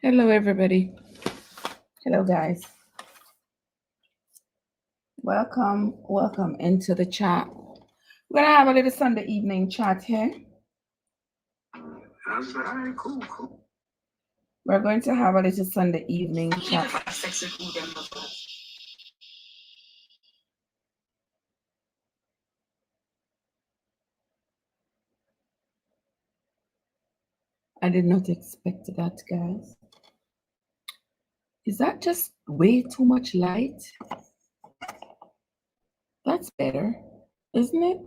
Hello, everybody. Hello, guys. Welcome into the chat. We're gonna have a little Sunday evening chat here. I said, all right, cool. We're going to have a little Sunday evening chat. I did not expect that, guys. Is that just way too much light? That's better, isn't it?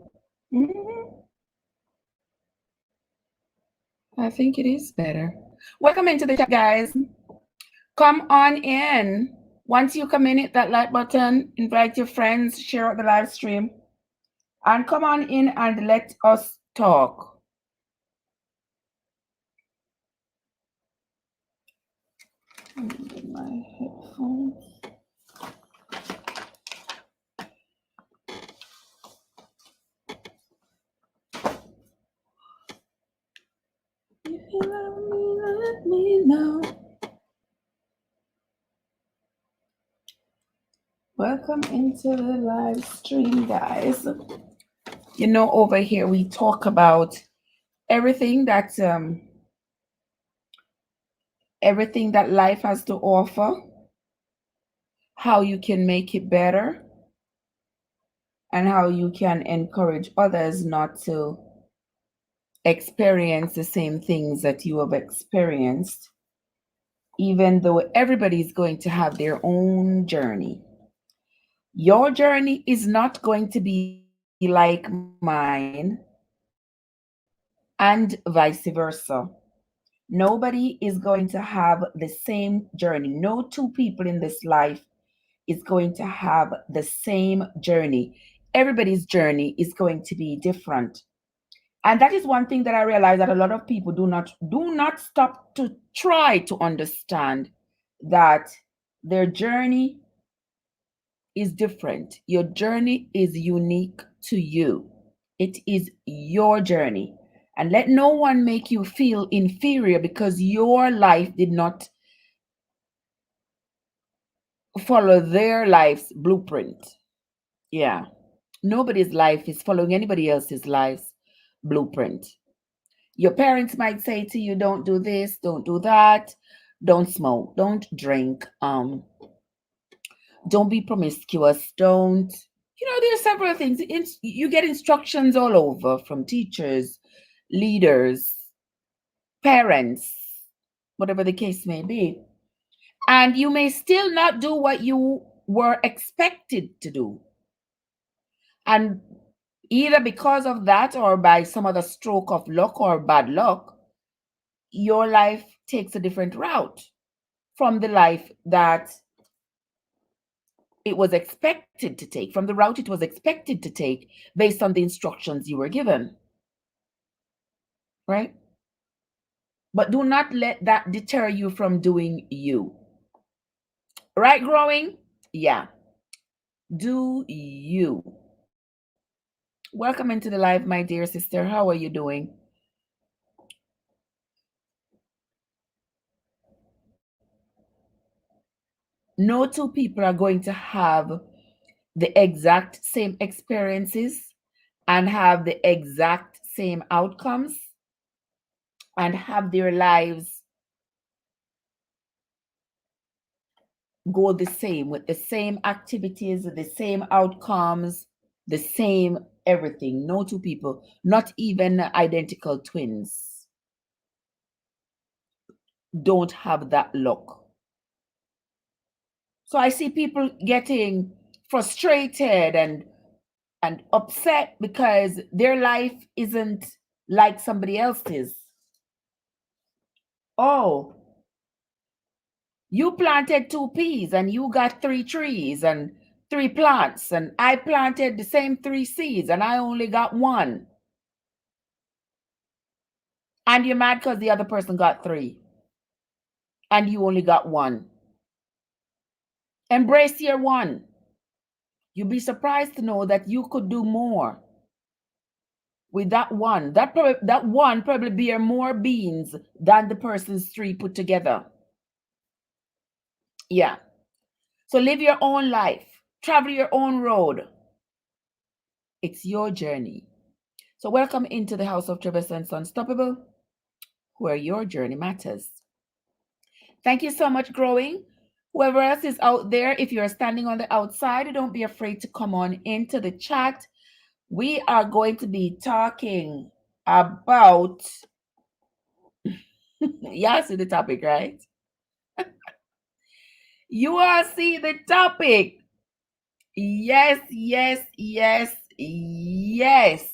I think it is better. Welcome into the chat, guys. Come on in. Once you come in, hit that like button, invite your friends, share out the live stream, and come on in and let us talk. My headphones. If you love me, let me know. Welcome into the live stream, guys. You know, over here we talk about everything that life has to offer, how you can make it better, and how you can encourage others not to experience the same things that you have experienced, even though everybody's going to have their own journey. Your journey is not going to be like mine, and vice versa. Nobody is going to have the same journey. No two people in this life is going to have the same journey. Everybody's journey is going to be different. And that is one thing that I realize that a lot of people do not stop to try to understand that their journey is different. Your journey is unique to you. It is your journey. And let no one make you feel inferior because your life did not follow their life's blueprint. Yeah. Nobody's life is following anybody else's life's blueprint. Your parents might say to you, don't do this, don't do that, don't smoke, don't drink, don't be promiscuous, don't, there's several things. You get instructions all over from teachers, leaders, parents, whatever the case may be. And you may still not do what you were expected to do. And either because of that or by some other stroke of luck or bad luck, your life takes a different route from the life that it was expected to take, from the route it was expected to take based on the instructions you were given. Right? But do not let that deter you from doing you. Right, growing? Yeah. Do you. Welcome into the live, my dear sister. How are you doing? No two people are going to have the exact same experiences and have the exact same outcomes and have their lives go the same with the same activities, the same outcomes, the same everything. No two people, not even identical twins, don't have that luck. So I see people getting frustrated and upset because their life isn't like somebody else's. Oh, you planted 2 peas and you got 3 trees and 3 plants, and I planted the same 3 seeds and I only got 1. And you're mad because the other person got 3 and you only got 1. Embrace your 1. You'll be surprised to know that you could do more with that 1. That 1 probably bear more beans than the person's 3 put together. Yeah. So live your own life, travel your own road. It's your journey. So welcome into the House of Trevor Sense Unstoppable, where your journey matters. Thank you so much, Growing. Whoever else is out there, if you're standing on the outside, don't be afraid to come on into the chat. We are going to be talking about, yeah, see the topic, right? You all see the topic. Yes, yes, yes, yes.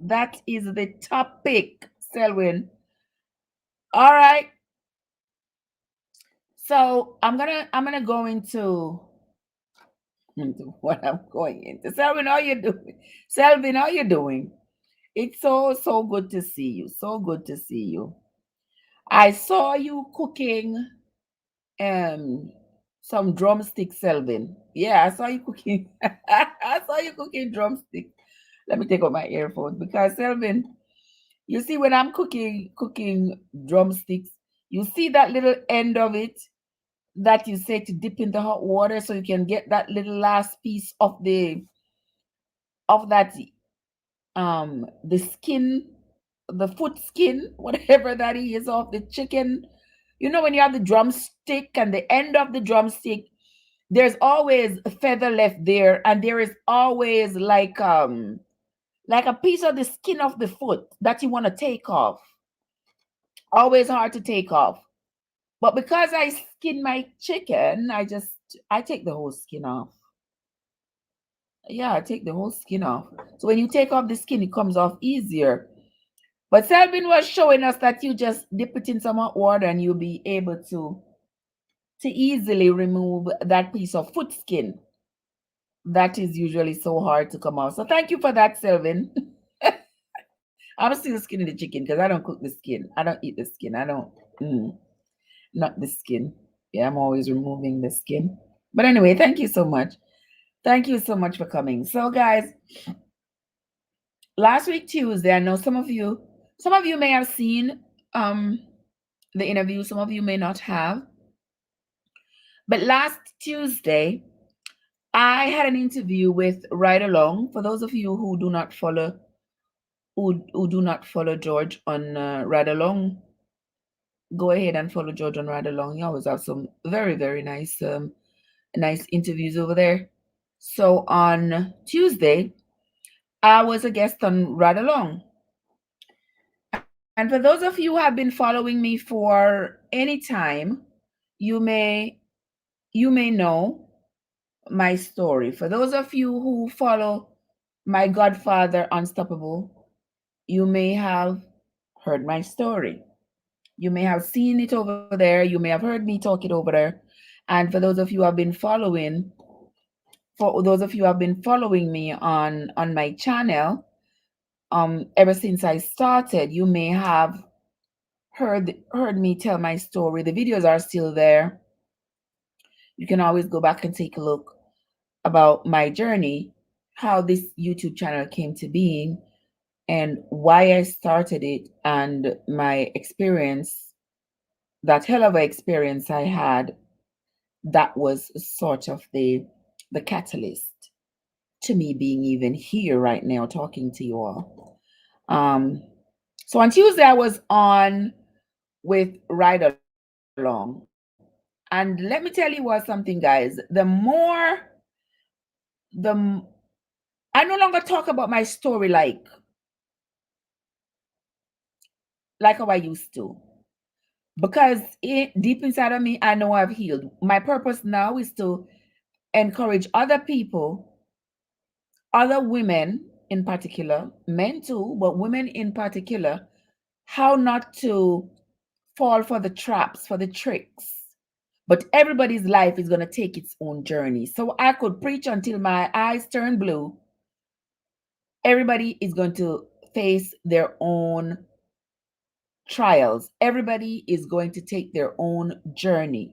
That is the topic, Selwyn. All right. So I'm gonna go into what I'm going into. Selwyn, how you doing? Selvin, how you doing? It's so good to see you. So good to see you. I saw you cooking um some drumsticks, Selvin. Yeah, I saw you cooking. I saw you cooking drumsticks. Let me take out my earphones because Selvin, you see when I'm cooking drumsticks, you see that little end of it that you say to dip in the hot water so you can get that little last piece of that the skin, the foot skin, whatever that is of the chicken. You know when you have the drumstick and the end of the drumstick, there's always a feather left there, and there is always like a piece of the skin of the foot that you want to take off. Always hard to take off. But because I skin my chicken, I take the whole skin off. Yeah, I take the whole skin off. So when you take off the skin, it comes off easier. But Selvin was showing us that you just dip it in some hot water and you'll be able to easily remove that piece of foot skin. That is usually so hard to come off. So thank you for that, Selvin. I'm still skinning the chicken because I don't cook the skin. I don't eat the skin. I don't, not the skin. Yeah, I'm always removing the skin. But anyway, thank you so much. Thank you so much for coming. So, guys, last week Tuesday, I know some of you may have seen the interview, some of you may not have. But last Tuesday, I had an interview with Ride Along. For those of you who do not follow George on Ride Along, go ahead and follow George on Ride Along. He always have some very, very nice interviews over there. So on Tuesday, I was a guest on Ride Along. And for those of you who have been following me for any time, you may know my story. For those of you who follow my Godfather Unstoppable, you may have heard my story. You may have seen it over there. You may have heard me talk it over there. And for those of you who have been following, me on my channel, ever since I started, you may have heard me tell my story. The videos are still there. You can always go back and take a look about my journey, how this YouTube channel came to being, and why I started it, and my experience, that hell of an experience I had, that was sort of the catalyst to me being even here right now talking to you all. So on Tuesday I was on with Ride Along. And let me tell you what something, guys. I no longer talk about my story like how I used to. Because deep inside of me, I know I've healed. My purpose now is to encourage other people, other women in particular, men too, but women in particular, how not to fall for the traps, for the tricks. But everybody's life is going to take its own journey. So I could preach until my eyes turn blue. Everybody is going to face their own trials. Everybody is going to take their own journey.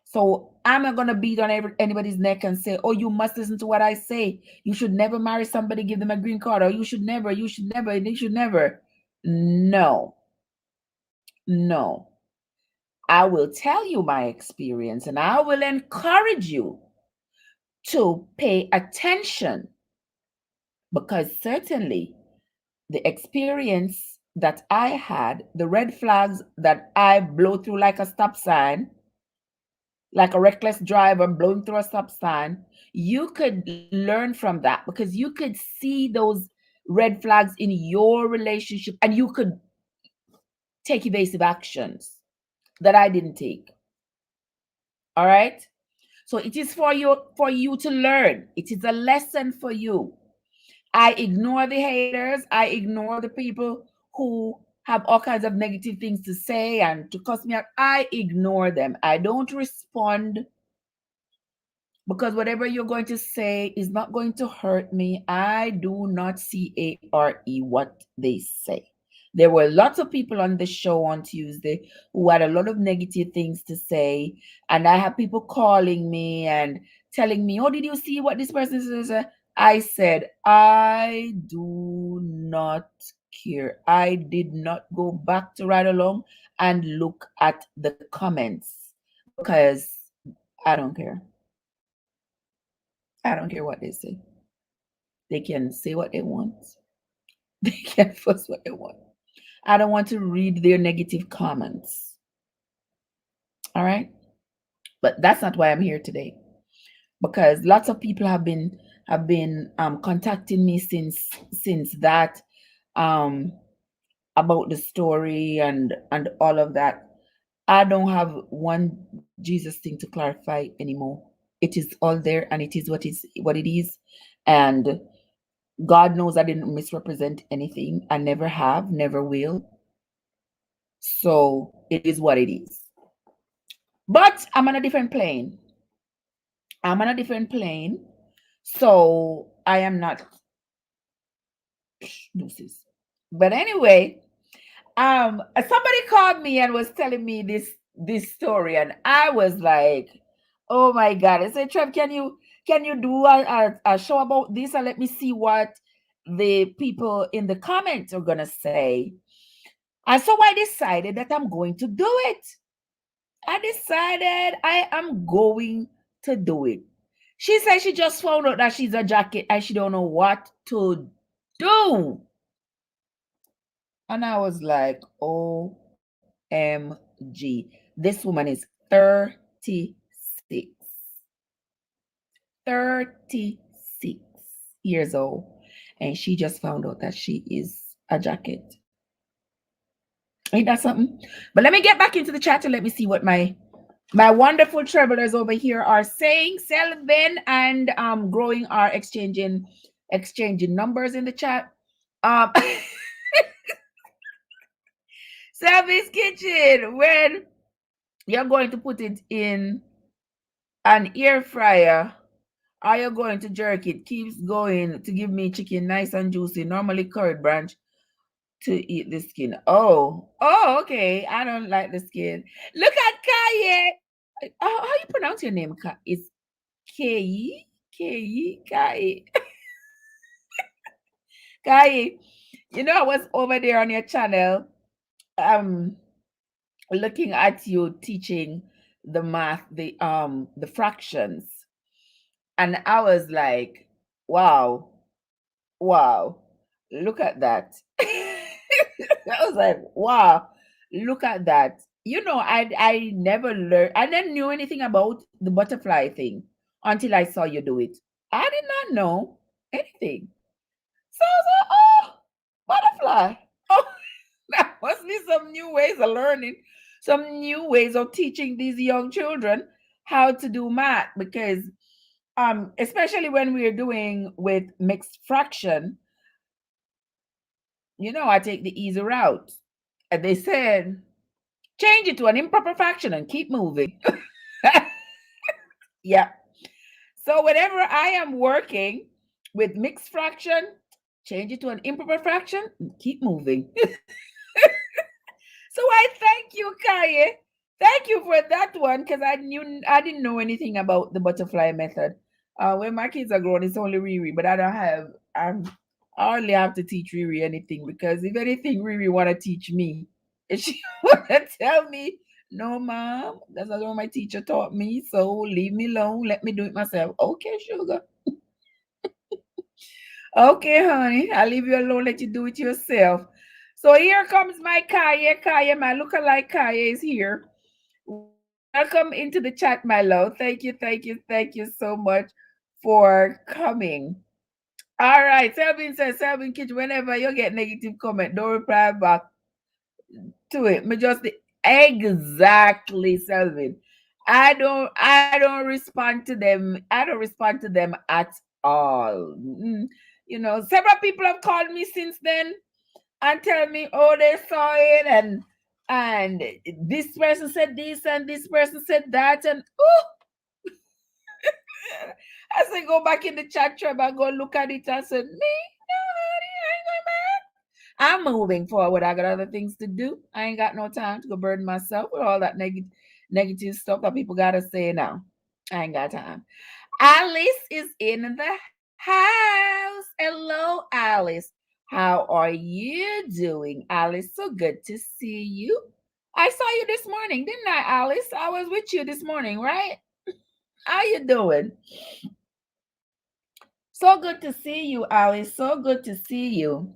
So I'm not going to beat on anybody's neck and say, oh, you must listen to what I say. You should never marry somebody, give them a green card, or you should never. No. I will tell you my experience and I will encourage you to pay attention, because certainly the experience that I had, the red flags that I blow through like a stop sign, like a reckless driver blowing through a stop sign, you could learn from that, because you could see those red flags in your relationship and you could take evasive actions that I didn't take. All right? So it is for you to learn. It is a lesson for you. I ignore the haters. I ignore the people who have all kinds of negative things to say and to cuss me out. I ignore them. I don't respond, because whatever you're going to say is not going to hurt me. I do not care what they say. There were lots of people on the show on Tuesday who had a lot of negative things to say, and I have people calling me and telling me, "Oh, did you see what this person says?" I said, I do not care. I did not go back to Ride Along and look at the comments, because I don't care. I don't care what they say. They can say what they want. They can fuss what they want. I don't want to read their negative comments. All right? But that's not why I'm here today. Because lots of people have been contacting me since that, about the story and all of that. I don't have one Jesus thing to clarify anymore. It is all there, and it is what it is. And God knows I didn't misrepresent anything. I never have, never will. So it is what it is. But I'm on a different plane. I'm on a different plane. So I am not deuces. But anyway, somebody called me and was telling me this story, and I was like, oh my God. I said, Trev, can you do a show about this, and let me see what the people in the comments are gonna say? And so I decided that I'm going to do it. I decided I am going to do it. She said she just found out that she's a jacket and she don't know what to do. And I was like, OMG. This woman is 36. 36 years old. And she just found out that she is a jacket. Ain't that something? But let me get back into the chat and let me see what my wonderful travelers over here are saying. Selvin and Growing are exchanging numbers in the chat. Selvin's Kitchen, when you're going to put it in an air fryer, are you going to jerk it? Keeps going to give me chicken nice and juicy, normally curd branch to eat the skin. Oh, okay. I don't like the skin. Look at Kaye. How you pronounce your name? It's Kaye? Kaye. Kaye, you know, I was over there on your channel, looking at you teaching the math, the fractions. And I was like, wow, look at that. I was like, wow, look at that. You know, I never learned, I didn't know anything about the butterfly thing until I saw you do it. I did not know anything. So I was like, oh, butterfly. Oh, that must be some new ways of learning, some new ways of teaching these young children how to do math, because especially when we're doing with mixed fraction, you know, I take the easy route. And they said, change it to an improper fraction and keep moving. Yeah. So whenever I am working with mixed fraction, change it to an improper fraction and keep moving. So I thank you, Kaye. Thank you for that one, because I didn't know anything about the butterfly method. When my kids are grown, it's only Riri, but I hardly have to teach Riri anything, because if anything, Riri want to teach me. If she want to tell me No, mom. That's not what my teacher taught me. So leave me alone. Let me do it myself. Okay, sugar. Okay, honey. I'll leave you alone. Let you do it yourself. So here comes my Kaya. Kaya, my lookalike Kaya is here. Welcome into the chat, my love. Thank you so much for coming. All right. Selvin says, Selvin Kitch, whenever you get negative comment, don't reply back to it. Me just exactly, Selvin. I don't respond to them. I don't respond to them at all. You know, several people have called me since then and tell me, oh, they saw it, and this person said this and this person said that, and oh, I said, go back in the chat trap and go look at it. I said, me, no, honey, I ain't going back. I'm moving forward. I got other things to do. I ain't got no time to go burden myself with all that negative stuff that people gotta say now. I ain't got time. Alice is in the house. Hello, Alice. How are you doing, Alice? So good to see you. I saw you this morning, didn't I, Alice? I was with you this morning, right? How you doing? So good to see you, Alice. So good to see you.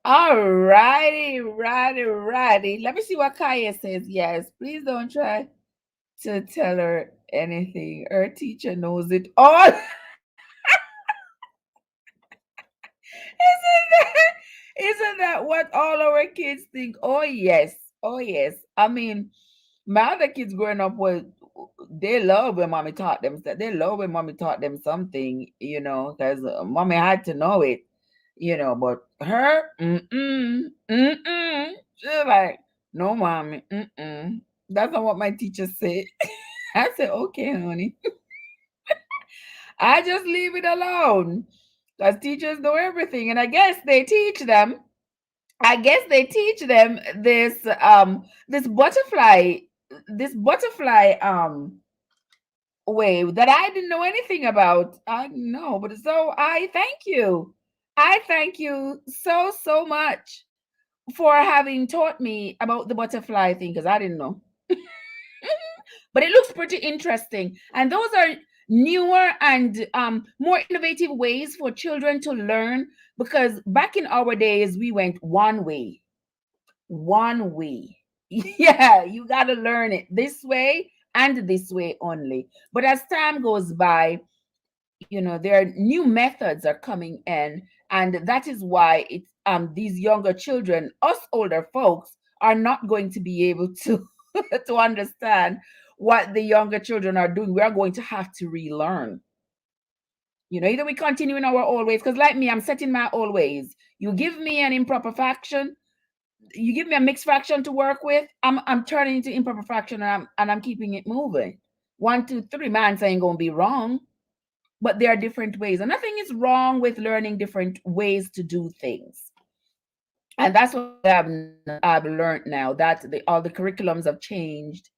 All righty. Let me see what Kaya says. Yes, please don't try to tell her anything. Her teacher knows it all. Isn't that what all our kids think? Oh yes. Oh yes. I mean, my other kids growing up was they love when mommy taught them stuff. They love when mommy taught them something, you know, because mommy had to know it, you know. But her, she's like, no, mommy, that's not what my teacher said. I said, okay, honey. I just leave it alone. Because teachers know everything. And I guess they teach them. This butterfly wave that I didn't know anything about. I know, but so I thank you. I thank you so much for having taught me about the butterfly thing because I didn't know. But it looks pretty interesting. And those are newer and more innovative ways for children to learn because back in our days, we went one way. One way. Yeah, you got to learn it this way and this way only. But as time goes by, you know, there are new methods are coming in, and that is why it's these younger children, us older folks, are not going to be able to to understand what the younger children are doing. We are going to have to relearn. You know, either we continue in our old ways, because like me, I'm setting my old ways. You give me an improper fraction, you give me a mixed fraction to work with, I'm turning into improper fraction and I'm keeping it moving. 1, 2, 3, man's ain't gonna be wrong, but there are different ways, and nothing is wrong with learning different ways to do things. And that's what I've learned now that all the curriculums have changed.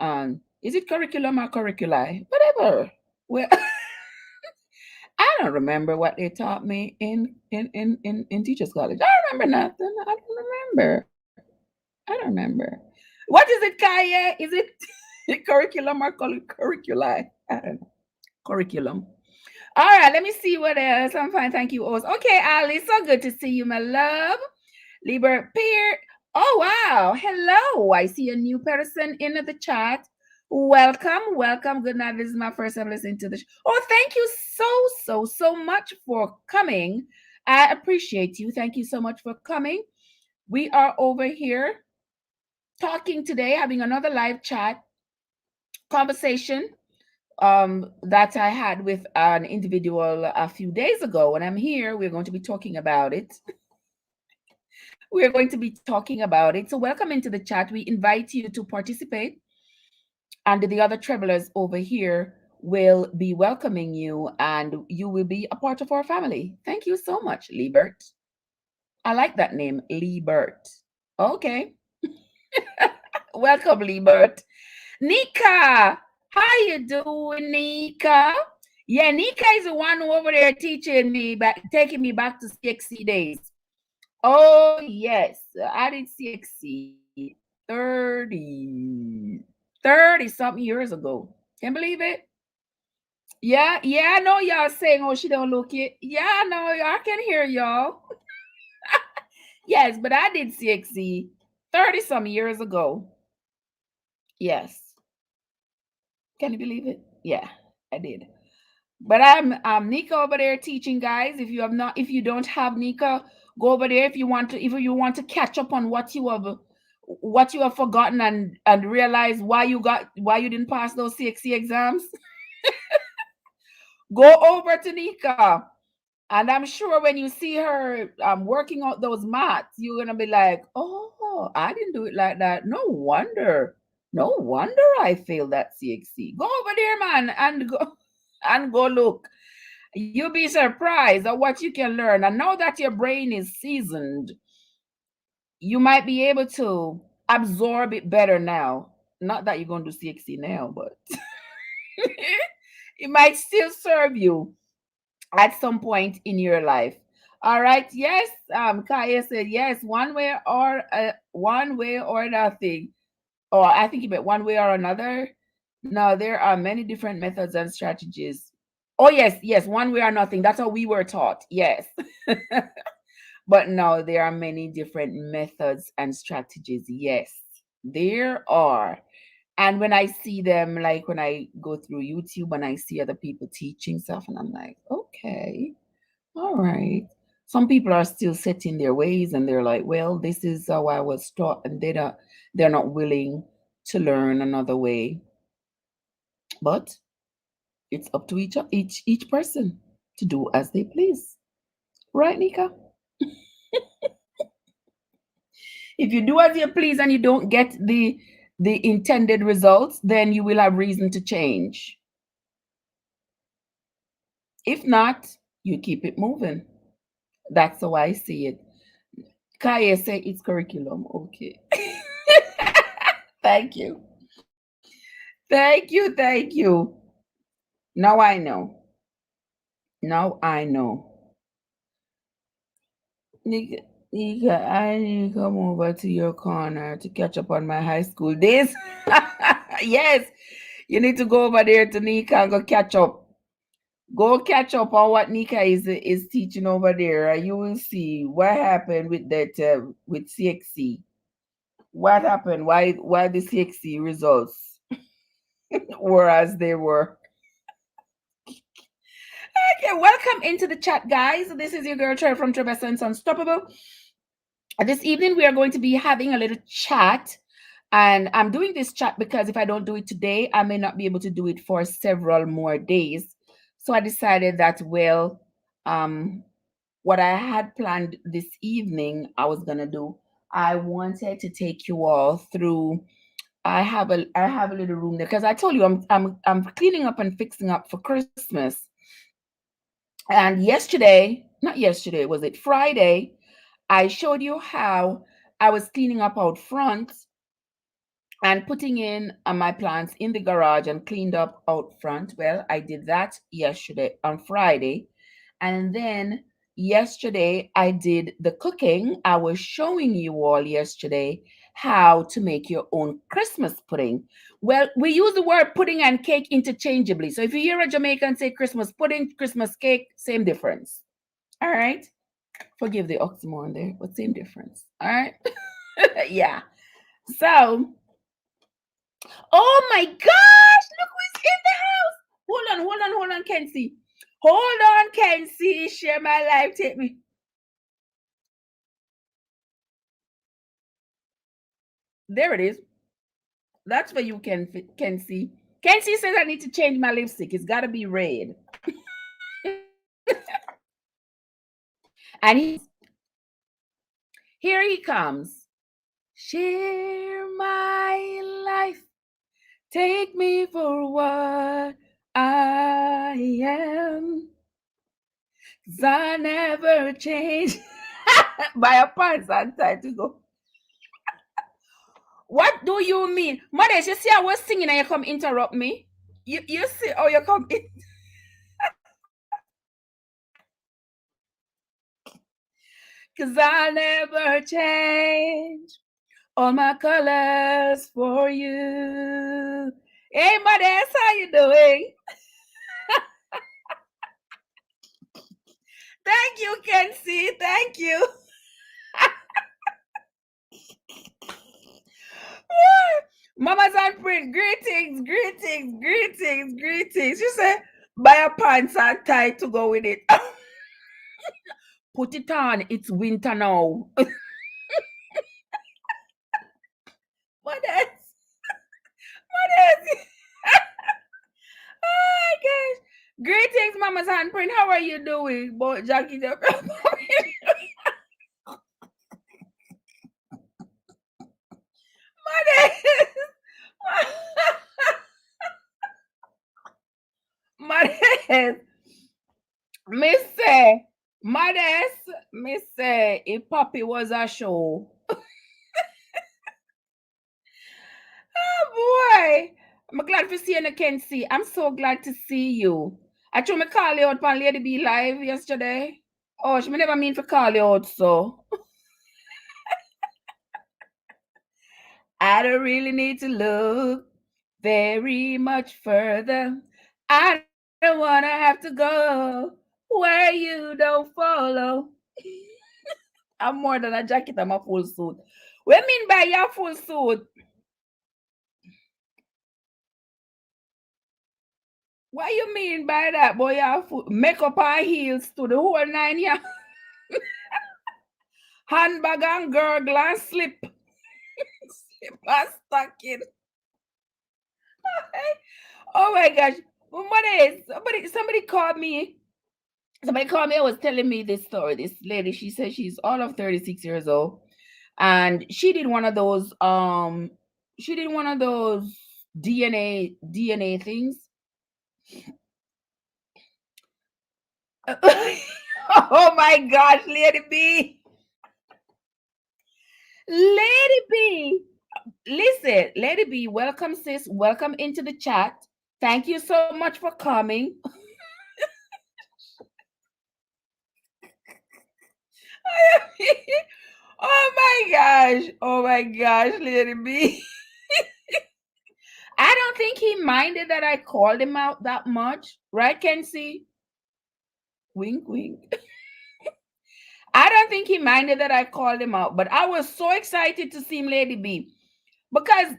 Is it curriculum or curriculi? Whatever. Well, I don't remember what they taught me in teachers college. I don't remember nothing. I don't remember. I don't remember. What is it, Kaya? Is it curriculum or curriculi? I don't know. Curriculum. All right, let me see what else. I'm fine, thank you, Oz. Okay, Ali, so good to see you, my love. Liber Peer. Oh, wow. Hello. I see a new person in the chat. Welcome. Good night. This is my first time listening to the show. Oh, thank you so much for coming. I appreciate you. Thank you so much for coming. We are over here talking today, having another live chat conversation that I had with an individual a few days ago. When I'm here, we're going to be talking about it. We're going to be talking about it. So welcome into the chat. We invite you to participate. And the other travelers over here will be welcoming you, and you will be a part of our family. Thank you so much, Liebert. I like that name, Liebert. Okay. Welcome, Liebert. Nika, how you doing, Nika? Yeah, Nika is the one over there teaching me back, taking me back to CXC days. Oh yes, I did CXC. 30 something years ago. Can you believe it? Yeah, I know y'all saying, oh, she don't look it. Yeah, I know, I can hear y'all. Yes, but I did CXC 30 some years ago. Yes. Can you believe it? Yeah, I did. But I'm Nika over there teaching, guys. If you don't have Nika, go over there if you want to catch up on what you have forgotten, and realize why you didn't pass those CXC exams. Go over to Nika. And I'm sure when you see her working out those maths, you're gonna be like, "Oh, I didn't do it like that. No wonder. No wonder I failed that CXC." Go over there, man, and go look. You'll be surprised at what you can learn. And now that your brain is seasoned, you might be able to absorb it better now. Not that you're going to do CXC now, but it might still serve you at some point in your life. All right. Yes. Kaya said yes. One way or nothing. Or I think you meant one way or another. No, there are many different methods and strategies. Oh yes. One way or nothing. That's how we were taught. Yes. But no, there are many different methods and strategies. Yes, there are. And when I see them, like when I go through YouTube and I see other people teaching stuff, and I'm like, okay, all right. Some people are still set in their ways, and they're like, well, this is how I was taught, and they're not willing to learn another way. But it's up to each person to do as they please. Right, Nika? If you do as you please and you don't get the intended results, then you will have reason to change. If not, you keep it moving. That's how I see it. Kaya say it's curriculum. Okay. Thank you. Thank you. Now I know. Now I know. Nika, I need to come over to your corner to catch up on my high school days. Yes, you need to go over there to Nika and go catch up. Go catch up on what Nika is teaching over there, and you will see what happened with that with CXC. What happened? Why the CXC results were as they were. Okay, welcome into the chat, guys. This is your girl Trey from Trebessence Unstoppable. This evening we are going to be having a little chat. And I'm doing this chat because if I don't do it today, I may not be able to do it for several more days. So I decided that, well, what I had planned this evening, I was gonna do. I wanted to take you all through. I have a little room there because I told you I'm cleaning up and fixing up for Christmas. And not yesterday, was it Friday? I showed you how I was cleaning up out front and putting in my plants in the garage and cleaned up out front. Well, I did that yesterday on Friday. And then yesterday I did the cooking. I was showing you all yesterday how to make your own Christmas pudding. Well, we use the word pudding and cake interchangeably. So if you hear a Jamaican say Christmas pudding, Christmas cake, same difference. All right. Forgive the oxymoron there, but same difference. All right. Yeah. So, oh my gosh, look who's in the house. Hold on, Kenzie. Hold on, Kenzie. Share my life. Take me. There it is. That's where you can see. Kenzie says I need to change my lipstick. It's got to be red. And here he comes. Share my life. Take me for what I am. 'Cause I never change. By a pants and time to go. What do you mean? Mother, you see I was singing and you come interrupt me? You see oh you come in. Cause I never change. All my colors for you. Hey, Modest, how you doing? Thank you, Kenzie. Thank you. Mama's on print. Greetings, greetings, greetings, greetings. She said, buy a pants and tie to go with it. Put it on. It's winter now. Modest. Modest. Oh my gosh. Greetings, Mama's handprint. How are you doing? Boy, Jackie, Modest. Miss say, Modest. Miss say, if Poppy was a show. Oh boy. I'm glad to see you, Kenzie. I'm so glad to see you. I tried to call you out on Lady B Live yesterday. Oh, she never mean to call you out, so. I don't really need to look very much further. I don't want to have to go where you don't follow. I'm more than a jacket, I'm a full suit. What mean by your full suit? What you mean by that, boy? Your full makeup and heels to the whole nine, yeah. Handbag and gurgle and slip. Slip and stocking. Oh my gosh. Somebody called me. Somebody called me. I was telling me this story. This lady, she said she's all of 36 years old. And she did one of those DNA things. Oh my gosh, Lady B. Lady B. Listen, Lady B, welcome, sis. Welcome into the chat. Thank you so much for coming. Oh my gosh. Oh my gosh, Lady B. I don't think he minded that I called him out that much. Right, Kenzie? Wink, wink. I don't think he minded that I called him out, but I was so excited to see him, Lady B. Because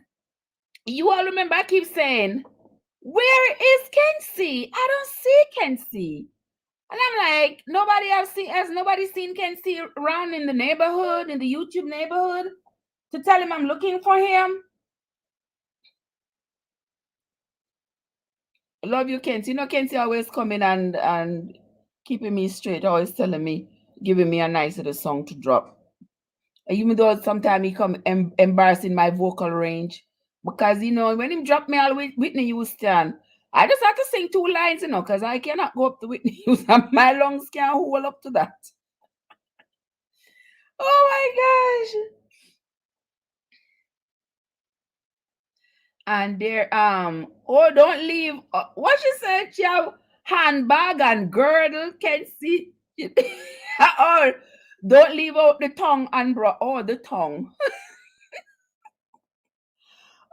you all remember I keep saying, where is Kenzie? I don't see Kenzie. And I'm like, has nobody seen Kenzie around in the neighborhood, in the YouTube neighborhood, to tell him I'm looking for him? Love you, Kenzie. You know, Kenzie always coming and keeping me straight, always telling me, giving me a nice little song to drop. Even though sometimes he come embarrassing my vocal range. Because, when him drop me all Whitney Houston, I just have to sing 2 lines, because I cannot go up to Whitney Houston. My lungs can't hold up to that. Oh my gosh. And there, don't leave. What she said, she have handbag and girdle, can see. Or don't leave out the tongue and the tongue.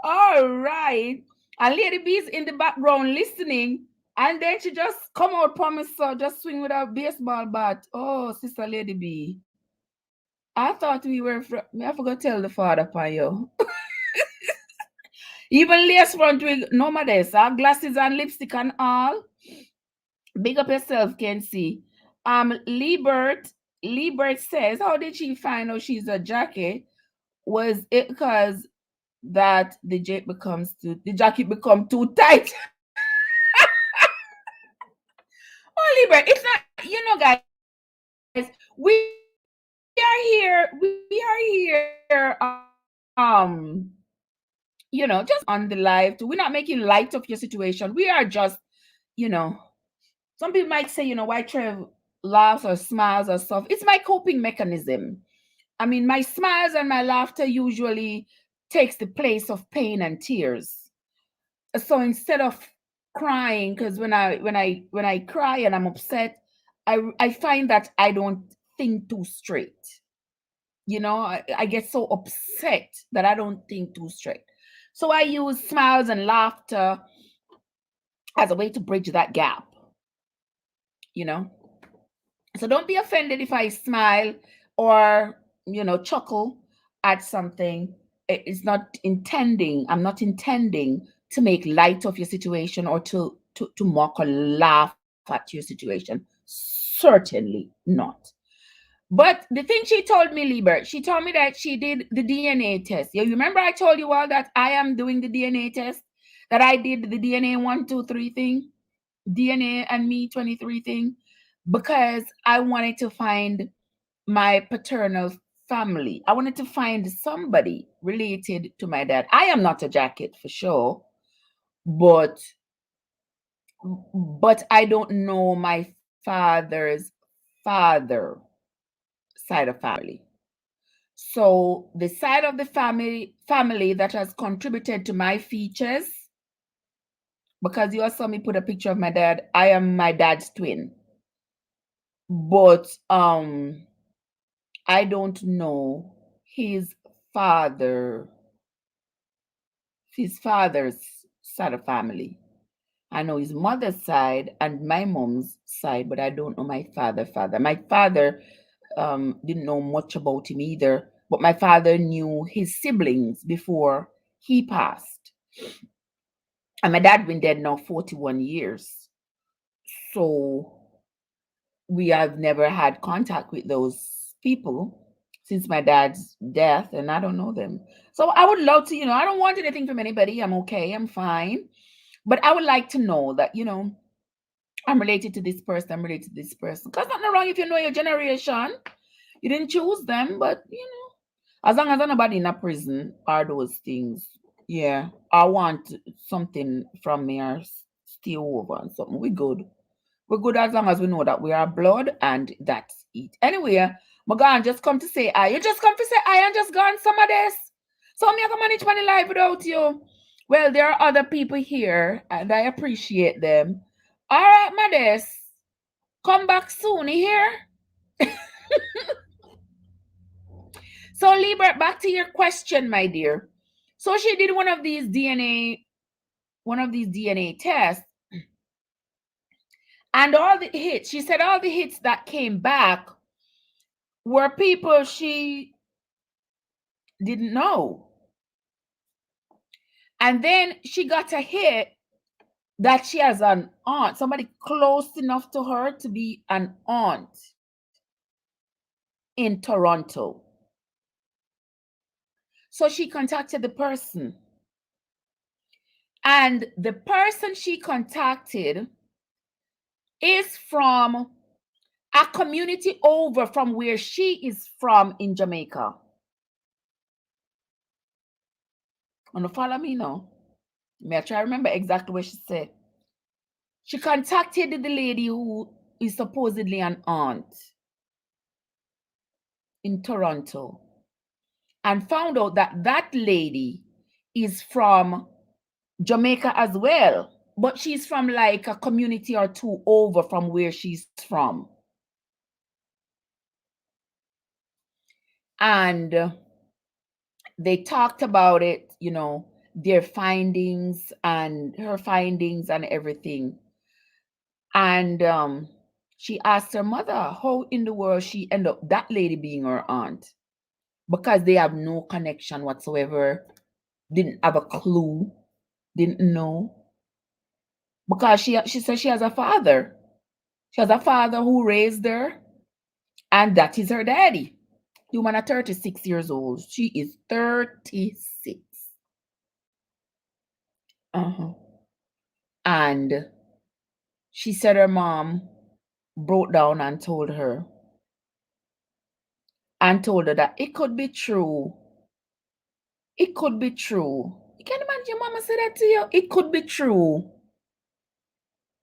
All right. And Lady B's in the background listening. And then she just come out promise so just swing with a baseball bat. Oh, Sister Lady B. I thought we were I forgot to tell the father upon you. Even lace front wig, no Modest, glasses and lipstick and all. Big up yourself, Kenzie. Liebert says, how did she find out she's a jacket? Was it because that the jacket become too tight? Oh, Liebert, it's not, guys, we are here, just on the live. We're not making light of your situation. We are just, some people might say, why Trev laughs or smiles or stuff. It's my coping mechanism. I mean, my smiles and my laughter usually takes the place of pain and tears. So instead of crying, because when I cry and I'm upset, I find that I don't think too straight. I get so upset that I don't think too straight. So I use smiles and laughter as a way to bridge that gap, you know. So don't be offended if I smile or, chuckle at something. It's not intending, I'm not intending to make light of your situation or to mock or laugh at your situation. Certainly not. But the thing she told me, Liebert, she told me that she did the DNA test. You remember I told you all that I am doing the DNA test? That I did the DNA 1, 2, 3 thing, DNA and me 23 thing, because I wanted to find my paternal family. I wanted to find somebody related to my dad. I am not a jacket for sure, but I don't know my father's father side of family. So the side of the family that has contributed to my features, because you saw me put a picture of my dad, I am my dad's twin. But I don't know his father, his father's side of family. I know his mother's side and my mom's side, but I don't know my father. My father didn't know much about him either, but my father knew his siblings before he passed. And my dad been dead now 41 years. So we have never had contact with those people since my dad's death, and I don't know them. So I would love to, I don't want anything from anybody. I'm okay, I'm fine. But I would like to know that, I'm related to this person, I'm related to this person. Because nothing wrong if you know your generation. You didn't choose them, but as long as nobody in a prison or those things, yeah, I want something from me or stay over and something. We good. We're good as long as we know that we are blood and that's it. Anyway, Magan just come to say I. You just come to say I and just gone some of this. So me I can manage money life without you. Well, there are other people here and I appreciate them. All right, Mades. Come back soon, you hear? So, Libert, back to your question, my dear. So she did one of these DNA tests, and all the hits, she said all the hits that came back were people she didn't know. And then she got a hit that she has an aunt, somebody close enough to her to be an aunt in Toronto. So she contacted the person. And the person she contacted is from a community over from where she is from in Jamaica. Wanna follow me now? May I try to remember exactly what she said. She contacted the lady who is supposedly an aunt in Toronto and found out that that lady is from Jamaica as well, but she's from like a community or two over from where she's from. And they talked about it, their findings and her findings and everything. And she asked her mother how in the world she ended up that lady being her aunt, because they have no connection whatsoever, didn't have a clue, didn't know. Because she said she has a father. She has a father who raised her, and that is her daddy. The woman is 36 years old. She is 36. And she said her mom broke down and told her that it could be true. It could be true. You can imagine your mama say that to you. It could be true.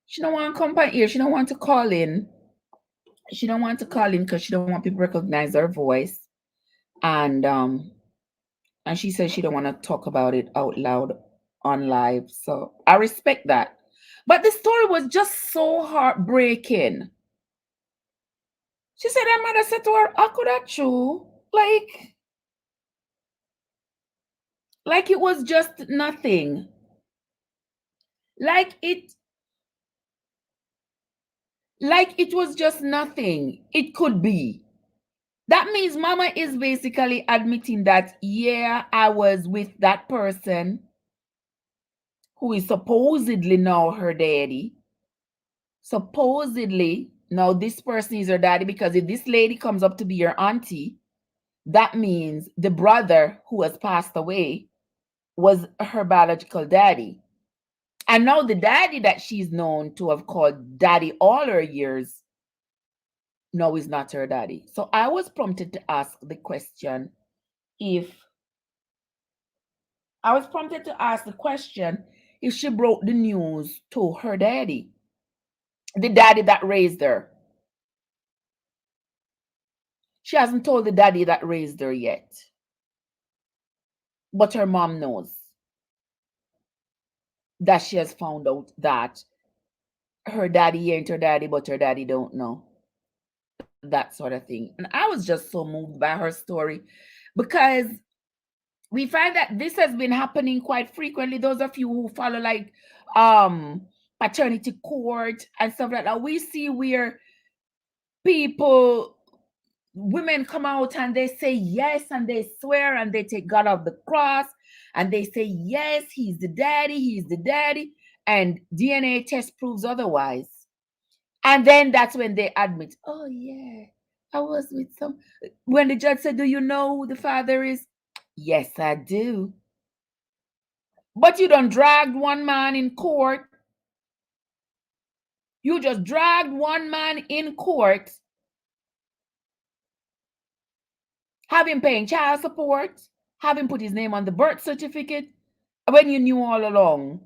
She don't want to come by here. She don't want to call in. She don't want to call in because she don't want people to recognize her voice. And she says she don't want to talk about it out loud on live. So I respect that. But the story was just so heartbreaking. She said her mother said to her, "How could that true? like it was just nothing. Like it was just nothing. It could be. That means mama is basically admitting that, yeah, I was with that person who is supposedly now her daddy. Supposedly, now this person is her daddy, because if this lady comes up to be your auntie, that means the brother who has passed away was her biological daddy. And now the daddy that she's known to have called daddy all her years, no, is not her daddy. So I was prompted to ask the question if she broke the news to her daddy, the daddy that raised her. She hasn't told the daddy that raised her yet, but her mom knows that she has found out that her daddy ain't her daddy, but her daddy don't know. That sort of thing. And I was just so moved by her story, because we find that this has been happening quite frequently. Those of you who follow like paternity court and stuff like that, we see where women come out and they say yes, and they swear, and they take God off the cross, and they say yes, he's the daddy, and DNA test proves otherwise. And then that's when they admit, oh yeah, I was with some. When the judge said, do you know who the father is? Yes, I do. But you done dragged one man in court. You just dragged one man in court, have him paying child support, have him put his name on the birth certificate, when you knew all along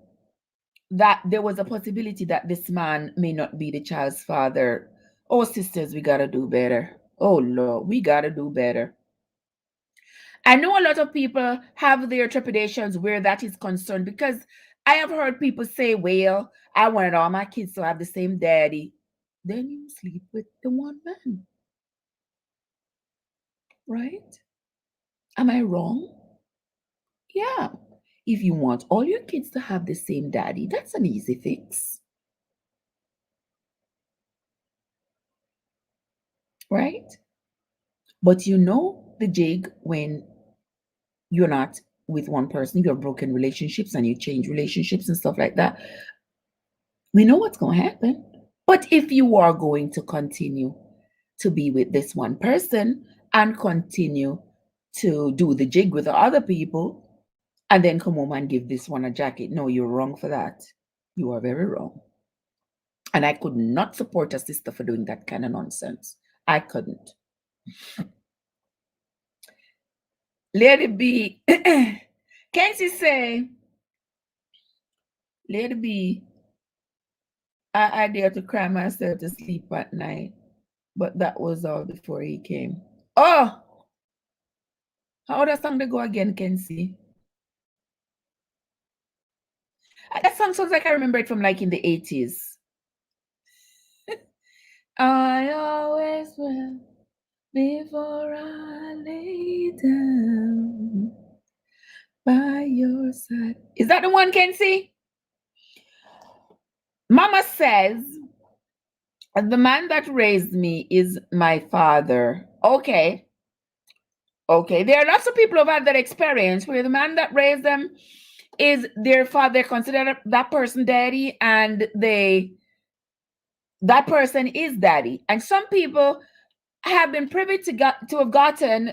that there was a possibility that this man may not be the child's father. Oh, sisters, we gotta do better. Oh, Lord, we gotta do better. I know a lot of people have their trepidations where that is concerned, because I have heard people say, well, I wanted all my kids to have the same daddy. Then you sleep with the one man. Right? Am I wrong? Yeah. If you want all your kids to have the same daddy, that's an easy fix. Right? But you know the jig when you're not with one person, you have broken relationships and you change relationships and stuff like that. We know what's going to happen. But if you are going to continue to be with this one person and continue to do the jig with the other people, and then come home and give this one a jacket, no, you're wrong for that. You are very wrong. And I could not support a sister for doing that kind of nonsense. I couldn't. Lady B, can't you say, Lady B, I dare to cry myself to sleep at night, but that was all before he came. Oh, how that song they go again, Kenzie? That song sounds like I remember it from like in the 80s. I always will before I lay down by your side. Is that the one, Kenzie? Mama says, the man that raised me is my father. Okay. Okay. There are lots of who have had that experience where the man that raised them is their father, consider that person daddy, and that person is daddy. And some people have been privy to have gotten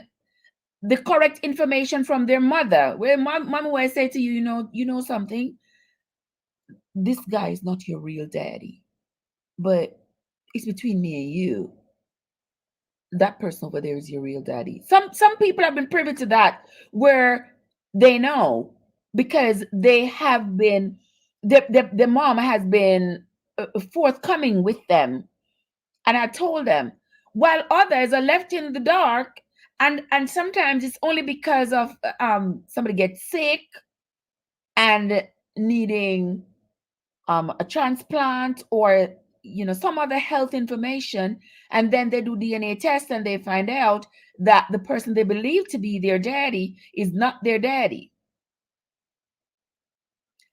the correct information from their mother. Where mama will say to you, you know something, this guy is not your real daddy, but it's between me and you. That person over there is your real daddy. Some people have been privy to that, where they know, because they have been, the mom has been forthcoming with them, and I told them, while others are left in the dark, and sometimes it's only because of somebody gets sick and needing a transplant, or some other health information, and then they do DNA test and they find out that the person they believe to be their daddy is not their daddy.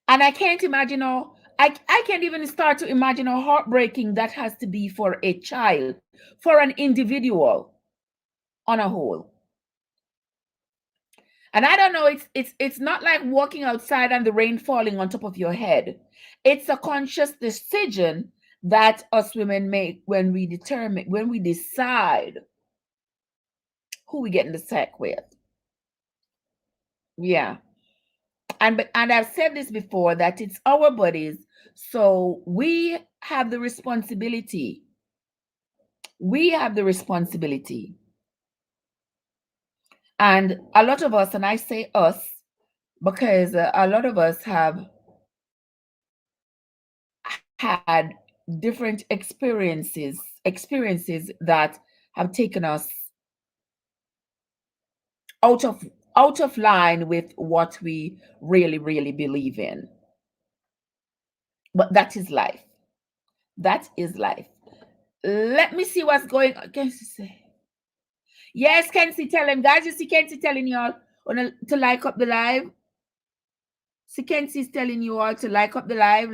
And I can't imagine how, I can't even start to imagine how heartbreaking that has to be for a child, for an individual on a whole. And I don't know, it's not like walking outside and the rain falling on top of your head. It's a conscious decision that us women make when we decide who we get in the sack with. Yeah. And I've said this before that it's our bodies, so we have the responsibility. We have the responsibility. And a lot of us, and I say us because a lot of us have had different experiences that have taken us out of line with what we really believe in. But that is life. That is life. Let me see what's going on. Kenzie say, yes, Kenzie, tell him, guys. You see Kenzie telling y'all to like up the live. See, Kenzie's telling you all to like up the live,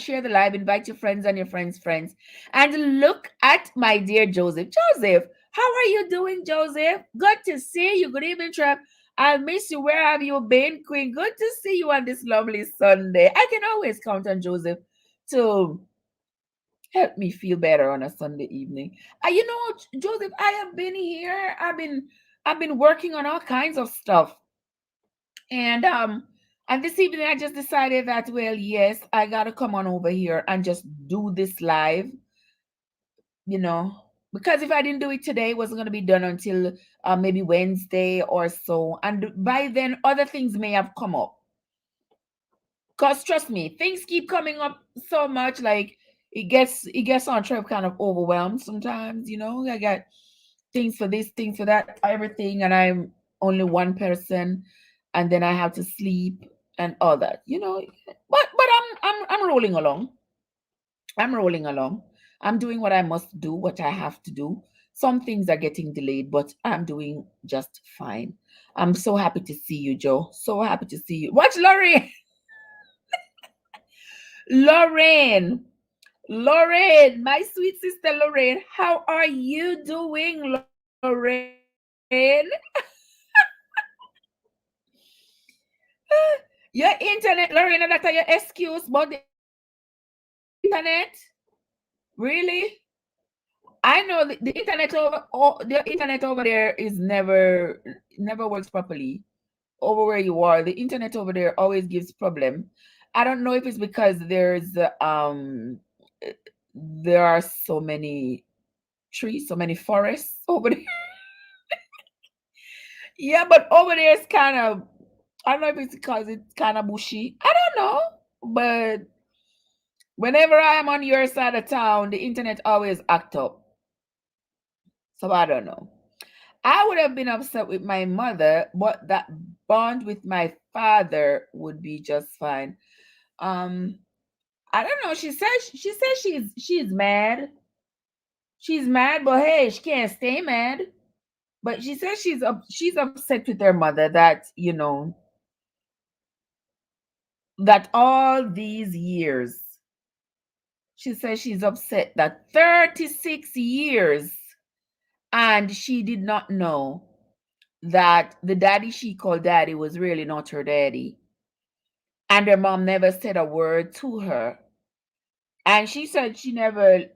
share the live, invite your friends and your friends' friends. And look at my dear Joseph. Joseph, how are you doing, Joseph? Good to see you. Good evening, Trap. I'll miss you. Where have you been, Queen? Good to see you on this lovely Sunday. I can always count on Joseph to help me feel better on a Sunday evening. You know, Joseph, I have been here. I've been working on all kinds of stuff. And this evening I just decided that, well, yes, I gotta come on over here and just do this live, you know, because if I didn't do it today, it wasn't gonna be done until maybe Wednesday or so. And by then other things may have come up. Because trust me, things keep coming up so much, like it gets on trip kind of overwhelmed sometimes, you know. I got things for this, things for that, everything, and I'm only one person, and then I have to sleep and all that, you know. But I'm rolling along. I'm rolling along. I'm doing what I must do, what I have to do. Some things are getting delayed, but I'm doing just fine. I'm so happy to see you, Joe. So happy to see you. Watch Lorraine. Lorraine. Lorraine, my sweet sister Lorraine. How are you doing, Lorraine? Your internet, Lorena, that are your excuse, but the internet, really? I know the internet over there is never works properly. Over where you are, the internet over there always gives problem. I don't know if it's because there are so many trees, so many forests over there. Yeah, but over there it's kind of, I don't know if it's because it's kind of bushy. I don't know, but whenever I am on your side of town, the internet always act up. So I don't know. I would have been upset with my mother, but that bond with my father would be just fine. Um, I don't know. She says she's mad. She's mad, but hey, she can't stay mad. But she says she's upset with her mother that, you know, that all these years, she says she's upset that 36 years and she did not know that the daddy she called daddy was really not her daddy. And her mom never said a word to her. And she said she never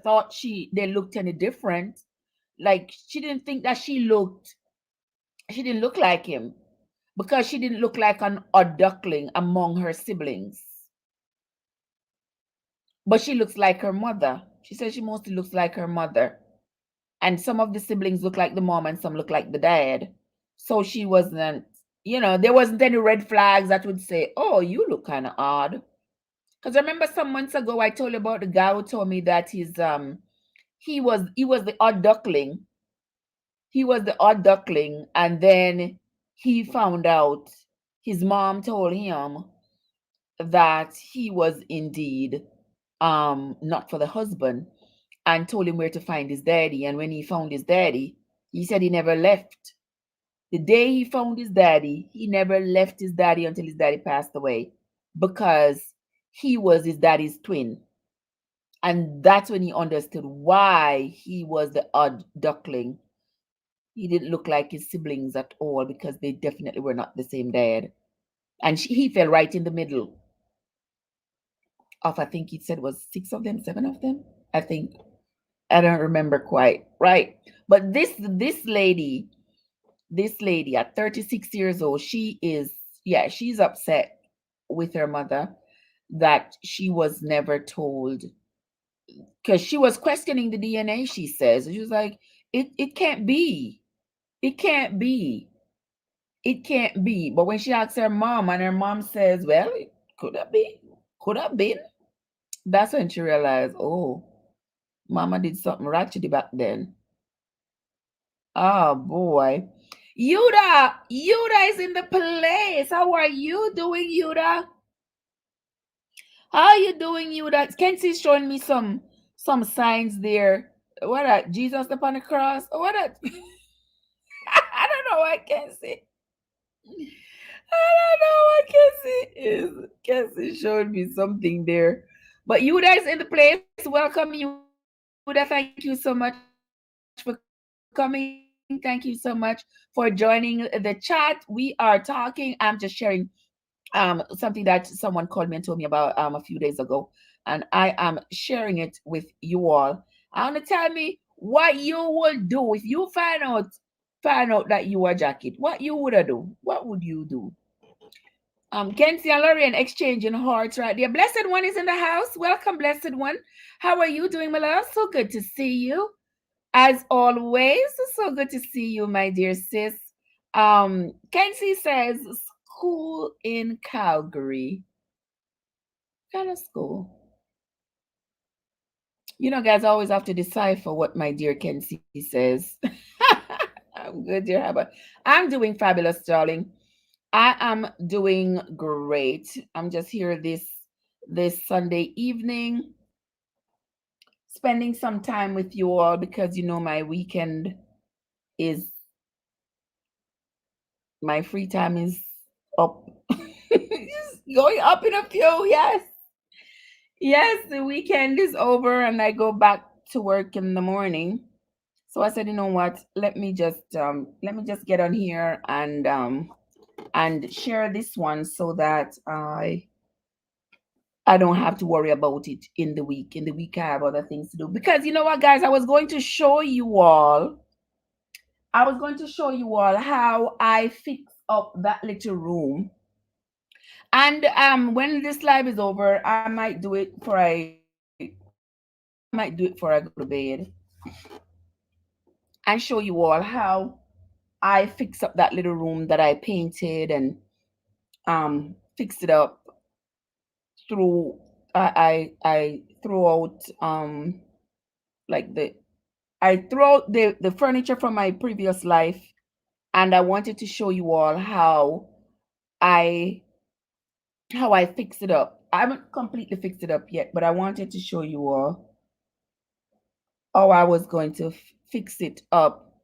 thought they looked any different. Like she didn't think that she didn't look like him because she didn't look like a duckling among her siblings. But she looks like her mother. She says she mostly looks like her mother. And some of the siblings look like the mom and some look like the dad. So she wasn't, you know, there wasn't any red flags that would say, oh, you look kind of odd. Because I remember some months ago I told you about the guy who told me that he was the odd duckling. He was the odd duckling, and then he found out, his mom told him that he was indeed not for the husband, and told him where to find his daddy. And when he found his daddy, He said he never left. The day he found his daddy, he never left his daddy until his daddy passed away because he was his daddy's twin. And that's when he understood why he was the odd duckling. He didn't look like his siblings at all because they definitely were not the same dad. And he fell right in the middle of, I think he said was 6 of them, 7 of them. I think I don't remember quite right. But this lady at 36 years old, she is, yeah, she's upset with her mother that she was never told, because she was questioning the DNA. She says she was like, it can't be, it can't be, it can't be. But when she asks her mom, and her mom says, well, it could have been, could have been. That's when she realized, oh, mama did something ratchet back then. Oh boy. Yuda is in the place. How are you doing, Yuda? How are you doing, Yuda? Kenzie's showing me some signs there. What at Jesus upon the cross? What at I don't know what Kenzie. I don't know what Kenzie is. Kenzie showed me something there. But Yuda is in the place. Welcome, Yuda. Thank you so much for coming. Thank you so much for joining the chat. We are talking. I'm just sharing something that someone called me and told me about a few days ago, and I am sharing it with you all. I want to tell me what you will do if you find out that you are Jacket. What you would do? What would you do? Kenzie and Lorian exchanging hearts right there. Blessed one is in the house. Welcome, blessed one. How are you doing, my love? So good to see you. As always, so good to see you, my dear sis. Kenzie says school in Calgary. Kind of school. You know, guys, I always have to decipher what my dear Kenzie says. I'm good, dear. I'm doing fabulous, darling. I am doing great. I'm just here this Sunday evening, spending some time with you all because you know my weekend is my free time is up. It's going up in a few, yes. Yes, the weekend is over and I go back to work in the morning. So I said, you know what? Let me just get on here and share this one so that I don't have to worry about it in the week. In the week, I have other things to do. Because you know what, guys, I was going to show you all how I fix up that little room. And when this live is over, I might do it for I might do it before I go to bed and show you all how I fix up that little room that I painted and fixed it up through I threw out like the I threw out the furniture from my previous life, and I wanted to show you all I how I fix it up. I haven't completely fixed it up yet, but I wanted to show you all how I was going to fix it up,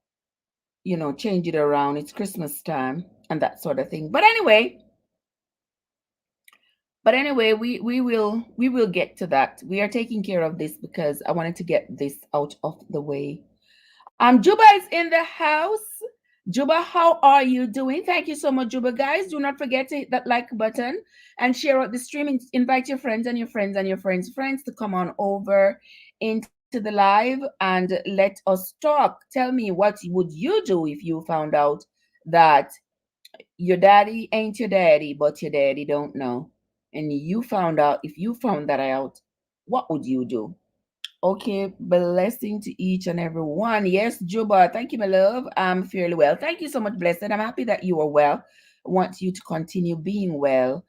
you know, change it around. It's Christmas time and that sort of thing. But anyway, we will get to that. We are taking care of this because I wanted to get this out of the way. Juba is in the house. Juba, how are you doing? Thank you so much, Juba. Guys, do not forget to hit that like button and share out the stream. Invite your friends and your friends and your friends' friends to come on over into the live and let us talk. Tell me, what would you do if you found out that your daddy ain't your daddy, but your daddy don't know? And you found out, if you found that out, what would you do? Okay, blessing to each and every one. Yes, Juba, thank you, my love. I'm fairly well. Thank you so much, Blessed. I'm happy that you are well. I want you to continue being well.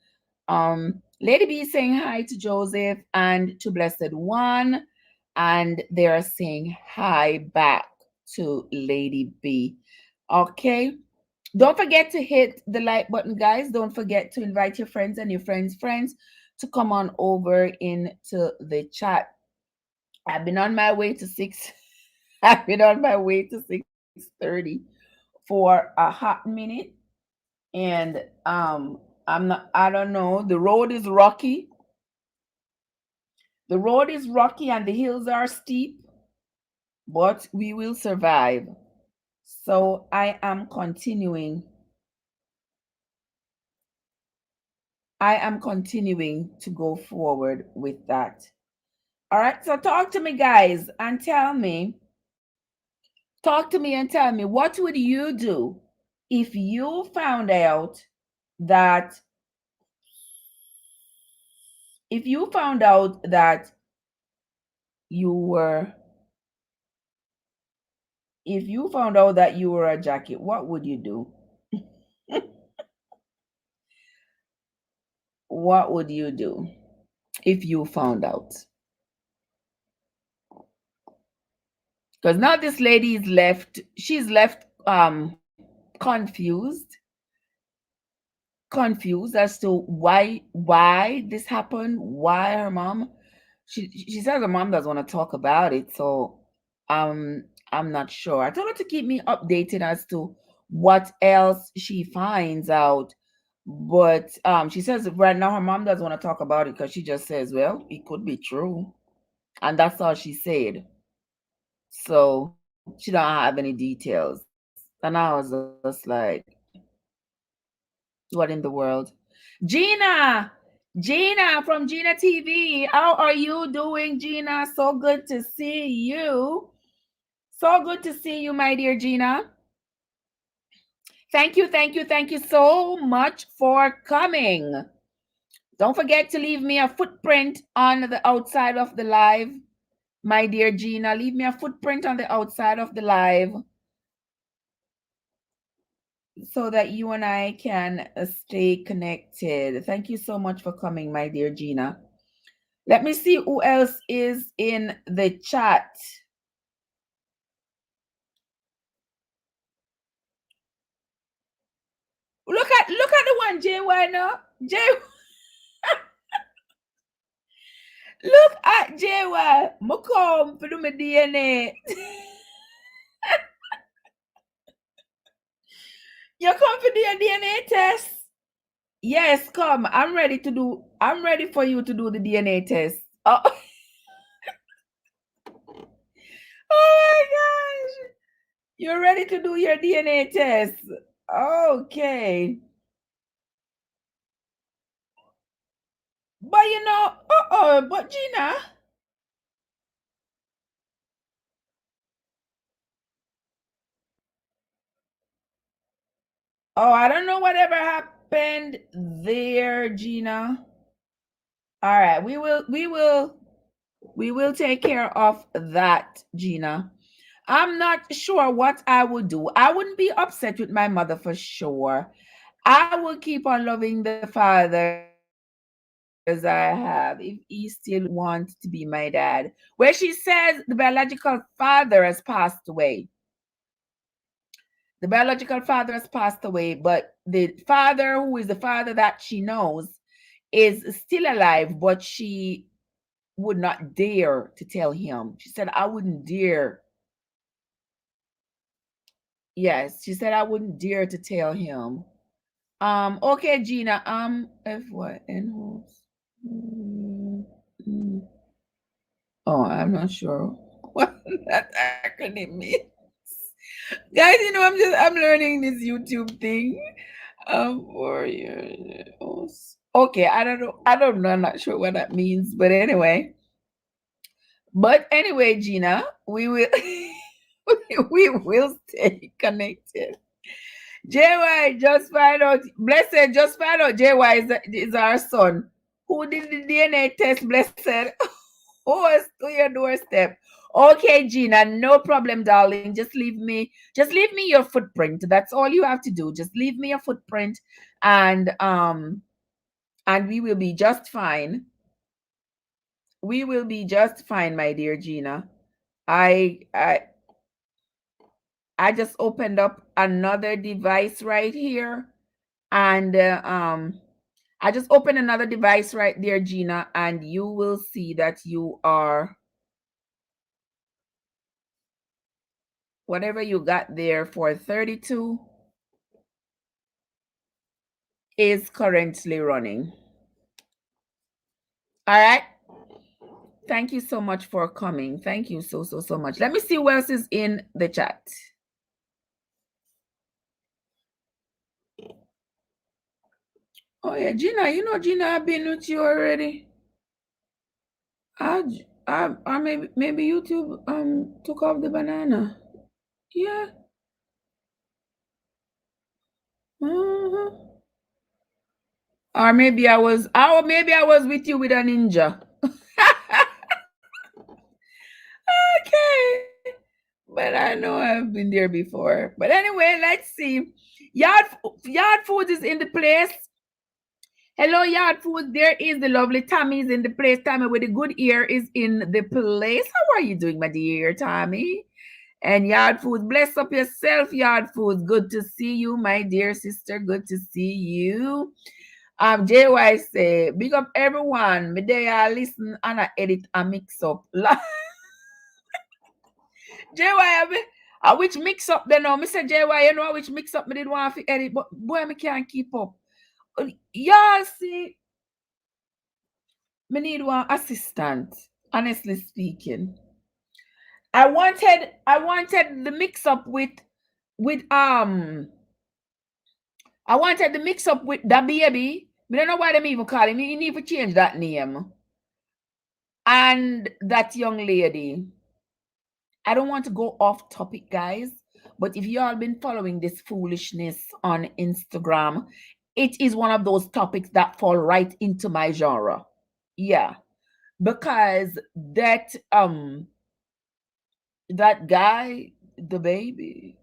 Lady B is saying hi to Joseph and to Blessed One, and they are saying hi back to Lady B. Okay. Don't forget to hit the like button, guys. Don't forget to invite your friends and your friends to come on over into the chat. I've been on my way to six. I've been on my way to 6 6:30 for a hot minute. And I don't know. The road is rocky. The road is rocky and the hills are steep, but we will survive. So I am continuing. I am continuing to go forward with that. All right. So talk to me, guys, and tell me, talk to me and tell me, what would you do if you found out that, if you found out that you were, if you found out that you were a jacket, what would you do? What would you do if you found out? Because now this lady is left, she's left confused as to why this happened, why her mom, she says her mom doesn't want to talk about it. So I'm not sure. I told her to keep me updated as to what else she finds out. But she says right now her mom doesn't want to talk about it because she just says, well, it could be true. And that's all she said. So she don't have any details. And I was just like, what in the world? Gina! Gina from Gina TV. How are you doing, Gina? So good to see you. So good to see you, my dear Gina. Thank you so much for coming. Don't forget to leave me a footprint on the outside of the live, my dear Gina. Leave me a footprint on the outside of the live so that you and I can stay connected. Thank you so much for coming, my dear Gina. Let me see who else is in the chat. Look at the one, JY now. Look at JY. Come for do my DNA. You come for do your DNA test? Yes, come. I'm ready for you to do the DNA test. Oh, oh my gosh. You're ready to do your DNA test. Okay. But but Gina. Oh, I don't know whatever happened there, Gina. All right, we will take care of that, Gina. I'm not sure what I would do. I wouldn't be upset with my mother for sure. I would keep on loving the fathers I have if he still wants to be my dad. Where she says the biological father has passed away. The biological father has passed away, but the father, who is the father that she knows, is still alive, but she would not dare to tell him. She said, I wouldn't dare. Yes, she said, I wouldn't dare to tell him. Okay, Gina, F what? N who's? Oh, I'm not sure what that acronym means. Guys, I'm learning this YouTube thing. For years. Okay, I don't know, I'm not sure what that means, but anyway. But anyway, Gina, we will we will stay connected. JY just find out, blessed, just find out JY is our son. Who did the DNA test, blessed? Who was to your doorstep? Okay, Gina, no problem, darling. Just leave me your footprint. That's all you have to do. Just leave me your footprint, and we will be just fine. We will be just fine, my dear Gina. I I I just opened up another device right here, and I just opened another device right there, Gina, and you will see that you are Whatever you got there for 32 is currently running. All right. Thank you so much for coming. Thank you so much. Let me see who else is in the chat. Oh yeah, Gina, you know Gina, I've been with you already. I maybe YouTube took off the banana. Yeah. Uh-huh. Or maybe I was with you with a ninja. Okay. But I know I've been there before. But anyway, let's see. Yard food is in the place. Hello, Yard Food. There is the lovely Tammy's in the place. Tammy with the good ear is in the place. How are you doing, my dear Tammy? And Yard Food, bless up yourself, Yard Food. Good to see you, my dear sister. Good to see you. JY say, big up everyone. Me there I listen and I edit and mix up. JY, which mix up then now? Mr. JY, you know which mix up me did want to edit, but boy, me can't keep up. Y'all see, me need one assistant, honestly speaking. I wanted the mix up with I wanted the mix up with that baby. I don't know why them even call him. You need to change that name. And that young lady. I don't want to go off topic, guys, but if you all been following this foolishness on Instagram, it is one of those topics that fall right into my genre. Yeah. Because that guy, the baby,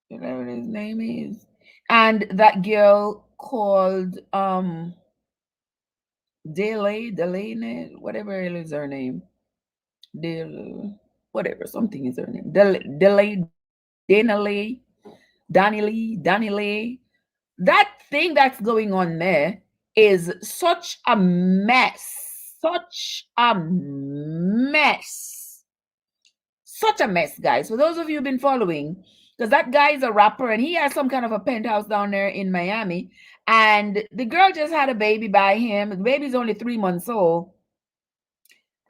whatever his name is, and that girl called Delaney, whatever is her name, whatever, something is her name, Danny. That thing that's going on there is such a mess, such a mess, guys. For those of you who've been following, because that guy is a rapper and he has some kind of a penthouse down there in Miami, and the girl just had a baby by him. The baby's only 3 months old,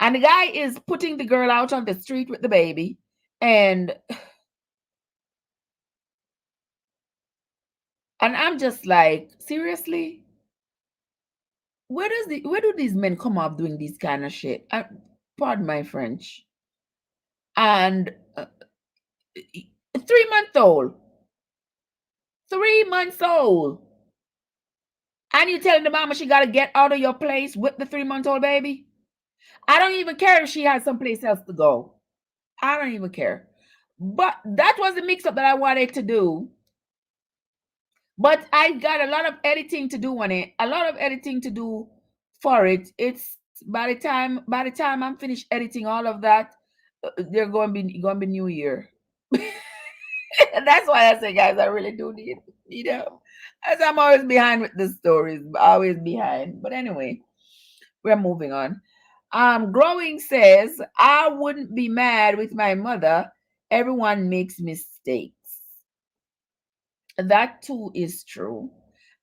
and the guy is putting the girl out on the street with the baby, and I'm just like, seriously, where do these men come up doing this kind of shit? Pardon my French. And 3 months old, 3 months old, and you telling the mama she got to get out of your place with the 3-month-old baby? I don't even care if she has someplace else to go. I don't even care. But that was the mix-up that I wanted to do. But I got a lot of editing to do on it. A lot of editing to do for it. It's by the time I'm finished editing all of that, they're going to be New Year. That's why I say, guys, I really do need help. As I'm always behind with the stories, always behind. But anyway, we're moving on. Growing says, I wouldn't be mad with my mother. Everyone makes mistakes. That too is true.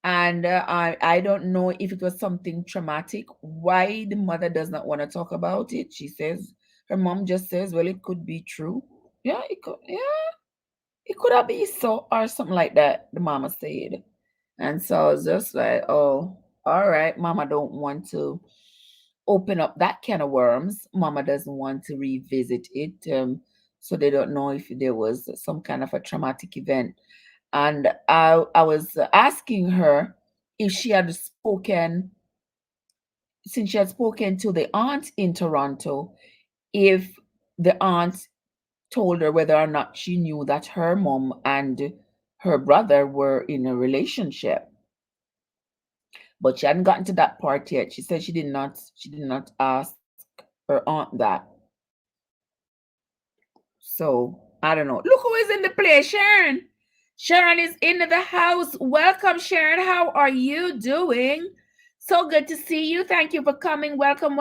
And I don't know if it was something traumatic, why the mother does not want to talk about it. She says, her mom just says, well, it could be true. Yeah, it could have been so, or something like that, the mama said. And so it's just like, oh, all right, mama don't want to open up that can of worms. Mama doesn't want to revisit it. So they don't know if there was some kind of a traumatic event. And I was asking her if she had spoken, since she had spoken to the aunt in Toronto, if the aunt told her whether or not she knew that her mom and her brother were in a relationship. But she hadn't gotten to that part yet. She said she did not ask her aunt that. So I don't know. Look who is in the place, Sharon. Sharon is in the house. Welcome, Sharon. How are you doing? So good to see you. Thank you for coming. Welcome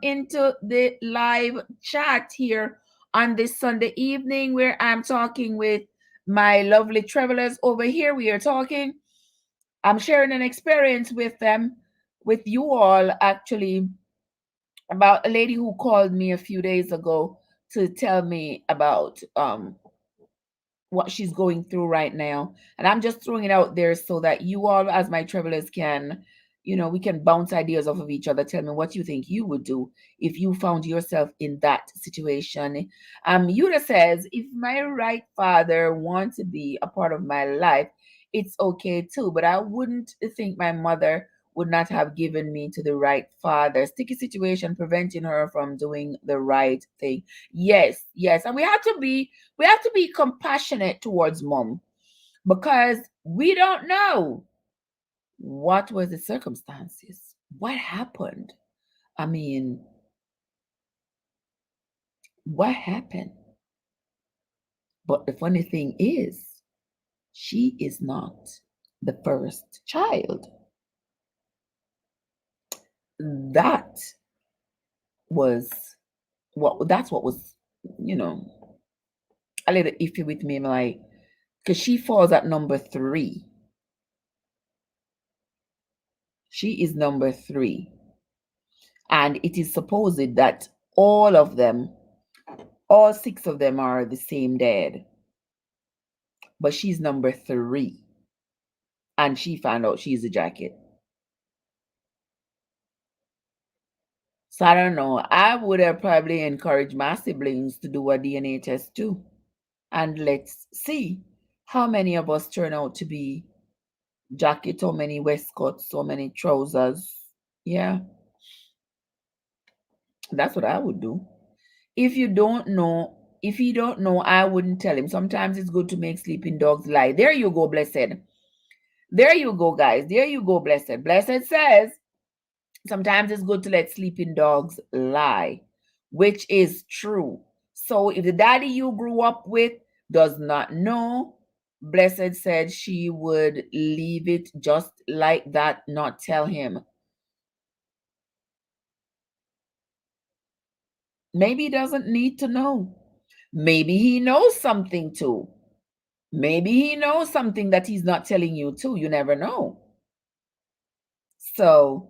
into the live chat here on this Sunday evening where I'm talking with my lovely travelers over here. We are talking. I'm sharing an experience with them, with you all actually, about a lady who called me a few days ago to tell me about what she's going through right now. And I'm just throwing it out there so that you all, as my travelers, can, we can bounce ideas off of each other. Tell me what you think you would do if you found yourself in that situation. Yuda says, if my right father wants to be a part of my life, it's okay too. But I wouldn't think my mother would not have given me to the right father. Sticky situation preventing her from doing the right thing. Yes, yes. And we have to be compassionate towards mom because we don't know what was the circumstances, what happened. I mean, what happened? But the funny thing is, she is not the first child. That was that's what was, you know, a little iffy with me. Like, because she falls at number 3. She is number 3. And it is supposed that all 6 of them are the same dad. But she's number 3. And she found out she's a jacket. So I don't know. I would have probably encouraged my siblings to do a DNA test too. And let's see how many of us turn out to be jacket, how many waistcoats, so many trousers. Yeah, that's what I would do. If you don't know, I wouldn't tell him. Sometimes it's good to make sleeping dogs lie. There you go, blessed. There you go, guys. There you go, blessed. Blessed says sometimes it's good to let sleeping dogs lie, which is true. So if the daddy you grew up with does not know, Blessed said she would leave it just like that, not tell him. Maybe he doesn't need to know. Maybe he knows something too. Maybe he knows something that he's not telling you too. You never know. So,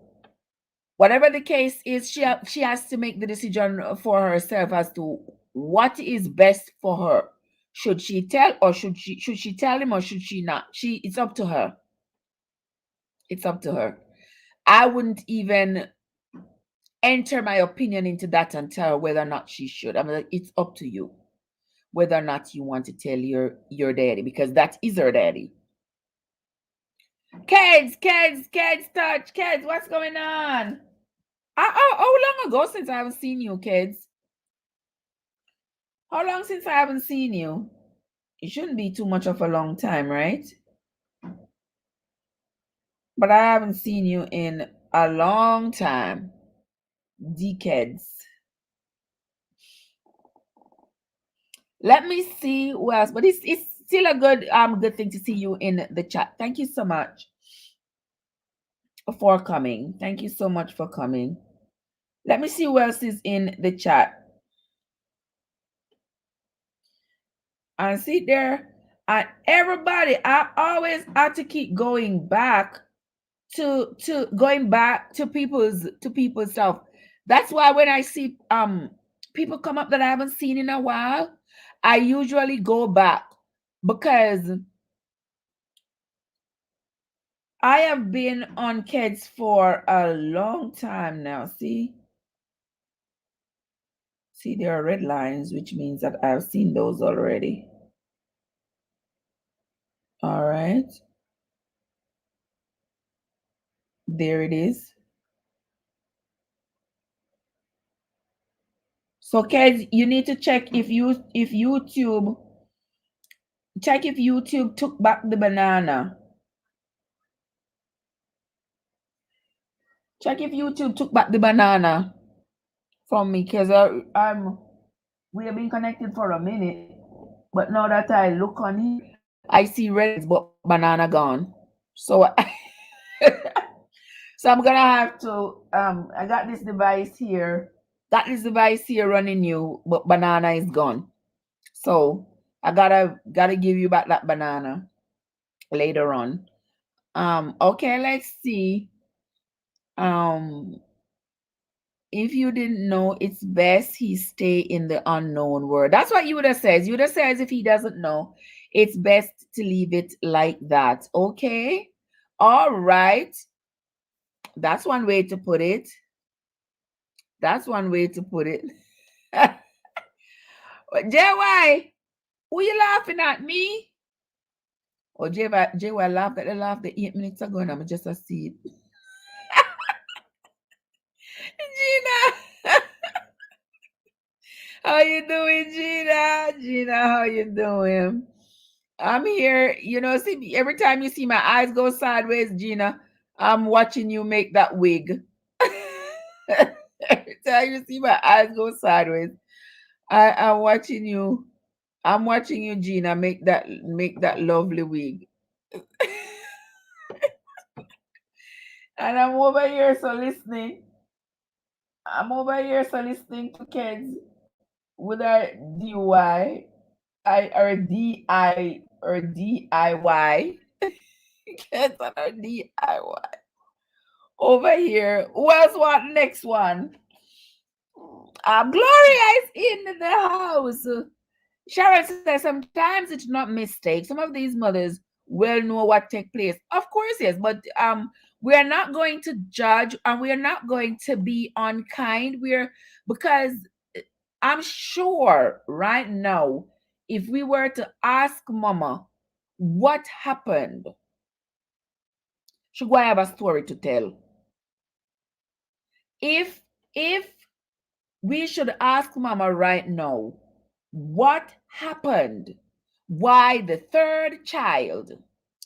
whatever the case is, she has to make the decision for herself as to what is best for her. Should she tell, or should she tell him, or should she not? It's up to her. It's up to her. I wouldn't even enter my opinion into that and tell her whether or not she should. I'm like, it's up to you whether or not you want to tell your daddy, because that is her daddy. Kids, touch, kids, what's going on? How long ago since I haven't seen you, kids? How long since I haven't seen you? It shouldn't be too much of a long time, right? But I haven't seen you in a long time. Decades. Let me see who else, but it's still a good thing to see you in the chat. Thank you so much for coming. Thank you so much for coming. Let me see who else is in the chat. And see there, and everybody, I always have to keep going back to people's stuff. That's why when I see people come up that I haven't seen in a while, I usually go back, because I have been on kids for a long time now. See, there are red lines, which means that I've seen those already. All right. There it is. So kids, you need to check if YouTube took back the banana. Check if YouTube took back the banana from me, because we have been connected for a minute, but now that I look on it, I see red, but banana gone. So so I'm gonna have to I got this device here That is the vice here running you, but banana is gone. So I gotta give you back that banana later on. Okay, let's see. If you didn't know, it's best he stay in the unknown world. That's what Yuda says. Yuda says if he doesn't know, it's best to leave it like that. Okay. All right. That's one way to put it. That's one way to put it. JY, who you laughing at, me? Or JY laughed at the laugh the 8 minutes ago and I'm just a see it. Gina. How you doing, Gina? Gina, how you doing? I'm here. See, every time you see my eyes go sideways, Gina, I'm watching you make that wig. Every time you see my eyes go sideways, I'm watching you. I'm watching you, Gina, make that lovely wig. And I'm over here so listening. I'm over here so listening to kids with our DUI, or DIY. Kids on our DIY. Over here. Who else want next one? Gloria is in the house. Sharon says sometimes it's not mistake. Some of these mothers will know what take place. Of course, yes, but we are not going to judge and we are not going to be unkind. Because I'm sure right now, if we were to ask Mama what happened, she would have a story to tell. If we should ask Mama right now, what happened? Why the third child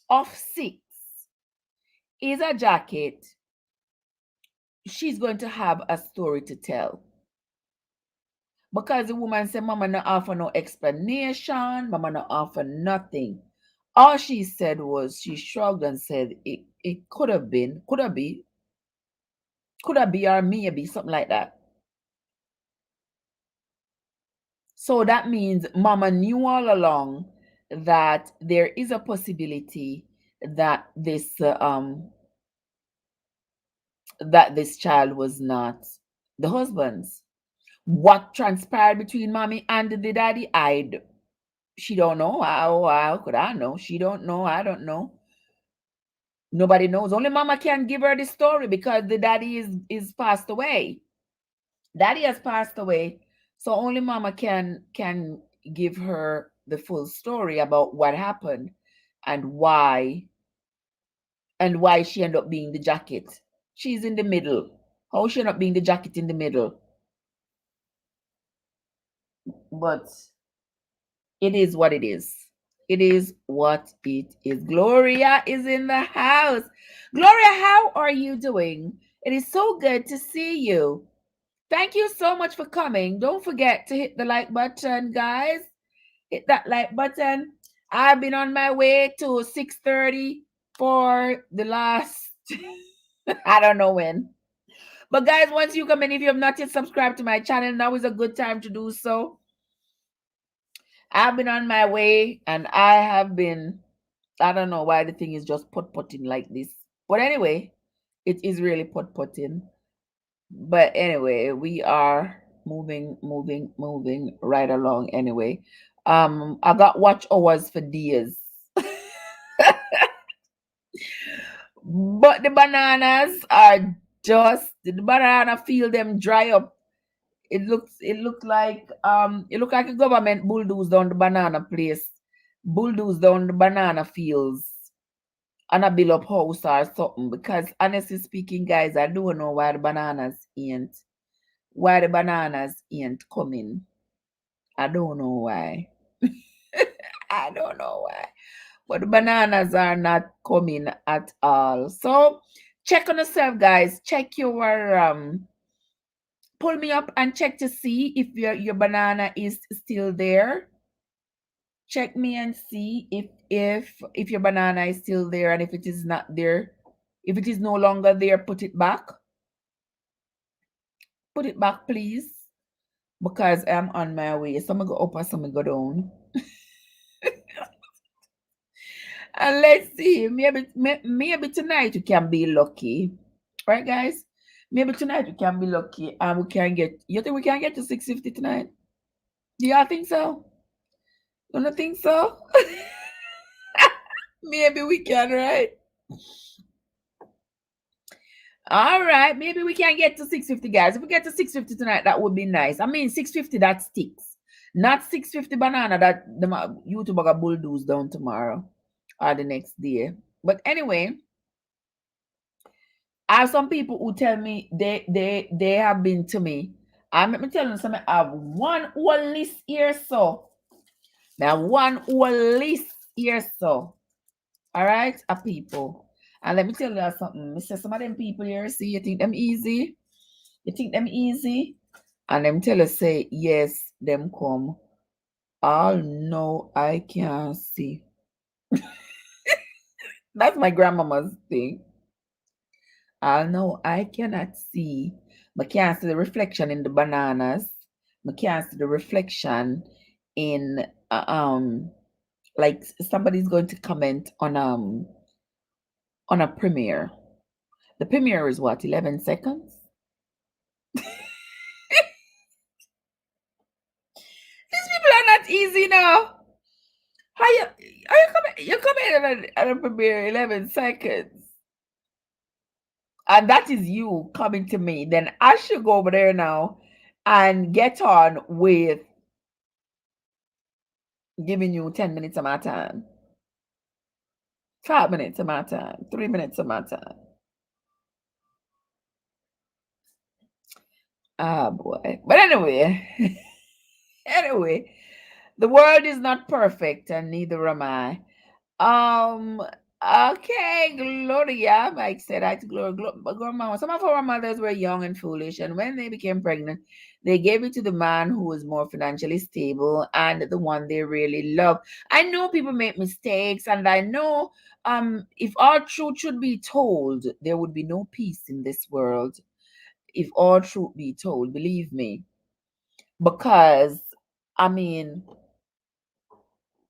of 6 is a jacket? She's going to have a story to tell. Because the woman said, Mama not offer no explanation, Mama not offer nothing. All she said was, she shrugged and said, it could have been, could have be, or maybe, something like that. So that means Mama knew all along that there is a possibility that this child was not the husband's. What transpired between Mommy and the daddy, she don't know. How could I know? She don't know. I don't know. Nobody knows. Only Mama can give her the story because the daddy is passed away. Daddy has passed away, so only Mama can give her the full story about what happened and why she ended up being the jacket. She's in the middle. How she ended up being the jacket in the middle? But it is what it is. It is what it is. Gloria is in the house. Gloria, how are you doing? It is so good to see you. Thank you so much for coming. Don't forget to hit the like button, guys. Hit that like button. I've been on my way to 6:30 for the last I don't know when. But guys, once you come in, if you have not yet subscribed to my channel, now is a good time to do so. I've been on my way and I don't know why the thing is just putting like this. But anyway, it is really putting. But anyway, we are moving right along anyway. I got watch hours for days. But the bananas are the banana field them dry up. It looks like a government bulldoze down the banana place, bulldoze down the banana fields and a build up house or something. Because honestly speaking, guys, I don't know why the bananas ain't coming. I don't know why. I don't know why. But the bananas are not coming at all. So check on yourself, guys. Check your pull me up and check to see if your banana is still there. Check me and see if your banana is still there, and if it is not there, if it is no longer there, put it back. Put it back, please. because I'm on my way. Some go up and some go down. And let's see, maybe tonight we can be lucky. Right, guys? Maybe tonight we can be lucky and we can get, you think we can get to 650 tonight? Do y'all think so? You don't think so? Maybe we can, right? All right, maybe we can get to 650, guys. If we get to 650 tonight, that would be nice. I mean, 650 that sticks, not 650 banana that the YouTube got bulldoze down tomorrow or the next day. But anyway, I have some people who tell me they have been to me. And let me tell you something. I have one whole list here, so now one whole list here, so all right, of people. And let me tell you something. Mr. Some of them people here, see, you think them easy? You think them easy? And them tell us, say, yes, them come. All no, I can't see. That's my grandmama's thing. All no, I cannot see. I can't see the reflection in the bananas. I can't see the reflection in like somebody's going to comment on a premiere. The premiere is what, 11 seconds? These people are not easy now. How you are you coming at a premiere 11 seconds? And that is you coming to me. Then I should go over there now and get on with giving you 10 minutes of my time, 5 minutes of my time, 3 minutes of my time. Ah, boy. But anyway, anyway, the world is not perfect, and neither am I. Um. Okay, Gloria. Mike said, "I to Gloria. Grandma. Some of our mothers were young and foolish, and when they became pregnant, they gave it to the man who was more financially stable and the one they really love." I know people make mistakes, and I know, if all truth should be told, there would be no peace in this world. If all truth be told, believe me, because I mean,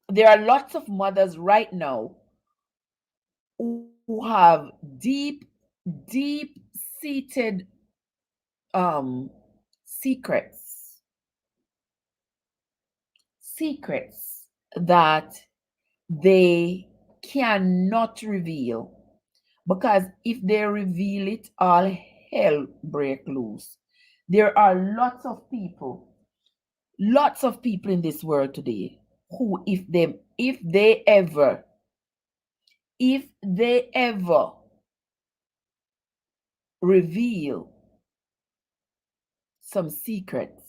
there are lots of mothers right now who have deep seated um secrets that they cannot reveal, because if they reveal it, all hell break loose. There are lots of people in this world today who, if they ever reveal some secrets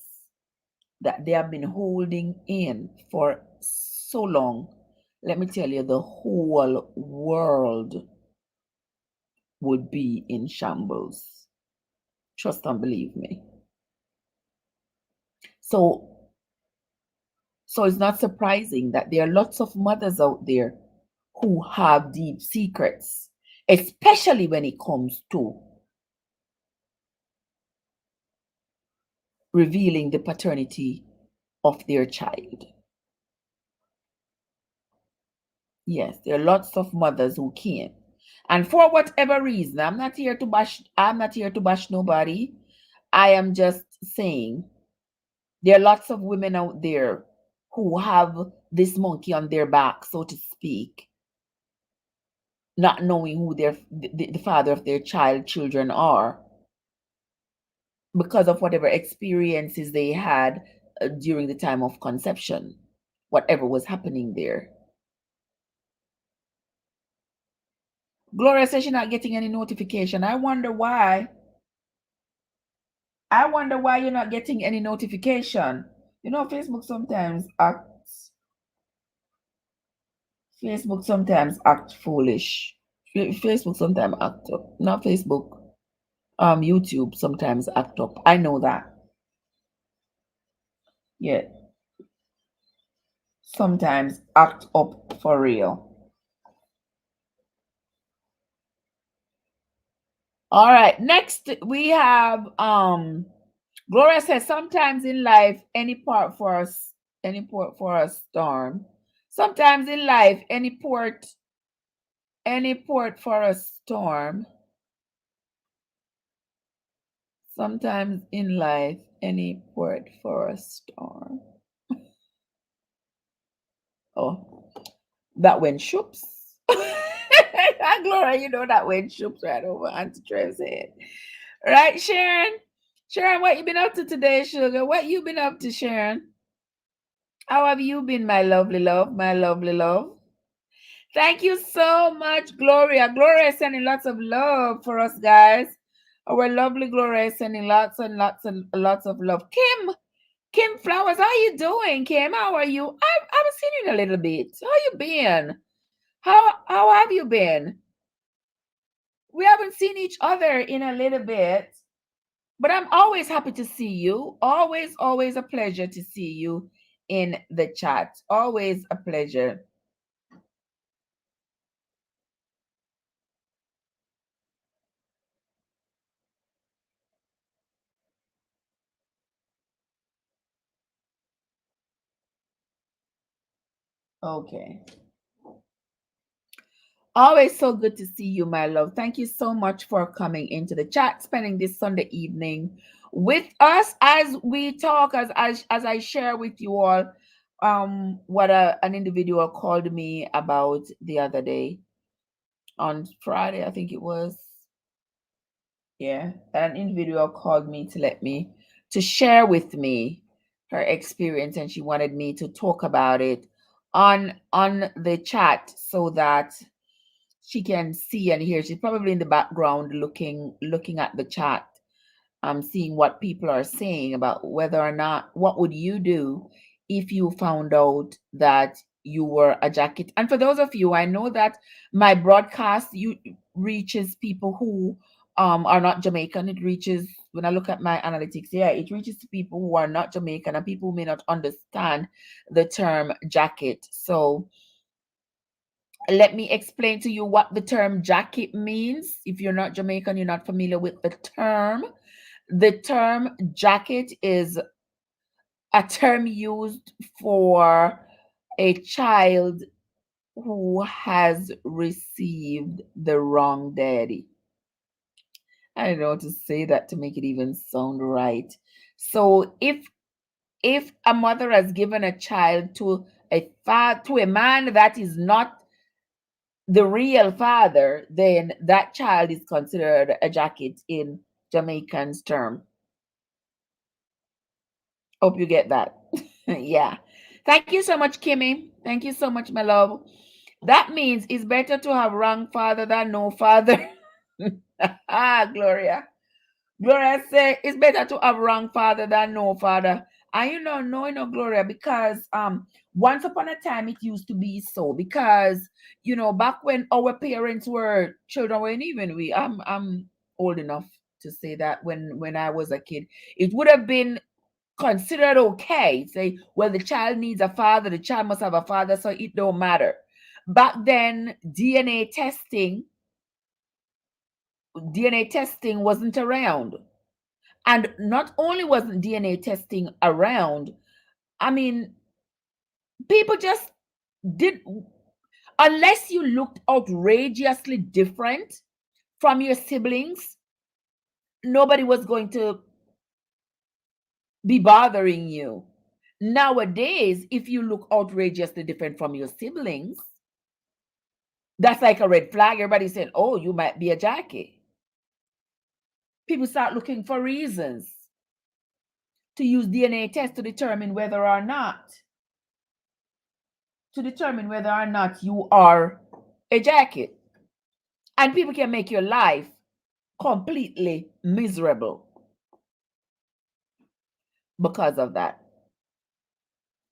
that they have been holding in for so long, let me tell you, the whole world would be in shambles. Trust and believe me. So it's not surprising that there are lots of mothers out there who have deep secrets, especially when it comes to revealing the paternity of their child. Yes, there are lots of mothers who can't. And for whatever reason, I'm not here to bash nobody. I am just saying there are lots of women out there who have this monkey on their back, so to speak, not knowing who the father of their children are, because of whatever experiences they had during the time of conception, whatever was happening there. Gloria says she's not getting any notification. I wonder why. I wonder why you're not getting any notification. You know, Facebook sometimes act foolish. Facebook sometimes act up. Not Facebook. YouTube sometimes act up. I know that. Yeah. Sometimes act up for real. All right. Next we have Gloria says sometimes in life, any port for a storm. Sometimes in life, any port for a storm. Sometimes in life, any port for a storm. Oh, that went shoops. Gloria, you know that went shoops right over Auntie Trev's head. Right, Sharon? Sharon, what you been up to today, sugar? What you been up to, Sharon? How have you been, my lovely love? My lovely love. Thank you so much, Gloria. Gloria is sending lots of love for us, guys. Our lovely Gloria is sending lots and lots of love. Kim Flowers, how you doing, Kim? How are you? I haven't seen you in a little bit. How you been? How have you been? We haven't seen each other in a little bit, but I'm always happy to see you. Always a pleasure to see you in the chat. Always a pleasure. Okay. Always so good to see you, my love. Thank you so much for coming into the chat, spending this Sunday evening with us as we talk, as I share with you all what an individual called me about the other day on Friday, I think it was. Yeah, an individual called me to share with me her experience, and she wanted me to talk about it on the chat so that she can see and hear. She's probably in the background looking at the chat, seeing what people are saying about whether or not what would you do if you found out that you were a jacket. And for those of you, I know that my broadcast reaches people who are not Jamaican. It reaches, when I look at my analytics, yeah, it reaches to people who are not Jamaican and people who may not understand the term jacket. So let me explain to you what the term jacket means. If you're not Jamaican, you're not familiar with the term. The term jacket is a term used for a child who has received the wrong daddy. I don't know how to say that to make it even sound right. So if a mother has given a child to a man that is not the real father, then that child is considered a jacket in Jamaican's term. Hope you get that. Yeah. Thank you so much, Kimmy. Thank you so much, my love. That means it's better to have wrong father than no father. Ah, Gloria. Gloria say it's better to have wrong father than no father. And Gloria, because once upon a time it used to be so. Because back when our parents were children, when even I'm old enough to say that when I was a kid, it would have been considered okay. Say, well, the child needs a father, the child must have a father, so it don't matter. Back then, DNA testing wasn't around. And not only wasn't DNA testing around, I mean, people just did, unless you looked outrageously different from your siblings, nobody was going to be bothering you. Nowadays, if you look outrageously different from your siblings, that's like a red flag. Everybody saying, oh, you might be a Jackie. People start looking for reasons to use DNA tests to determine whether or not you are a jacket. And people can make your life completely miserable because of that.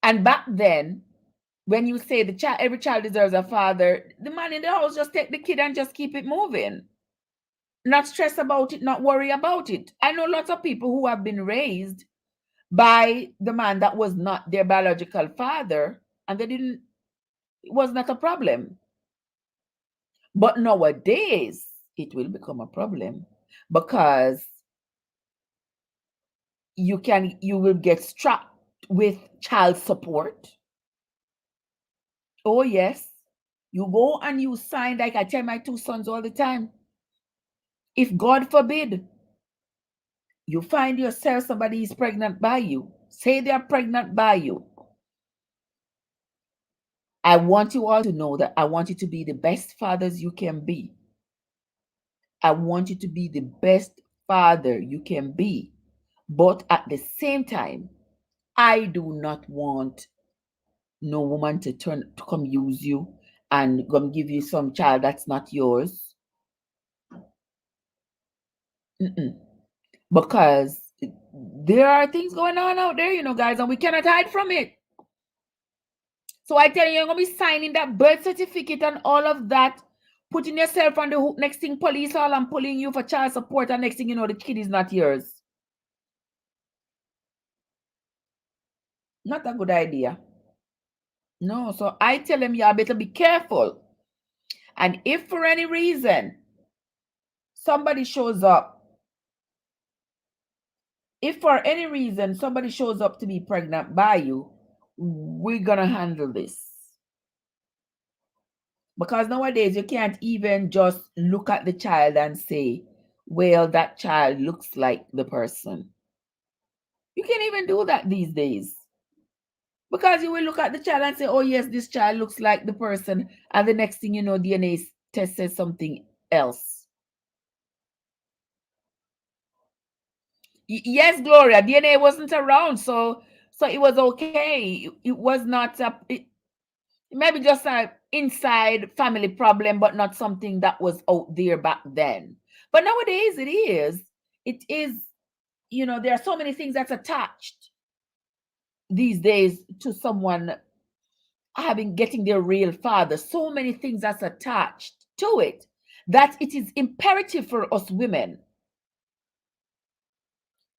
And back then, when you say every child deserves a father, the man in the house just take the kid and just keep it moving. Not stress about it, not worry about it. I know lots of people who have been raised by the man that was not their biological father, and it was not a problem. But nowadays, it will become a problem because you will get strapped with child support. Oh yes. You go and you sign, like I tell my two sons all the time. If God forbid you find yourself somebody is pregnant by you, say they're pregnant by you. I want you all to know that I want you to be the best fathers you can be. I want you to be the best father you can be. But at the same time, I do not want no woman to come use you and come give you some child that's not yours. Mm-mm. Because there are things going on out there, guys, and we cannot hide from it. So I tell you, you're gonna be signing that birth certificate and all of that, putting yourself on the hook. Next thing, police all and pulling you for child support, and next thing you know, the kid is not yours. Not a good idea. No, so I tell them, y'all better be careful. And if for any reason somebody shows up, if for any reason somebody shows up to be pregnant by you, we're gonna handle this. Because nowadays you can't even just look at the child and say, well, that child looks like the person. You can't even do that these days. Because you will look at the child and say, oh, yes, this child looks like the person. And the next thing you know, DNA test says something else. Yes, Gloria, DNA wasn't around. So it was okay. It was not, maybe just an inside family problem, but not something that was out there back then. But nowadays it is. It is, there are so many things that's attached these days to someone getting their real father. So many things that's attached to it that it is imperative for us women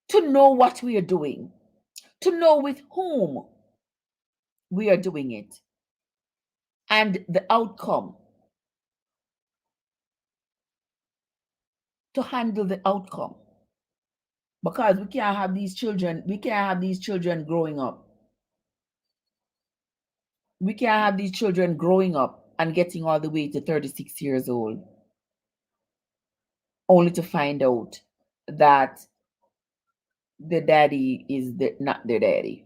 to know what we are doing, to know with whom we are doing it, and the outcome, to handle the outcome. Because we can't have these children growing up. We can't have these children growing up and getting all the way to 36 years old, only to find out that the daddy is not their daddy.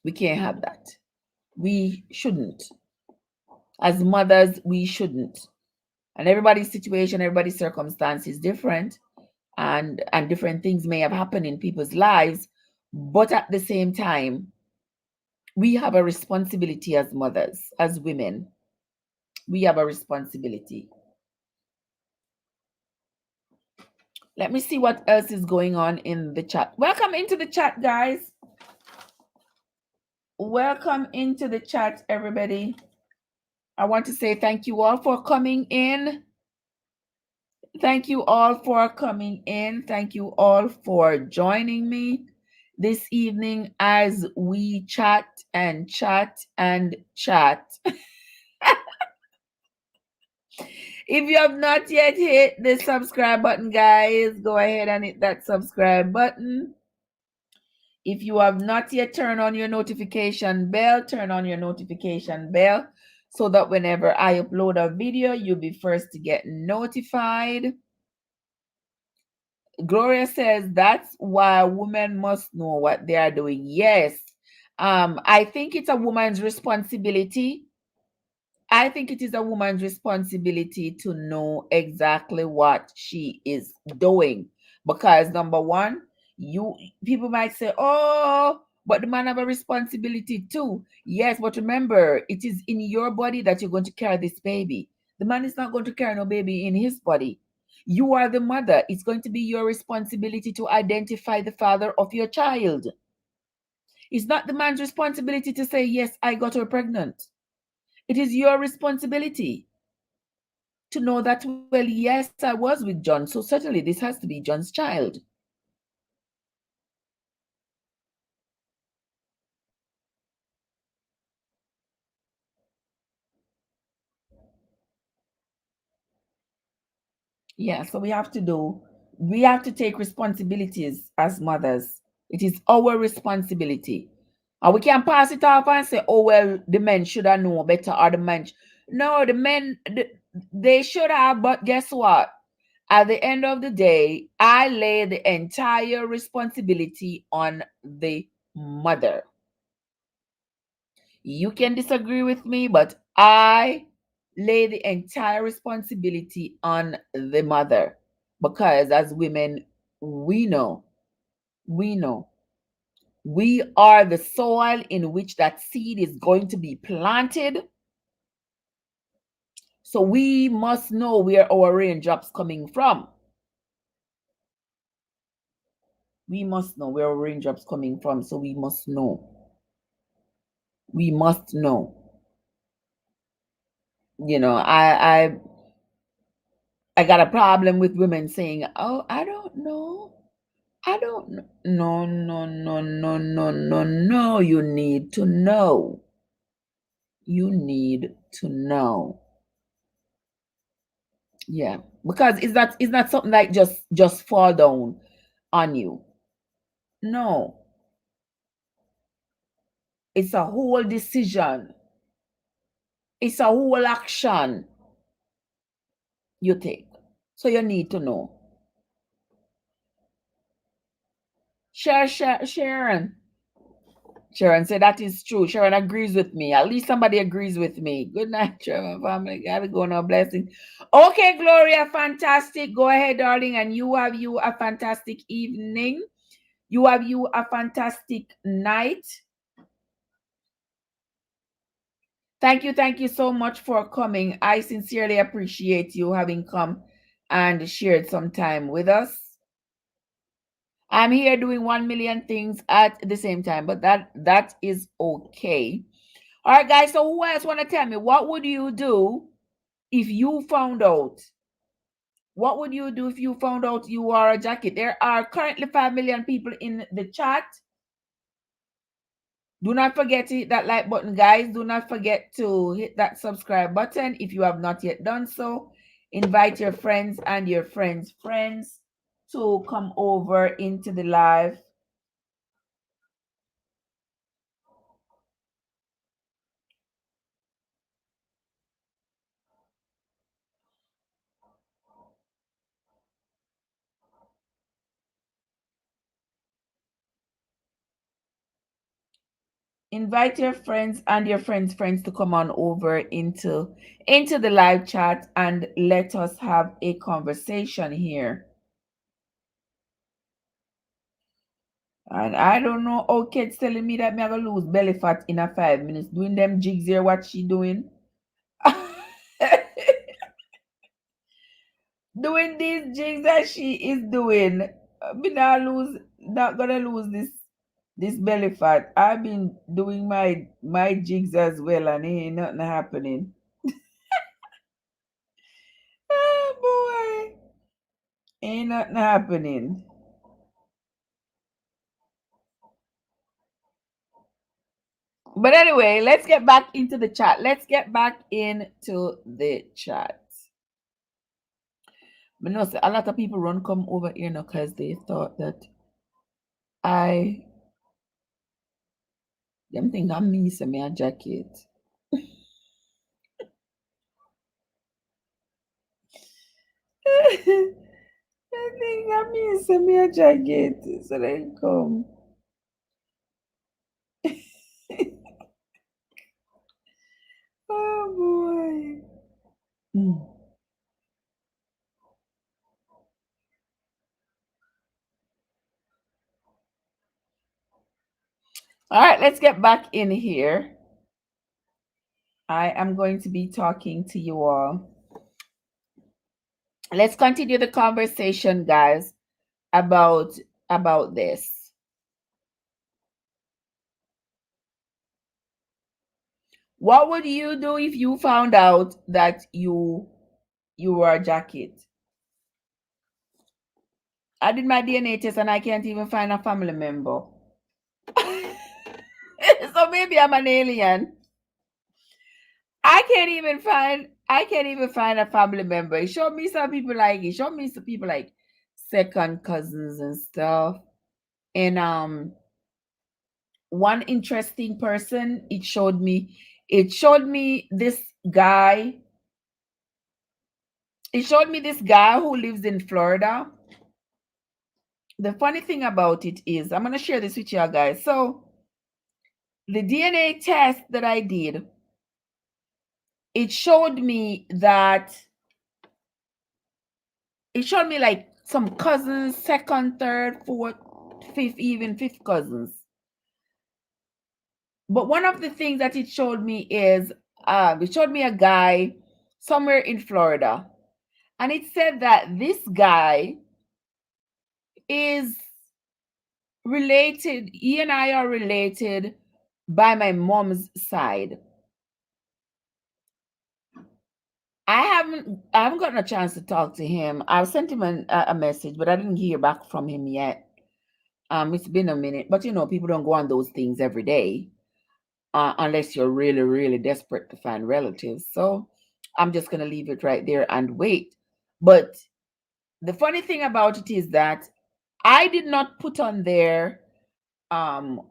We can't have that. We shouldn't. As mothers, we shouldn't. And everybody's situation, everybody's circumstance is different, and different things may have happened in people's lives, but at the same time, we have a responsibility as mothers, as women. We have a responsibility. Let me see what else is going on in the chat. Welcome into the chat, guys. Welcome into the chat, everybody. I want to say thank you all for coming in. Thank you all for coming in. Thank you all for joining me this evening as we chat and chat and chat. If you have not yet hit the subscribe button, guys, go ahead and hit that subscribe button. If you have not yet turned on your notification bell, turn on your notification bell so that whenever I upload a video, you'll be first to get notified. Gloria says that's why women must know what they are doing. Yes. I think it's a woman's responsibility. I think it is a woman's responsibility to know exactly what she is doing. Because number one, people might say, oh, but the man have a responsibility too. Yes, but remember, it is in your body that you're going to carry this baby. The man is not going to carry no baby in his body. You are the mother. It's going to be your responsibility to identify the father of your child. It's not the man's responsibility to say, yes, I got her pregnant. It is your responsibility to know that, well, yes, I was with John, so certainly this has to be John's child. Yeah, so we have to do we have to take responsibilities as mothers. It is our responsibility. And we can pass it off and say, oh, well, the men should have known better, or the men. No, the men, they should have, but guess what? At the end of the day, I lay the entire responsibility on the mother. You can disagree with me, but I lay the entire responsibility on the mother, because as women, we know we are the soil in which that seed is going to be planted. So we must know where our raindrops coming from. We must know where our raindrops coming from. So we must know. We must know. You know, I got a problem with women saying, "Oh, I don't know. I don't know." No, no, no, no, no, no, no. You need to know. You need to know. Yeah, because it's not something like just fall down on you. No, it's a whole decision. It's a whole action you take. So you need to know. Sharon. Sharon said that is true. Sharon agrees with me. At least somebody agrees with me. Good night, Sharon family. Gotta go now. Blessing. Okay, Gloria, fantastic. Go ahead, darling, and you have you a fantastic evening. You have you a fantastic night. Thank you so much for coming. I sincerely appreciate you having come and shared some time with us. I'm here doing 1 million things at the same time, but that is okay. All right, guys. So who else want to tell me, what would you do if you found out? What would you do if you found out you are a jacket? There are currently 5 million people in the chat. Do not forget to hit that like button, guys. Do not forget to hit that subscribe button if you have not yet done so. Invite your friends and your friends' friends to come over into the live. Invite your friends and your friends' friends to come on over into the live chat and let us have a conversation here. And I don't know how Kate's telling me that I'm gonna lose belly fat in a 5 minutes. Doing them jigs here, what she doing? Doing these jigs that she is doing. Me not gonna lose this belly fat. I've been doing my jigs as well, and ain't nothing happening. Oh boy, ain't nothing happening. But anyway, let's get back into the chat. Let's get back into the chat. But no, a lot of people run come over here now because they thought that them think I'm me, so me a jacket. I think I'm me, so me a jacket. So they come. Oh boy. Mm. All right, let's get back in here. I am going to be talking to you all. Let's continue the conversation, guys, about this. What would you do if you found out that you were a jacket? I did my DNA test and I can't even find a family member. So maybe I'm an alien. I can't even find a family member. Show me some people like it. Show me some people like second cousins and stuff. And one interesting person, it showed me this guy. It showed me this guy who lives in Florida. The funny thing about it is, I'm going to share this with you guys. So, the DNA test that I did, it showed me like some cousins, second, third, fourth, fifth, even fifth cousins. But one of the things that it showed me is it showed me a guy somewhere in Florida. And it said that this guy is related, he and I are related by my mom's side. I haven't gotten a chance to talk to him. I've sent him a message, but I didn't hear back from him yet. It's been a minute, but people don't go on those things every day, unless you're really, really desperate to find relatives. So I'm just gonna leave it right there and wait. But the funny thing about it is that I did not put on there um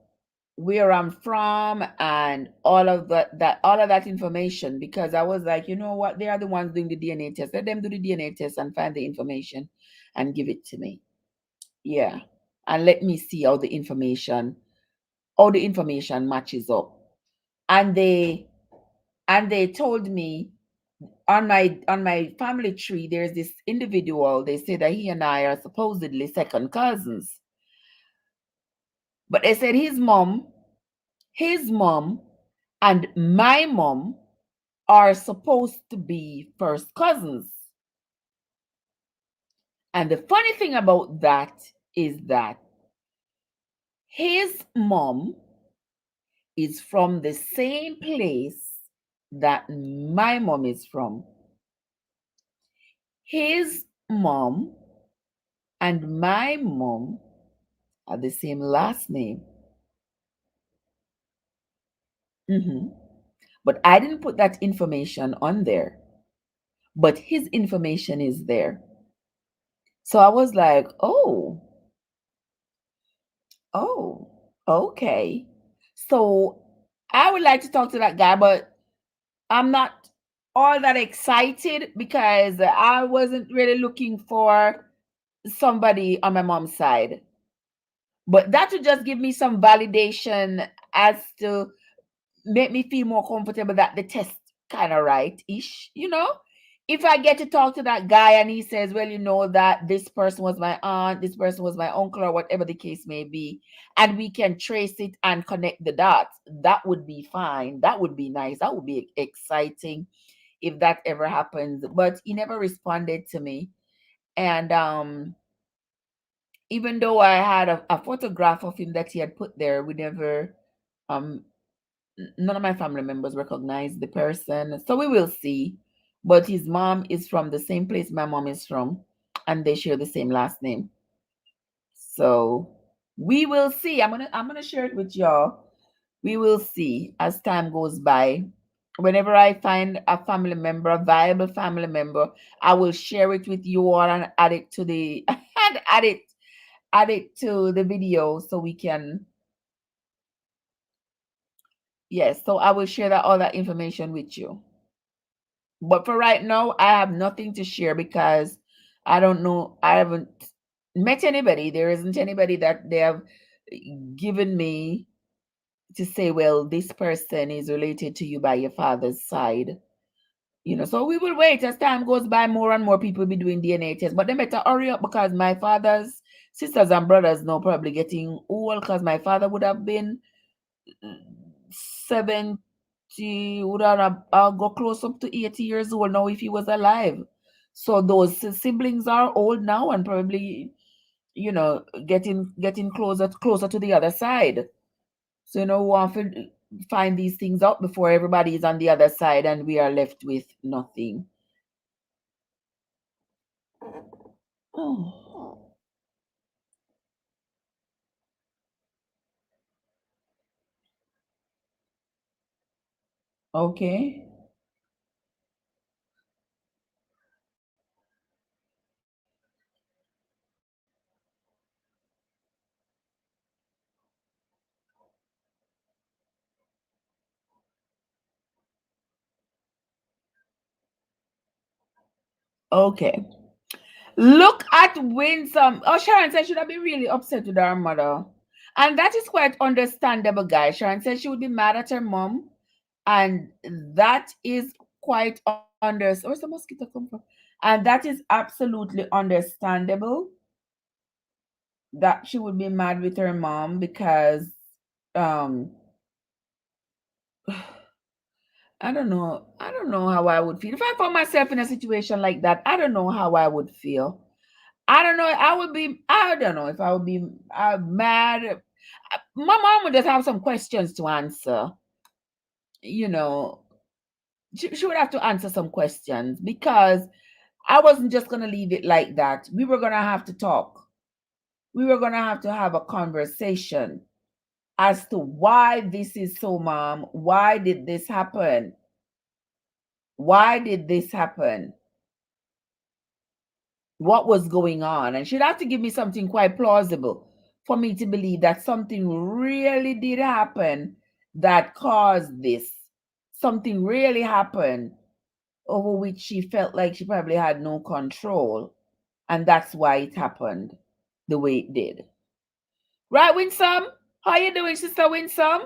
where I'm from and all of that information, because I was like, you know what, they are the ones doing the DNA test. Let them do the DNA test and find the information and give it to me. Yeah. And let me see how the information matches up. And they told me on my family tree, there's this individual. They say that he and I are supposedly second cousins. But they said his mom and my mom are supposed to be first cousins. And the funny thing about that is that his mom is from the same place that my mom is from. His mom and my mom are the same last name. But I didn't put that information on there. But his information is there. So I was like, oh, okay. So I would like to talk to that guy, but I'm not all that excited because I wasn't really looking for somebody on my mom's side. But that would just give me some validation as to make me feel more comfortable that the test kind of right-ish. If I get to talk to that guy and he says, well, that this person was my aunt, this person was my uncle, or whatever the case may be, and we can trace it and connect the dots, that would be fine. That would be nice. That would be exciting if that ever happens. But he never responded to me. And even though I had a photograph of him that he had put there, we never um none of my family members recognize the person. So we will see. But his mom is from the same place my mom is from, and they share the same last name. So we will see. I'm gonna share it with y'all. We will see as time goes by. Whenever I find a family member, a viable family member, I will share it with you all and add it to the and add it to the video so we can. Yes, so I will share all that information with you. But for right now, I have nothing to share because I don't know. I haven't met anybody. There isn't anybody that they have given me to say, well, this person is related to you by your father's side. So we will wait as time goes by. More and more people will be doing DNA tests, but they better hurry up because my father's sisters and brothers now probably getting old, because my father would have been 70, would have go close up to 80 years old now if he was alive. So those siblings are old now and probably, getting closer to the other side. So we want to find these things out before everybody is on the other side and we are left with nothing. Oh, okay. Okay. Look at Winsome. Oh, Sharon said should I be really upset with her mother? And that is quite understandable, guys. Sharon said she would be mad at her mom. And that is quite where's the mosquito come from? And that is absolutely understandable that she would be mad with her mom because um I don't know. I don't know how I would feel. If I found myself in a situation like that, I don't know how I would feel. I don't know. I don't know if I would be mad. My mom would just have some questions to answer. You know, she would have to answer some questions because I wasn't just going to leave it like that. We were going to have to talk. We were going to have a conversation as to why this is so, mom. Why did this happen? Why did this happen? What was going on? And she'd have to give me something quite plausible for me to believe that something really did happen that caused this. Something really happened over which she felt like she probably had no control. And that's why it happened the way it did. Right, Winsome? How you doing, Sister Winsome?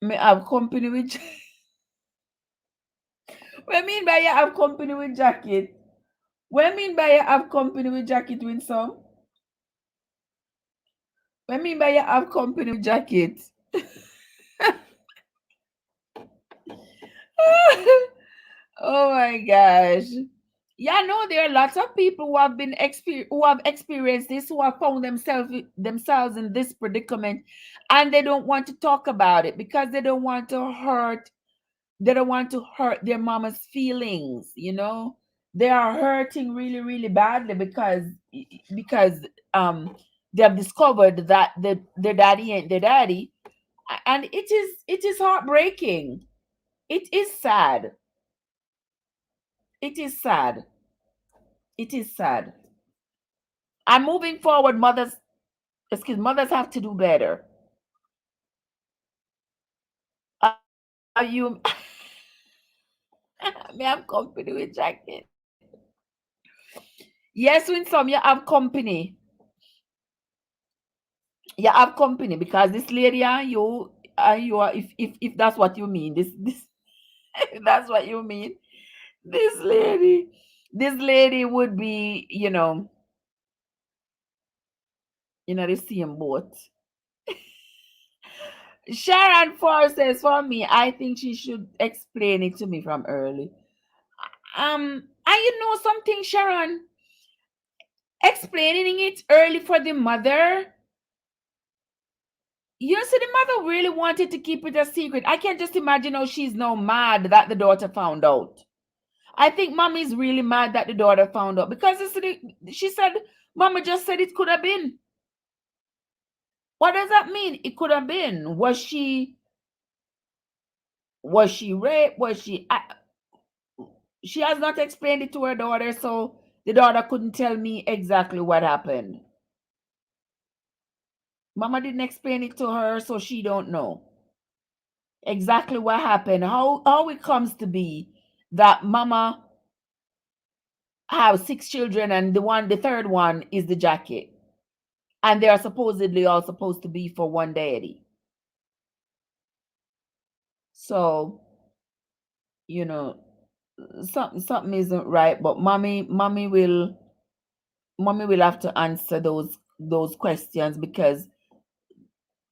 Me have company with what I mean by you have company with jacket? What I mean by you have company with jacket, Winsome? What I mean by you have company with jacket? Oh my gosh. Yeah, no, there are lots of people who have who have experienced this, who have found themselves in this predicament, and they don't want to talk about it because they don't want to hurt their mama's feelings, They are hurting really, really badly because they have discovered that their daddy ain't their daddy. And it is heartbreaking. It is sad. It is sad. It is sad. And moving forward, mothers have to do better. Are you may have company with jacket? Yes, when some you have company. You have company because this lady and you are, if that's what you mean, this if that's what you mean, this lady this lady would be, the same boat. Sharon Forrest says, for me, I think she should explain it to me from early. And you know something, Sharon, explaining it early for the mother. See, the mother really wanted to keep it a secret. I can just imagine how she's now mad that the daughter found out. I think mommy's really mad that the daughter found out because she said, Mama just said it could have been. What does that mean? It could have been. Was she raped? She has not explained it to her daughter, so the daughter couldn't tell me exactly what happened. Mama didn't explain it to her, so she don't know exactly what happened. How it comes to be that mama have 6 children and the third one is the jacket. And they are supposedly all supposed to be for one daddy. So, you know, something isn't right, but mommy will have to answer those questions because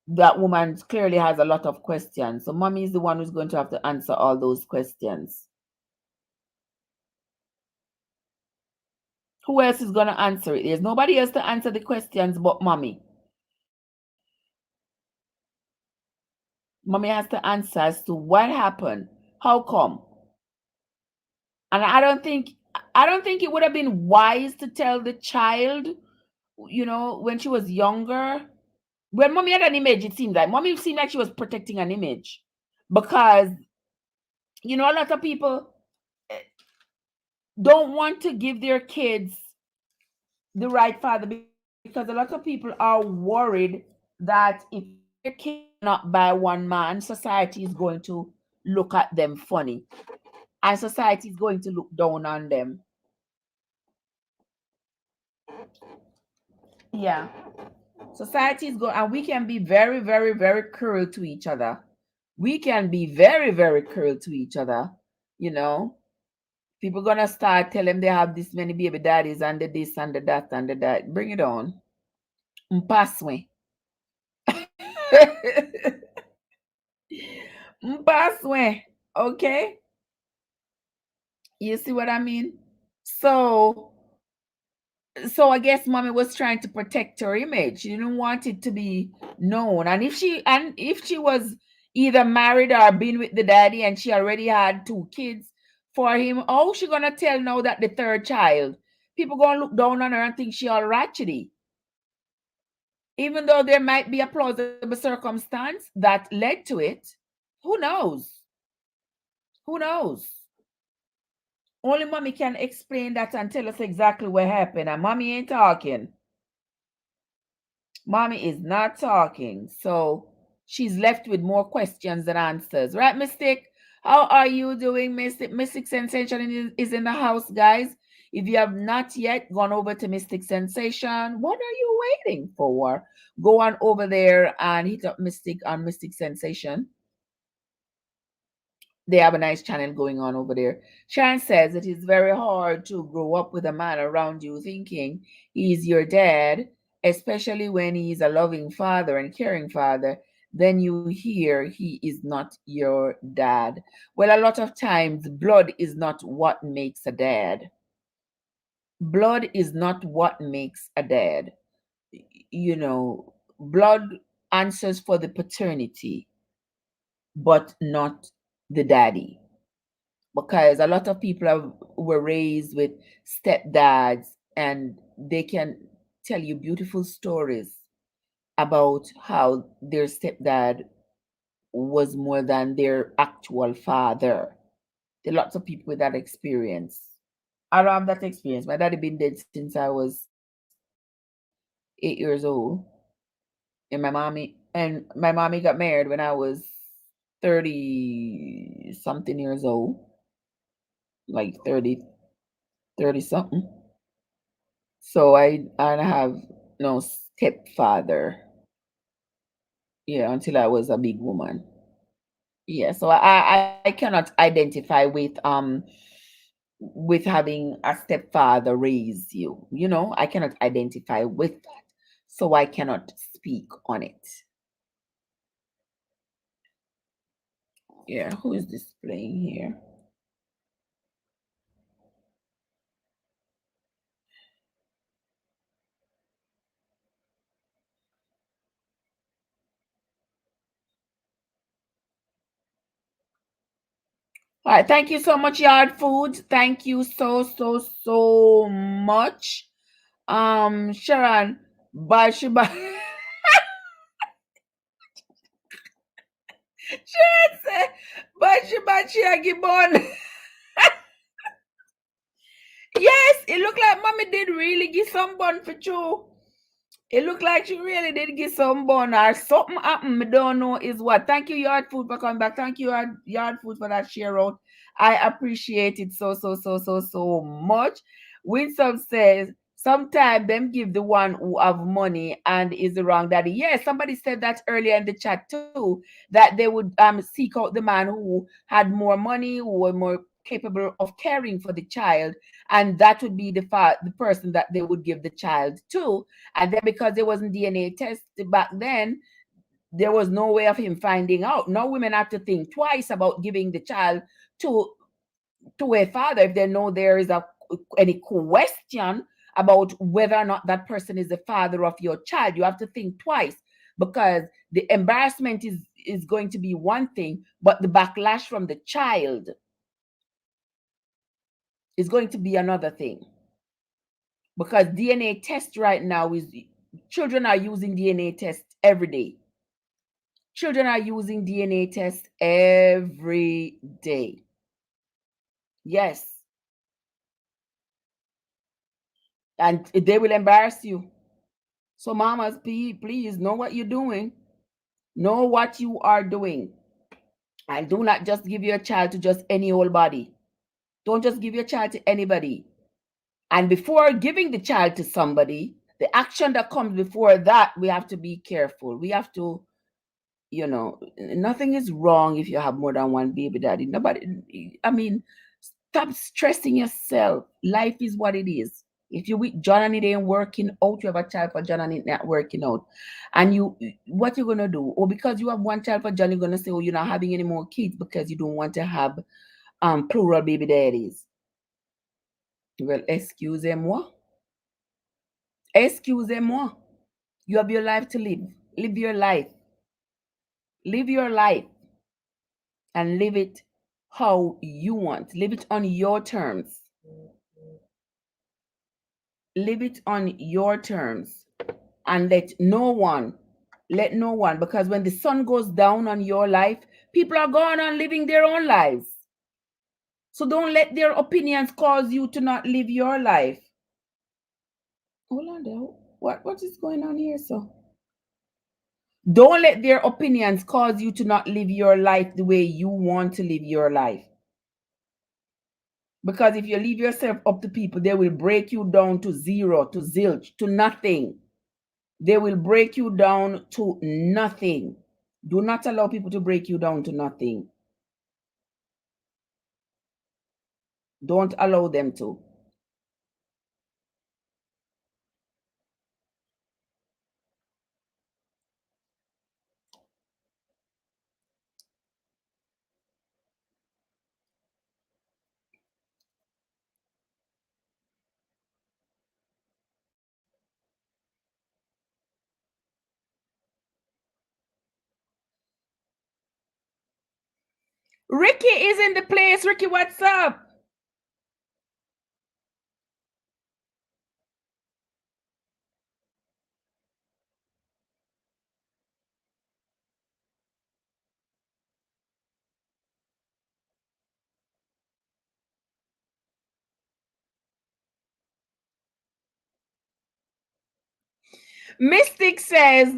that woman clearly has a lot of questions. So mommy is the one who's going to have to answer all those questions. Who else is going to answer it? There's nobody else to answer the questions but mommy. Mommy has to answer as to what happened, how come. And I don't think it would have been wise to tell the child, when she was younger. When mommy had an image, it seemed like she was protecting an image. Because, a lot of people don't want to give their kids the right father because a lot of people are worried that if their kid not by one man, society is going to look at them funny. and society is going to look down on them. Yeah. Society is going, and we can be very, very, very cruel to each other. We can be very, very cruel to each other. You know, people gonna start telling them they have this many baby daddies and the this and the that and the that. Bring it on. Mpaswe. Mpaswe. Okay? You see what I mean? So so I guess mommy was trying to protect her image. She didn't want it to be known. And if she was either married or been with the daddy and she already had two kids for him, how she gonna tell now that the third child? People gonna look down on her and think she all ratchety. Even though there might be a plausible circumstance that led to it, who knows? Who knows? Only mommy can explain that and tell us exactly what happened. And mommy ain't talking. Mommy is not talking. So she's left with more questions than answers. Right, Mystic? How are you doing, Mystic? Mystic Sensation is in the house, guys. If you have not yet gone over to Mystic Sensation, what are you waiting for? Go on over there and hit up Mystic on Mystic Sensation. They have a nice channel going on over there. Sharon says it is very hard to grow up with a man around you thinking he's your dad, especially when he's a loving father and caring father. Then you hear he is not your dad. Well, a lot of times, blood is not what makes a dad. Blood is not what makes a dad. You know, blood answers for the paternity, but not the daddy. Because a lot of people were raised with stepdads and they can tell you beautiful stories about how their stepdad was more than their actual father. There are lots of people with that experience. I don't have that experience. My daddy been dead since I was 8 years old. And my mommy got married when I was 30 something years old, like 30 something. So I don't have no stepfather, yeah, until I was a big woman. Yeah, so I cannot identify with having a stepfather raise you. You know, I cannot identify with that. So I cannot speak on it. Yeah, who is this playing here? All right, thank you so much, Yard Food. Thank you so much. Sharon, Bashiba. Sharon said, Bashi Agibon. Yes, it looked like mommy did really give some bun for you. It looked like she really did give some bun or something happened. I don't know is what. Thank you, Yard Food, for coming back. Thank you, Yard Food, for that share out. I appreciate it so much. Winsome says, sometimes them give the one who have money and is the wrong daddy. Yes, somebody said that earlier in the chat too, that they would seek out the man who had more money, who were more capable of caring for the child, and that would be the person that they would give the child to. And then because there wasn't DNA tested back then, there was no way of him finding out. Now women have to think twice about giving the child to to a father if they know there is any question about whether or not that person is the father of your child. You have to think twice, because the embarrassment is going to be one thing, but the backlash from the child is going to be another thing. Because DNA test right now is, children are using DNA tests every day. Children are using DNA tests every day. Yes. And they will embarrass you. So mamas, please know what you're doing. Know what you are doing. And do not just give your child to just any old body. Don't just give your child to anybody. And before giving the child to somebody, the action that comes before that, we have to be careful. We have to, nothing is wrong if you have more than one baby daddy. Nobody, I mean, stop stressing yourself. Life is what it is. If you with John and it ain't working out, you have a child for John and it not working out. And what you gonna do? Or because you have one child for John, you're gonna say, oh, you're not having any more kids because you don't want to have plural baby daddies. Well, excusez-moi. Excusez-moi. You have your life to live. Live your life. Live your life. And live it how you want. Live it on your terms. Live it on your terms. And let no one, because when the sun goes down on your life, people are going on living their own lives. So don't let their opinions cause you to not live your life. Hold on there. What is going on here, so? Don't let their opinions cause you to not live your life the way you want to live your life. Because if you leave yourself up to people, they will break you down to zero, to zilch, to nothing. They will break you down to nothing. Do not allow people to break you down to nothing. Don't allow them to. Ricky is in the place. Ricky, what's up? Mystic says,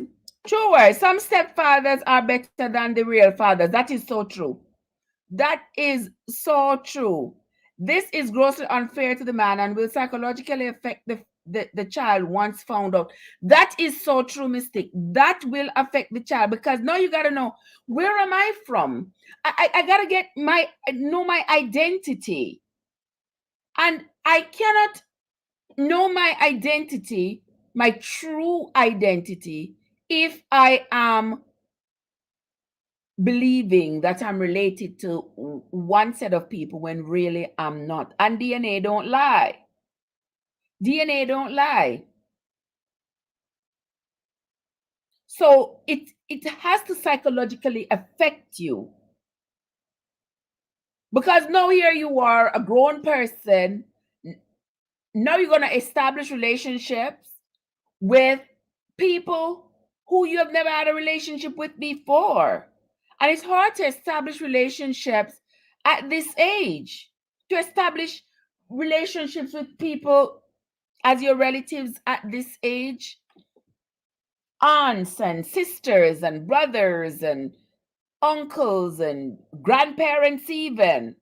true, some stepfathers are better than the real fathers. That is so true. That is so true. This is grossly unfair to the man and will psychologically affect the child once found out. That is so true, Mystic. That will affect the child because now you got to know, where am I from? I got to know my identity. And I cannot know my identity, my true identity, if I am believing that I'm related to one set of people when really I'm not. And DNA don't lie. DNA don't lie. So it has to psychologically affect you. Because now here you are, a grown person. Now you're going to establish relationships with people who you have never had a relationship with before. And it's hard to establish relationships at this age, to establish relationships with people as your relatives at this age. Aunts and sisters and brothers and uncles and grandparents even.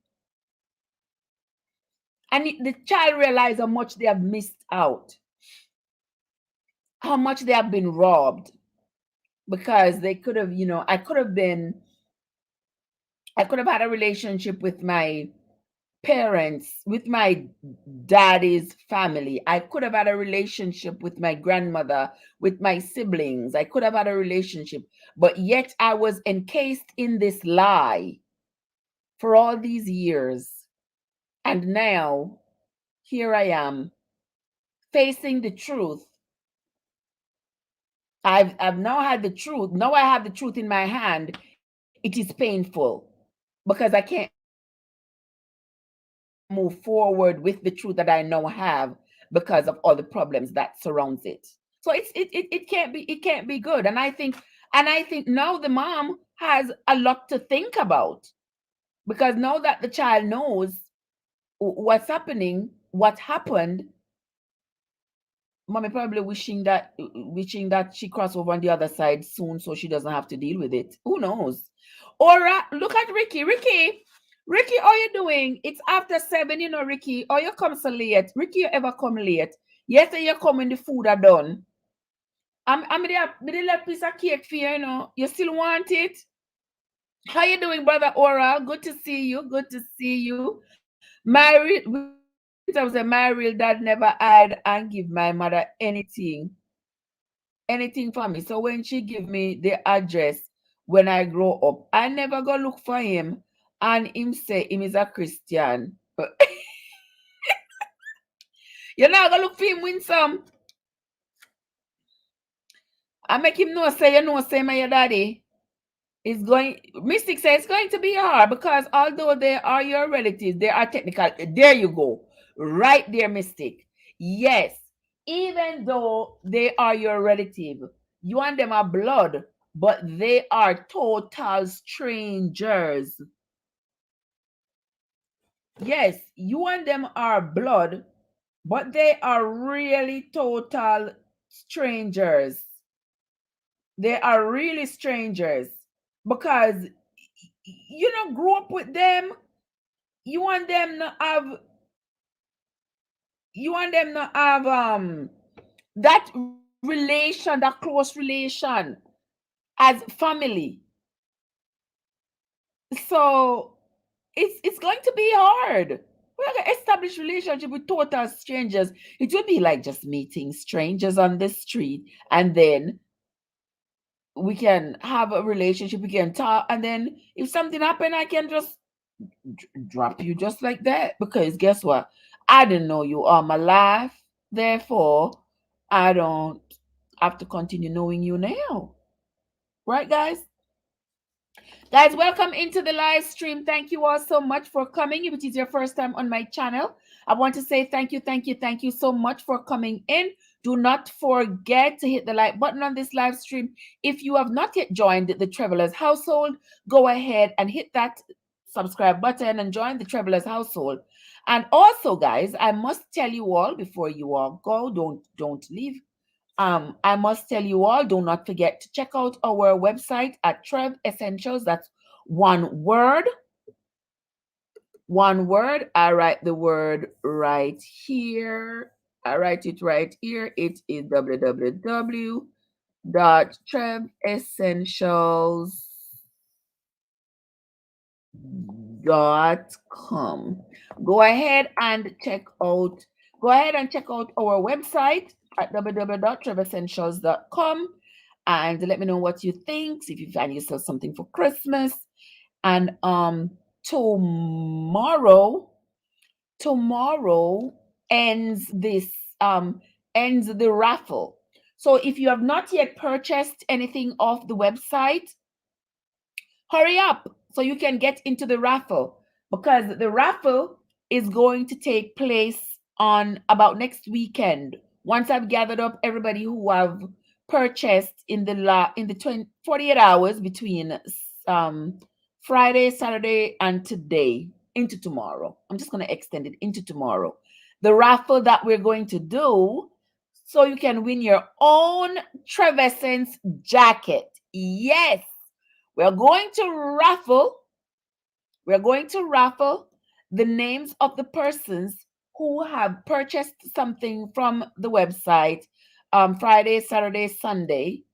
And the child realizes how much they have missed out, how much they have been robbed, because they could have, I could have had a relationship with my parents, with my daddy's family. I could have had a relationship with my grandmother, with my siblings. I could have had a relationship, but yet I was encased in this lie for all these years. And now here I am facing the truth. I've now had the truth. Now I have the truth in my hand. It is painful because I can't move forward with the truth that I now have because of all the problems that surrounds it. So it can't be good. And I think now the mom has a lot to think about, because now that the child knows what's happening, what happened, mommy probably wishing that she cross over on the other side soon so she doesn't have to deal with it. Who knows? Or look at Ricky. Ricky, how you doing? It's after 7, you know, Ricky. Or you come so late. Ricky, you ever come late? Yesterday you come when the food are done. I'm the left piece of cake for you, you know. You still want it? How you doing, brother Oral? Good to see you. Good to see you. Married, I was a married dad, never had and give my mother anything for me. So when she give me the address when I grow up, I never go look for him. And him say him is a Christian. You know, go look for him win some. I make him know, say, you know, say, my daddy. It's going, Mystic says it's going to be hard because although they are your relatives, they are technical. There you go. Right there, Mystic. Yes. Even though they are your relative, you and them are blood, but they are total strangers. Yes, you and them are blood, but they are really total strangers. They are really strangers because you know, grew up with them. You want them to have you want them to have that relation, that close relation as family. So it's going to be hard. We're gonna establish relationship with total strangers. It would be like just meeting strangers on the street, and then we can have a relationship, we can talk, and then if something happen, I can just drop you just like that. Because guess what? I didn't know you all my life. Therefore, I don't have to continue knowing you now. Right, guys? Guys, welcome into the live stream. Thank you all so much for coming. If it is your first time on my channel, I want to say thank you, thank you, thank you so much for coming in. Do not forget to hit the like button on this live stream. If you have not yet joined the Travelers household, go ahead and hit that subscribe button and join the Travelers household. And also, guys, I must tell you all before you all go, don't leave. I must tell you all, do not forget to check out our website at Trev Essentials. That's one word. One word. I write the word right here. I write it right here. It is www.trevessentials.com. Go ahead and check out our website at www.trevessentials.com and let me know what you think, if you find yourself something for Christmas. And tomorrow ends the raffle. So if you have not yet purchased anything off the website, hurry up so you can get into the raffle, because the raffle is going to take place on about next weekend. Once I've gathered up everybody who have purchased in the 48 hours between Friday, Saturday, and today into tomorrow. I'm just going to extend it into tomorrow. The raffle that we're going to do, so you can win your own Trevessence jacket. Yes, we're going to raffle the names of the persons who have purchased something from the website Friday, Saturday, Sunday,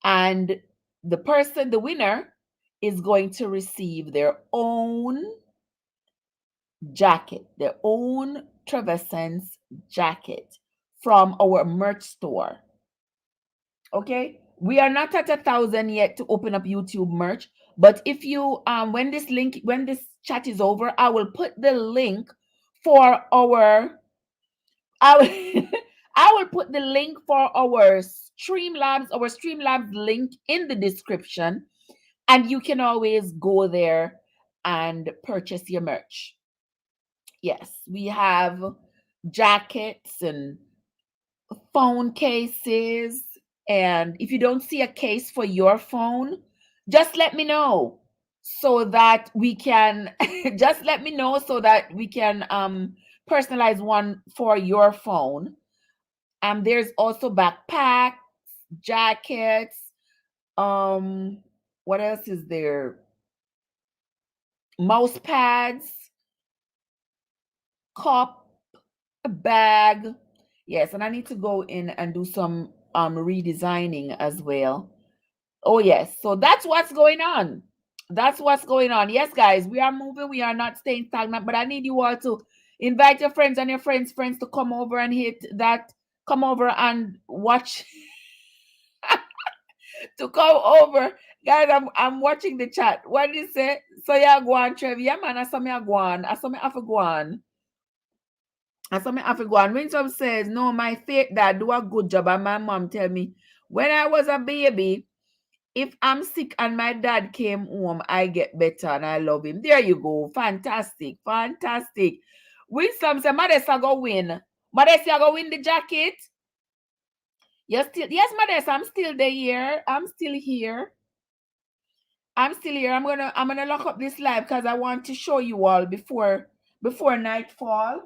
and the winner is going to receive their own jacket, their own Trevessence jacket from our merch store. Okay, we are not at 1,000 yet to open up YouTube merch, but if you when this chat is over, I will put the link for our I will, I will put the link for our Streamlabs link in the description, and you can always go there and purchase your merch. Yes, we have jackets and phone cases. And if you don't see a case for your phone, just let me know so that we can personalize one for your phone. There's also backpacks, jackets. What else is there? mouse pads, cup, a bag. Yes, and I need to go in and do some redesigning as well. Oh yes, so that's what's going on. That's what's going on. Yes, guys, we are moving. We are not staying stagnant. But I need you all to invite your friends and your friends to come over and hit that. Come over and watch. To come over, guys. I'm watching the chat. What did it say? So yeah, go on, Trev. Yeah, man. I saw me a go on. I saw me have to go on. I saw me have to go on. Winsome says, no, my fake dad do a good job. And my mom tell me, when I was a baby, if I'm sick and my dad came home, I get better and I love him. There you go. Fantastic. Fantastic. Winsome said, Modesta go win. Modesta go win the jacket. Yes, Modesta, I'm still there. I'm still here. I'm still here. I'm gonna lock up this live because I want to show you all before nightfall.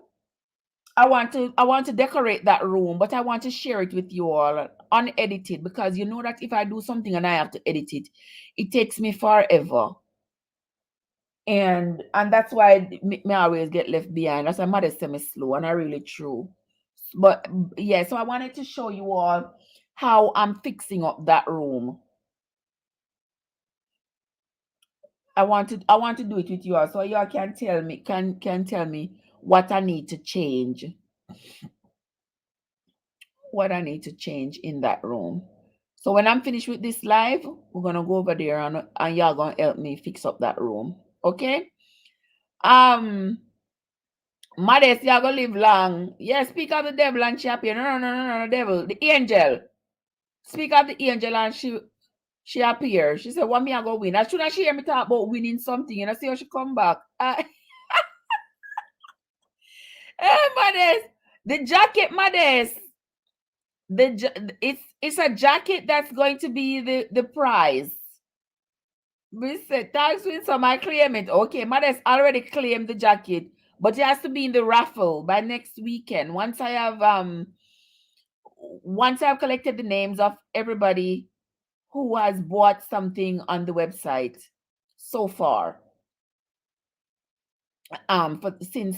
I want to decorate that room, but I want to share it with you all unedited, because you know that if I do something and I have to edit it, it takes me forever. And that's why me always get left behind. That's why mother say me slow, and I really true. But yeah, so I wanted to show you all how I'm fixing up that room. I want to do it with you all, so y'all can tell me tell me what I need to change. What I need to change in that room. So when I'm finished with this live, we're gonna go over there and y'all gonna help me fix up that room. Okay? Modest, y'all gonna live long. Yeah, speak of the devil and she appear. No, devil. The angel. Speak of the angel and she appear. She said, what me I go win? As soon as she hear me talk about winning something, you know, see how she come back. Hey, Modest. The jacket, Modest. It's a jacket that's going to be the prize. We said thanks Winsome, I claim it. Okay, Modest already claimed the jacket, but it has to be in the raffle by next weekend. Once I've collected the names of everybody who has bought something on the website so far. Since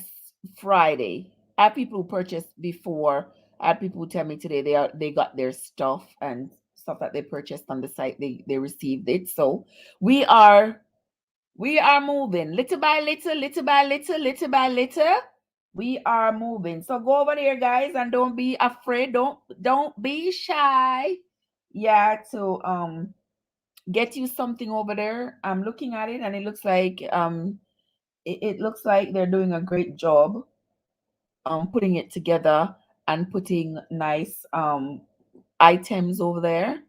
Friday. I have people who purchased before. I had people who tell me today they got their stuff and stuff that they purchased on the site. They received it. So we are moving little by little, little by little, little by little. We are moving. So go over there, guys, and don't be afraid. Don't be shy. Yeah, to get you something over there. I'm looking at it and it looks like it looks like they're doing a great job putting it together and putting nice items over there.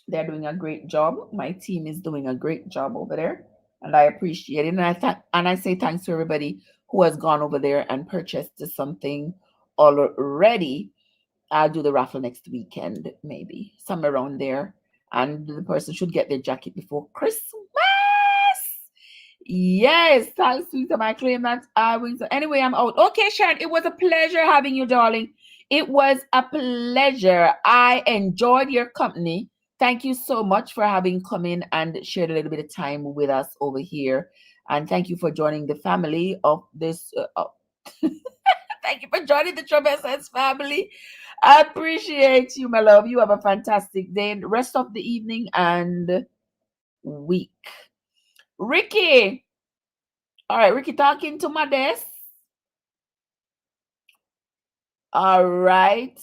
They're doing a great job. My team is doing a great job over there, and I appreciate it. And I say thanks to everybody who has gone over there and purchased something already. I'll do the raffle next weekend, maybe somewhere around there, and the person should get their jacket before Christmas. Yes, thanks, sweet. I claim that I win. So anyway, I'm out. Okay, Sharon, it was a pleasure having you, darling. It was a pleasure. I enjoyed your company. Thank you so much for having come in and shared a little bit of time with us over here. And thank you for joining the family of this. Thank you for joining the Trebessens family. I appreciate you, my love. You have a fantastic day and rest of the evening and week. Ricky. All right, Ricky talking to my desk. All right.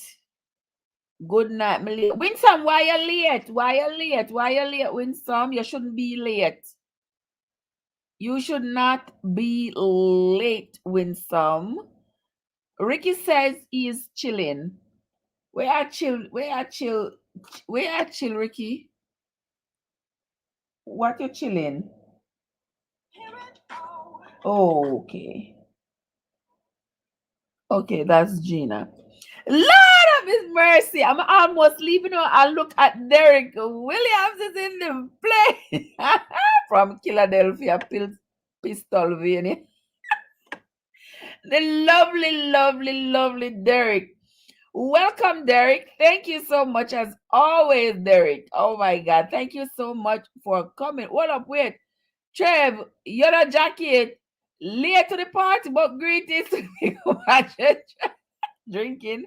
Good night, Malia. Winsome, why you late? Why you late? Why you late, Winsome? You shouldn't be late. You should not be late, Winsome. Ricky says he's chilling. Where are chill? Where are chill? Where are chill, Ricky? What you chilling? Oh, okay. Okay, that's Gina. Lord of His mercy. I'm almost leaving her. I look at Derek Williams is in the play from Philadelphia, Pennsylvania. The lovely, lovely, lovely Derek. Welcome, Derek. Thank you so much, as always, Derek. Oh my God. Thank you so much for coming. What up, wait? Trev, yellow jacket, late to the party, but greetings to the drinking.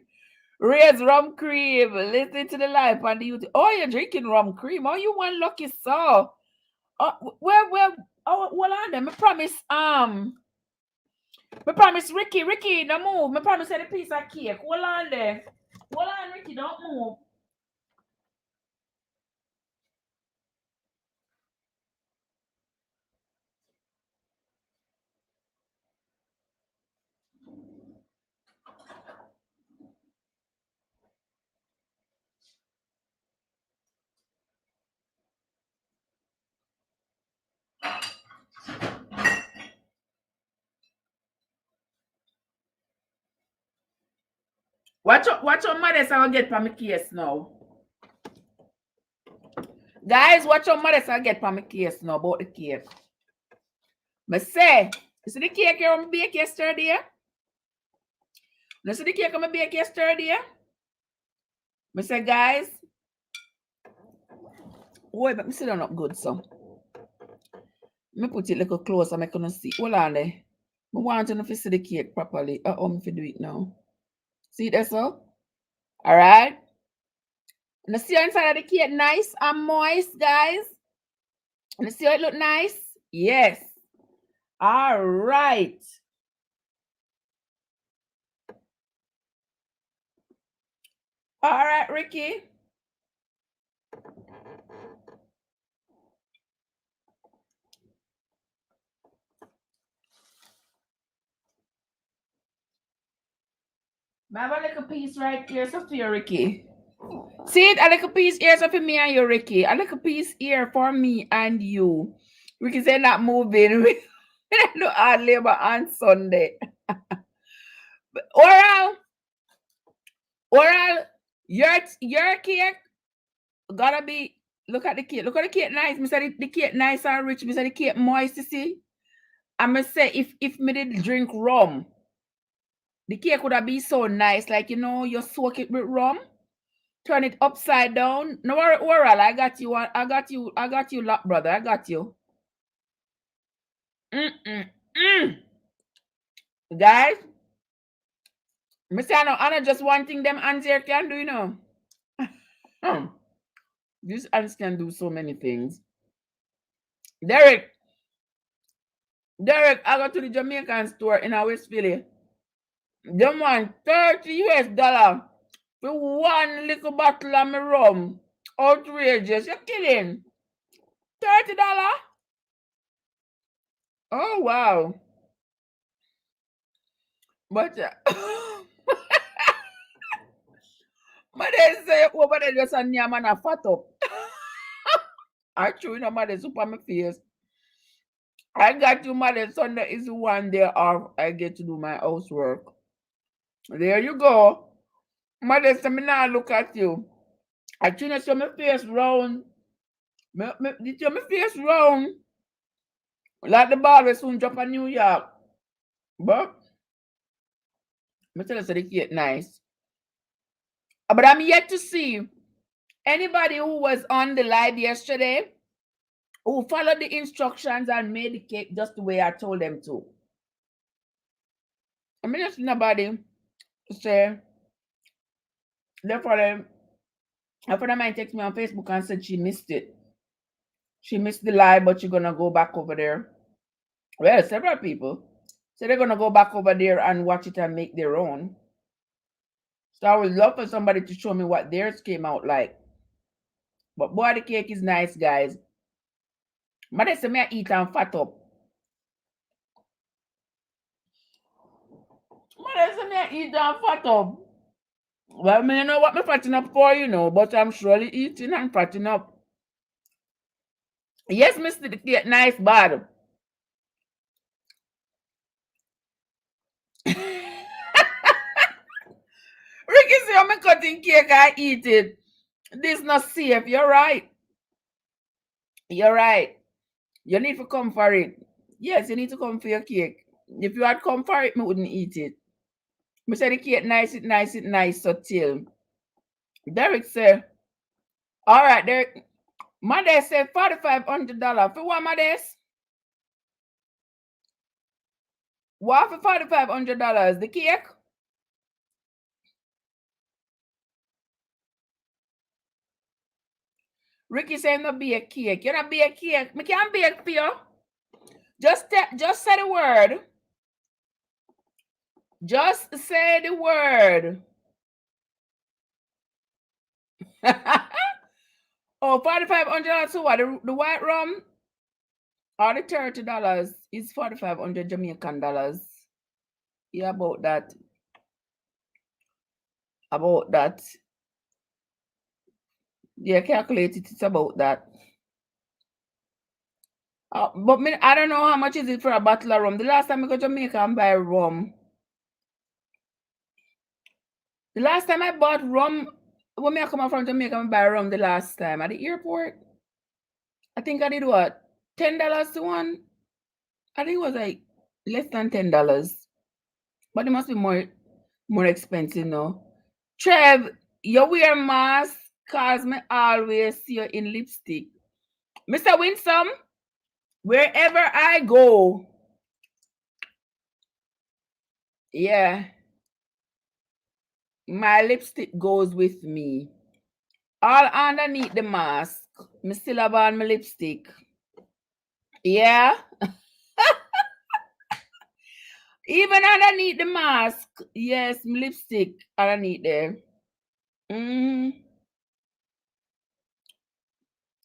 Raise rum cream, listen to the life on the YouTube. Oh, you're drinking rum cream. Oh, you one lucky soul. Oh, oh, well on them. I promise Ricky, don't move. I promise a piece of cake. Hold on there. Hold on, Ricky, don't move. Watch your mother's I'll get from my case now. Guys, watch your mother's I'll get from my case now about the cake. Me say, you see the cake you bake yesterday? You see the cake I bake yesterday? Me say, guys, wait, but me sit down up good, so. Me put it a little closer, I'm gonna see. Hold on there. I want to see the cake properly. I'm to do it now. See that so? Alright. And see inside of the cake nice and moist, guys. And see how it look nice? Yes. Alright. Alright, Ricky. I have a little piece right here, so for you, Ricky. See it? A little piece here, so for me and you, Ricky. A little piece here for me and you. Ricky said not moving. We do hard labor on Sunday. Oral, your cake gotta be. Look at the cake. Look at the cake nice. Me say the cake nice and rich. Me say the cake moist. You see. I'm gonna say if me did drink rum, the cake would have been so nice. Like you soak it with rum, turn it upside down. No worry, oral. I got you. I got you, lot brother. I got you. Guys, Mr. Anna, just one thing them ants here can do, These ants can do so many things. Derek, I go to the Jamaican store in our West Philly. Them want $30 for one little bottle of my rum. Outrageous. You're kidding. $30? Oh, wow. But, but they say, but they just a nyam and a fat up. I chew mother soup on my face. I got you, mother. Sunday is one day off. I get to do my housework. There you go. Mother say me now look at you. I try show my face round. Did you my face round? Like the ball will soon drop in New York. But I tell you so the cake nice. But I'm yet to see anybody who was on the live yesterday who followed the instructions and made the cake just the way I told them to. I mean, just nobody say, therefore, a friend of mine texted me on Facebook and said she missed it. She missed the live, but she's gonna go back over there. Well, several people say they're gonna go back over there and watch it and make their own. So I would love for somebody to show me what theirs came out like. But boy, the cake is nice, guys. Mother say me I eat and fat up. Mother say me I eat and fat up. Well, me know what me fatting up for, but I'm surely eating and fatting up. Yes, Mr. The cake nice, bad. Ricky say I'm cutting cake, I eat it. This is not safe. You're right. You're right. You need to come for it. Yes, you need to come for your cake. If you had come for it, me wouldn't eat it. Me say the cake nice, so till. Derek say, all right, Derek. Mother said $4,500. For what, Mother? What for $4,500? The cake? Ricky saying no be a cake. You not be a cake. Me can't bake for you. Just say the word. Just say the word. Oh, $4,500 to what? The white rum or the $30 is 4,500 Jamaican dollars. Yeah, about that. About that. Yeah, calculate it. It's about that. But I don't know how much is it for a bottle of rum. The last time I go to Jamaica and buy rum, the last time I bought rum, when I come from Jamaica and buy rum the last time at the airport, I think I did what? $10 to one? I think it was like less than $10. But it must be more expensive now. Trev, you wear mask cause me always see you in lipstick. Mr. Winsome, wherever I go, yeah, my lipstick goes with me. All underneath the mask, me still have on my lipstick. Yeah, even underneath the mask, yes, my lipstick underneath there.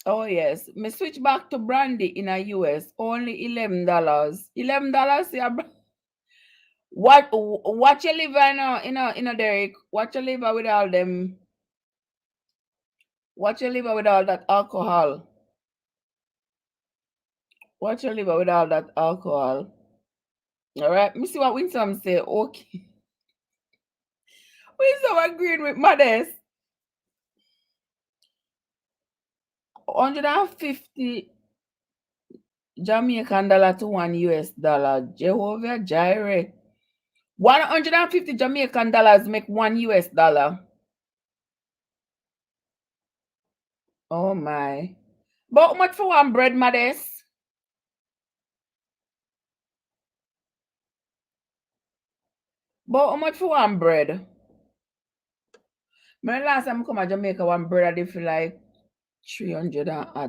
Oh yes, me switch back to brandy in a US. Only $11. $11, yeah. What you live in a Derek? What you live with all them? What you live with all that alcohol? What you live with all that alcohol? All right, me see what Winsome say. Okay, Winsome agreed with Modest. 150 Jamaican dollar to $1 Jehovah Jireh. 150 Jamaican dollars make $1. Oh my. But how much for one bread, Modest? But how much for one bread? My last time I come to Jamaica, one bread I did for like $300. I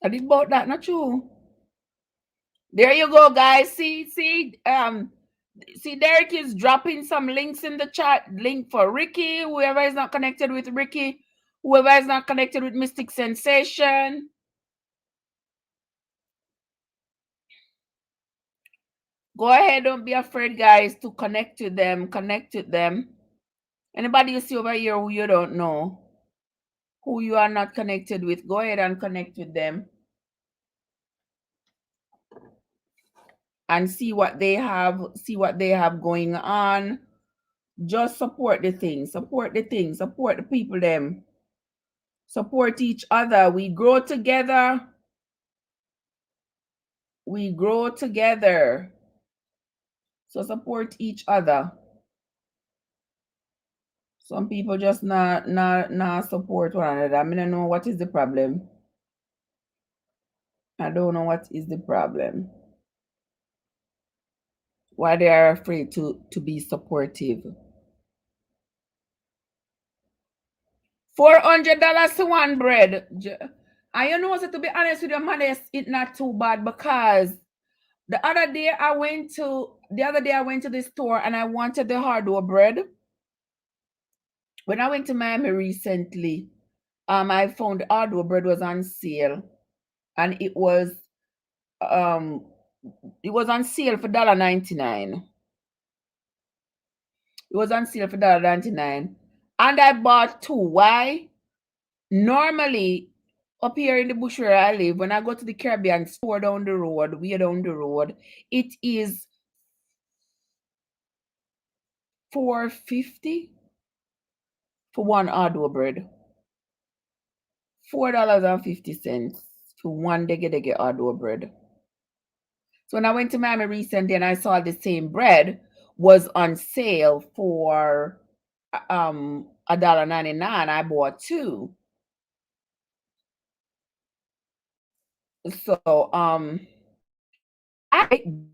did about that, not true. There you go, guys. See, Derek is dropping some links in the chat. Link for Ricky, whoever is not connected with Ricky, whoever is not connected with Mystic Sensation. Go ahead, don't be afraid, guys, to connect with them. Connect with them. Anybody you see over here who you don't know, who you are not connected with, go ahead and connect with them and see what they have going on. Just support the thing, support the people them. Support each other. We grow together. We grow together. So support each other. Some people just not support one another. I mean, I don't know what is the problem. I don't know what is the problem. Why they are afraid to be supportive. $400 to one bread. And you know, so to be honest with you, Modest, it's not too bad because the other day I went to the store and I wanted the hardware bread. When I went to Miami recently, I found the hardware bread was on sale, and um it was on sale for $1.99. It was on sale for $1.99, and I bought two. Why? Normally, up here in the bush where I live, when I go to the Caribbean store down the road, way down the road, it is $4.50 for one hardware bread. $4.50 for one dege hardware bread. So when I went to Miami recently and I saw the same bread was on sale for $1.99, I bought two. So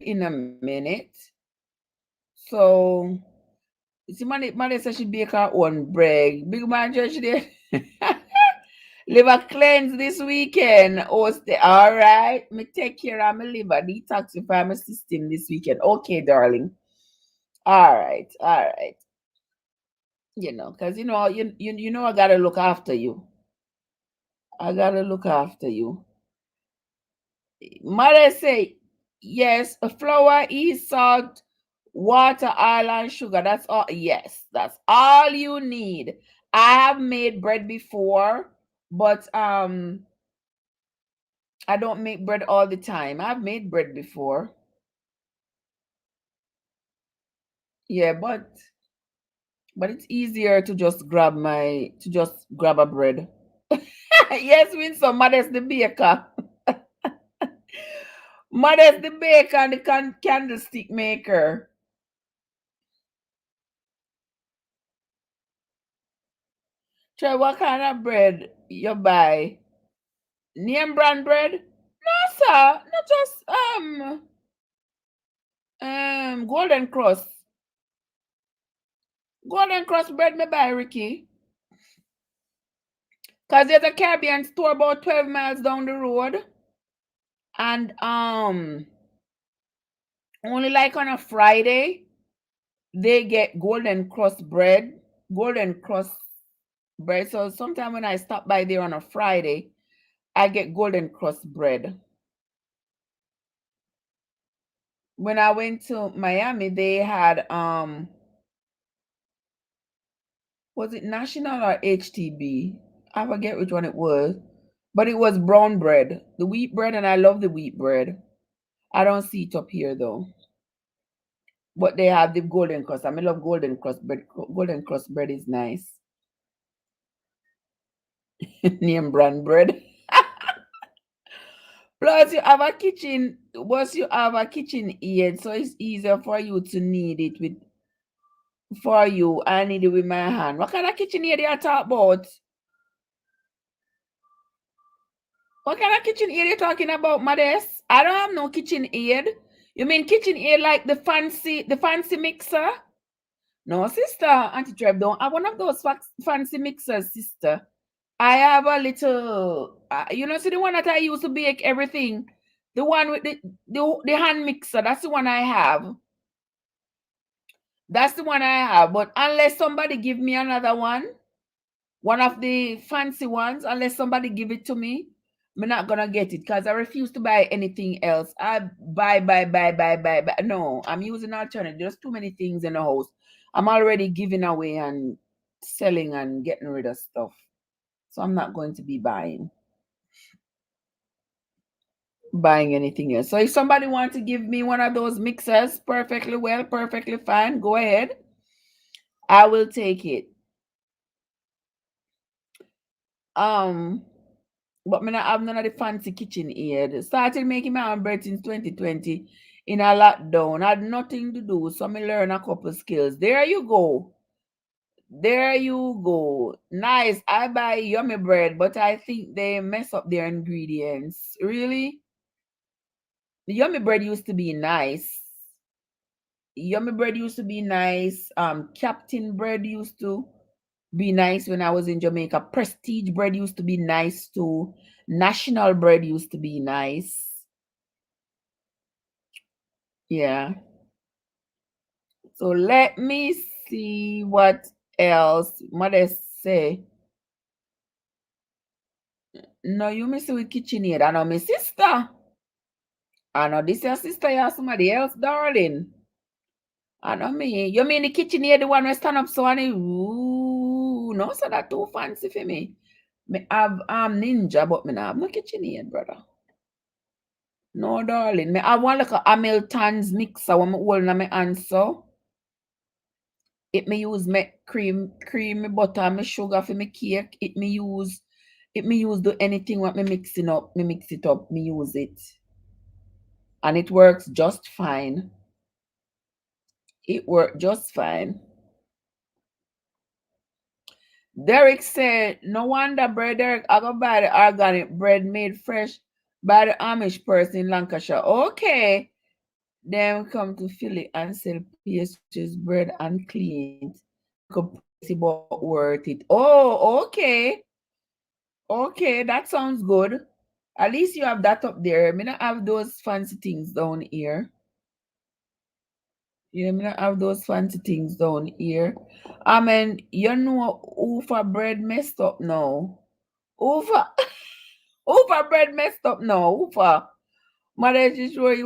in a minute. So see, money says she bake her own bread. Big man judge there. Liver cleanse this weekend. Oh, stay all right. Me take care of my liver, detoxify my system this weekend. Okay, darling. All right, all right. Because you know I gotta look after you. I gotta look after you. Mother say, yes, flour, yeast, salt, water, oil, and sugar. That's all. Yes, that's all you need. I have made bread before, but I don't make bread all the time. I've made bread before. Yeah, but it's easier to just grab a bread. Yes, win some Mother's the baker. Mother's the baker and the candlestick maker. Try what kind of bread you buy? Name brand bread? No, sir. Not just Golden Cross. Golden Cross bread me buy, Ricky. Cause there's a Caribbean store about 12 miles down the road. And only like on a Friday, they get Golden Cross bread. Golden Cross bread. So sometime when I stop by there on a Friday, I get Golden Cross bread. When I went to Miami, they had was it National or HTB? I forget which one it was. But it was brown bread. The wheat bread, and I love the wheat bread. I don't see it up here though. But they have the Golden Cross. I love Golden Cross bread. Golden Cross bread is nice. Name brand bread. Plus, you have a kitchen. Once you have a kitchen aid, so it's easier for you to knead it with for you. I need it with my hand. What kind of kitchen aid you talk about? What kind of kitchen aid you talking about, Modest? I don't have no kitchen aid. You mean kitchen aid like the fancy mixer? No, sister, Auntie Treb don't have one of those fancy mixers, sister. I have a little, see the one that I use to bake everything. The one with the hand mixer. That's the one I have. That's the one I have. But unless somebody give me another one of the fancy ones, unless somebody give it to me, I'm not gonna get it because I refuse to buy anything else. I buy. No, I'm using alternative. There's too many things in the house. I'm already giving away and selling and getting rid of stuff. So I'm not going to be buying anything else. So if somebody wants to give me one of those mixers, perfectly well, perfectly fine, go ahead. I will take it. But me not have none of the fancy kitchen aid. Started making my own bread since 2020 in a lockdown. Had nothing to do, so me learn a couple skills. There you go. There you go. Nice. I buy yummy bread, but I think they mess up their ingredients. Really? The yummy bread used to be nice. Yummy bread used to be nice. Captain bread used to be nice when I was in Jamaica. Prestige bread used to be nice too. National bread used to be nice. Yeah. So let me see what else. Mother say. No, you miss with KitchenAid. I know my sister. I know this your sister, you somebody else, darling. I know me. You mean the KitchenAid, the one where stand up so and ooh, no, so that too fancy for me. Me have Ninja, but me not have no KitchenAid, brother. No, darling. Me have one like a Hamilton's mixer when me hold in my hand so. It me use me cream, me butter, me sugar for me cake. It me use do anything what me mixing up. Me mix it up. Me use it. And it works just fine. It worked just fine. Derek said, no wonder, brother Derek, I go buy the organic bread made fresh by the Amish person in Lancashire. Okay. Then come to Philly and sell pastries, bread, and clean it. Pricey but worth it. Oh, okay. Okay, that sounds good. At least you have that up there. Me not have those fancy things down here. Yeah, me not have those fancy things down here. I mean, you know, Ufa bread messed up now. Ufa, Ufa bread messed up now. Ufa. Mother just sure he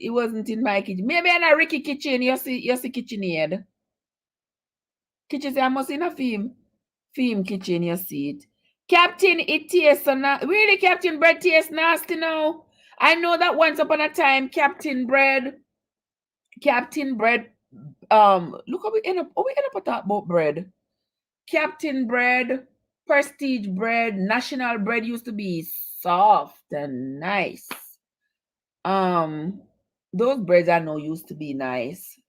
wasn't in my kitchen. Maybe in a Ricky kitchen. You see KitchenAid. Kitchen say I must in a film kitchen. You see it. Captain, it tastes so really Captain bread tastes nasty now. I know that once upon a time, Captain bread. Look how we end up talking about bread. Captain bread, prestige bread, national bread used to be soft and nice. Um, those breads I know used to be nice.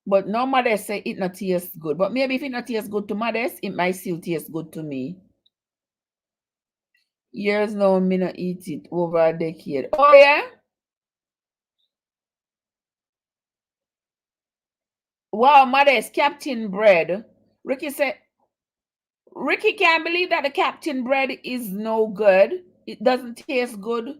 But no mothers say it not taste good. But maybe if it not taste good to mothers, it might still taste good to me. Years now, me not eat it over a decade. Oh yeah? Wow, mothers, Captain bread. Ricky said Ricky can't believe that the Captain bread is no good. It doesn't taste good.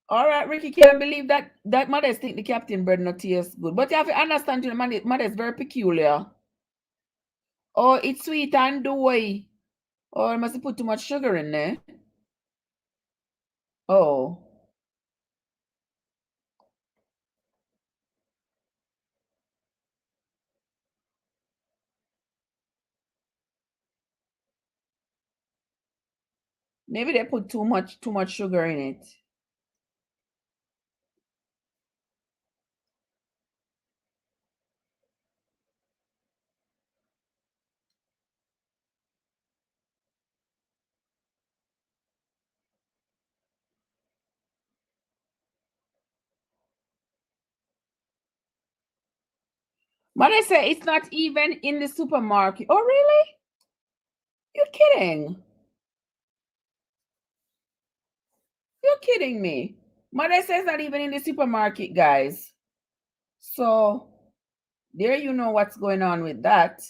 All right, Ricky can't believe that mothers think the Captain bread not taste good. But you have to understand, you know, mother's very peculiar. Oh, it's sweet and doughy. Or must have put too much sugar in there. Oh, maybe they put too much sugar in it. Mother say it's not even in the supermarket. Oh, really? You're kidding? You're kidding me? Mother says not even in the supermarket, guys. So there you know what's going on with that.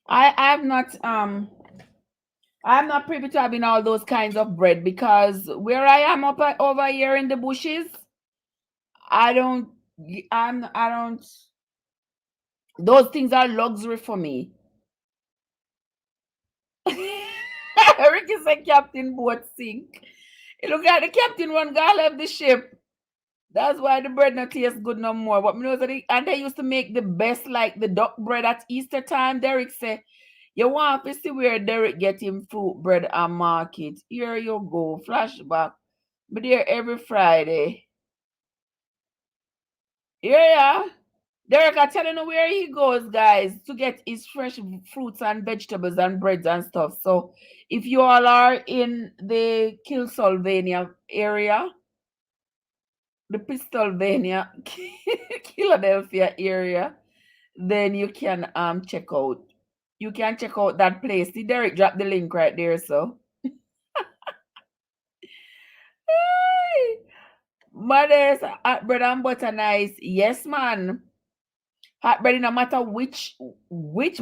I'm not privy to having all those kinds of bread because where I am over here in the bushes, I don't I don't those things are luxury for me. Ricky said captain boat sink. It look like the captain one guy left the ship. That's why the bread not taste good no more. But me know that and they used to make the best like the duck bread at Easter time. Derek said, you want to see where Derek get him fruit bread and market. Here you go. Flashback. But there every Friday. Yeah. Derek, I tell you where he goes, guys, to get his fresh fruits and vegetables and breads and stuff. So if you all are in the Kilsylvania area, the Pennsylvania, Philadelphia area, then you can check out. You can check out that place. See, Derek dropped the link right there. So, hey, mothers, hot bread and butter nice. Yes, man. Hot bread, no matter which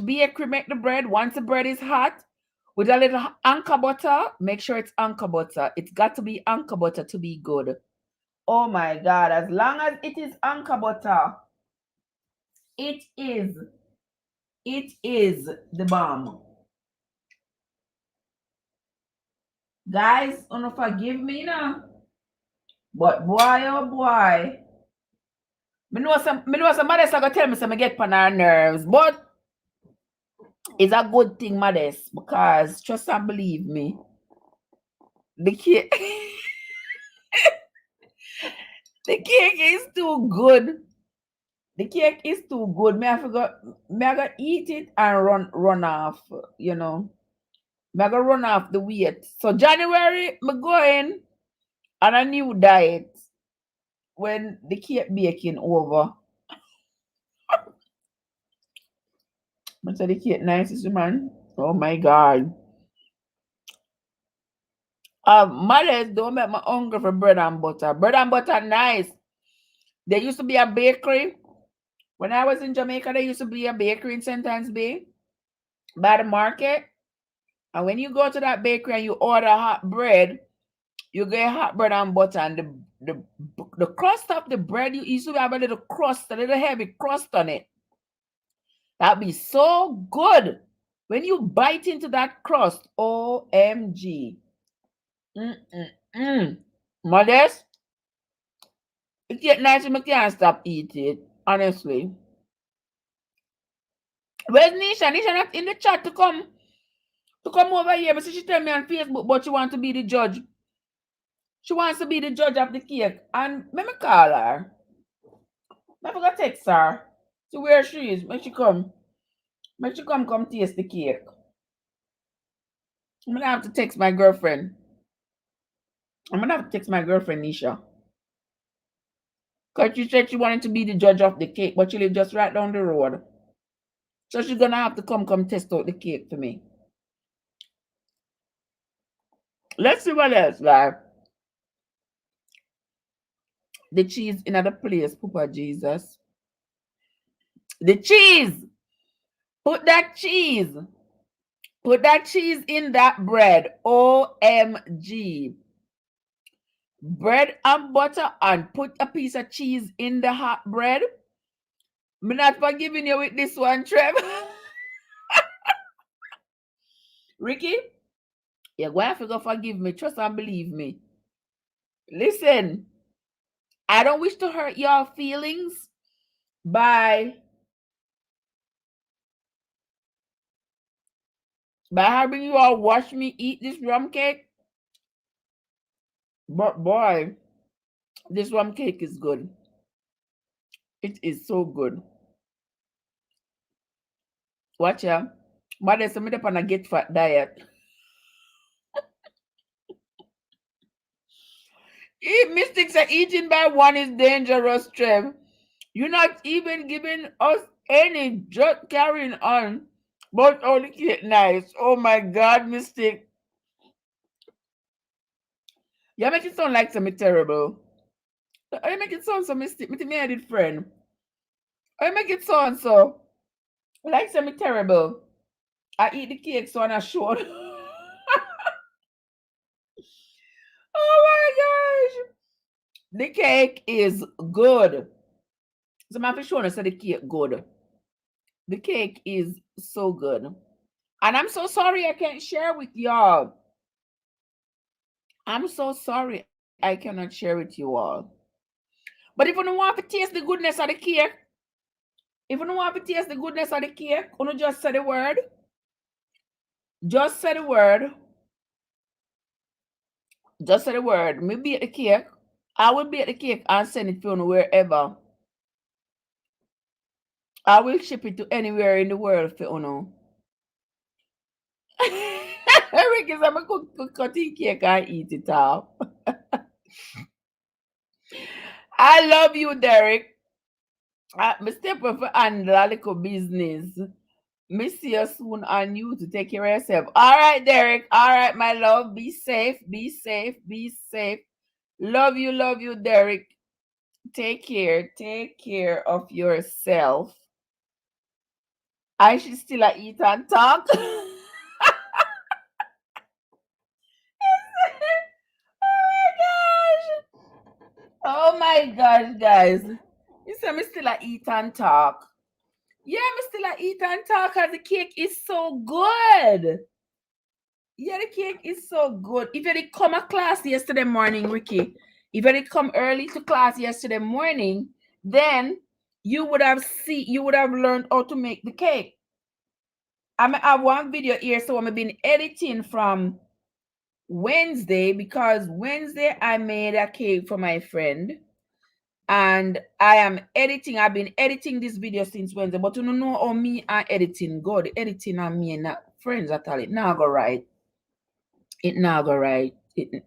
bakery make the bread. Once the bread is hot, with a little anchor butter, make sure it's anchor butter. It's got to be anchor butter to be good. Oh my God! As long as it is anchor butter, it is. It is the bomb. Guys, don't forgive me now. But boy, oh boy. Me know some mothers are gonna tell me some I get on her nerves. But it's a good thing, mothers, because trust and believe me, the cake the cake is too good. The cake is too good. Me I got eat it and run off, you know. Me I got run off the weight. So January, me going on a new diet when the cake baking over. I said the cake nice, man. Oh my God. Mothers, don't make my hunger for bread and butter. Bread and butter nice. There used to be a bakery. When I was in Jamaica, there used to be a bakery in St. Anne's Bay by the market. And when you go to that bakery and you order hot bread, you get hot bread and butter, and the crust of the bread, you used to have a little crust, a little heavy crust on it. That'd be so good. When you bite into that crust, OMG. Modest, it get nice and I can't stop eating it, honestly. Where's Nisha? Nisha not in the chat to come over here. But she tell me on Facebook, but she wants to be the judge. She wants to be the judge of the cake. And let me call her. I forgot to text her. See where she is. Make she come. Make she come taste the cake. I'm gonna have to text my girlfriend. Nisha. Because she said she wanted to be the judge of the cake, but she lives just right down the road. So she's gonna have to come test out the cake for me. Let's see what else, like. The cheese in other place, Papa Jesus. The cheese. Put that cheese. Put that cheese in that bread. OMG. Bread and butter and put a piece of cheese in the hot bread. I'm not forgiving you with this one, Trev. Ricky, you're going to have to forgive me. Trust and believe me. Listen, I don't wish to hurt your feelings by having you all watch me eat this rum cake. But boy, this rum cake is good. It is so good. Watch ya. But there's somebody on a get fat diet. Mystics are eating by one is dangerous, Trev. You're not even giving us any, just carrying on. But only cake nice. Oh my God, Mystic. You make it sound like something terrible. You make it sound so Mystic. Me I did friend. I make it sound so like something terrible. I eat the cake so I'm sure. Oh my gosh. The cake is good. So my fish want to say the cake good. The cake is so good. And I'm so sorry I can't share with y'all. I'm so sorry I cannot share with you all. But if you don't want to taste the goodness of the cake, you just say the word. Just say the word. Just say the word. Me bake the cake. I will bake the cake and send it to you wherever. I will ship it to anywhere in the world for you. Because I'm a cutting cake and eat it off. I love you, Derek. I step up for handle a little business. Me see you soon on you to take care of yourself. All right, Derek. All right, my love. Be safe. Be safe. Be safe. Love you, Derek. Take care. Take care of yourself. I should still eat and talk. Oh my gosh, guys. You say me still eat and talk. Yeah, me still eat and talk because the cake is so good. Yeah, the cake is so good. If you did come to class yesterday morning, Ricky, if you did come early to class yesterday morning, then you would have learned how to make the cake. I have one video here, so I've been editing from Wednesday because Wednesday I made a cake for my friend. And I've been editing this video since Wednesday, but you don't know how me and editing go. The editing and me not friends at all. It now go right. It now go right. It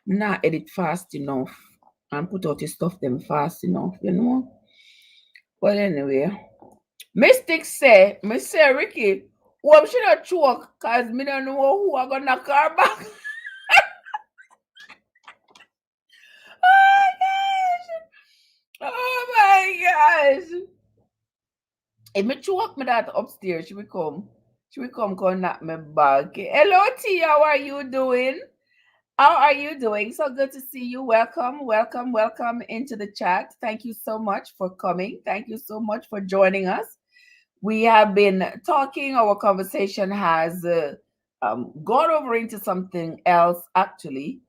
not edit fast enough and put out the stuff them fast enough, you know. But anyway, Mystic say, Ricky, who I'm should have choke because me don't know who are gonna knock her back. Oh my gosh. If me choke me that upstairs, she will come. She will come knock me back. Hello T, how are you doing? How are you doing? So good to see you. Welcome, welcome, welcome into the chat. Thank you so much for coming. Thank you so much for joining us. We have been talking, our conversation has gone over into something else actually,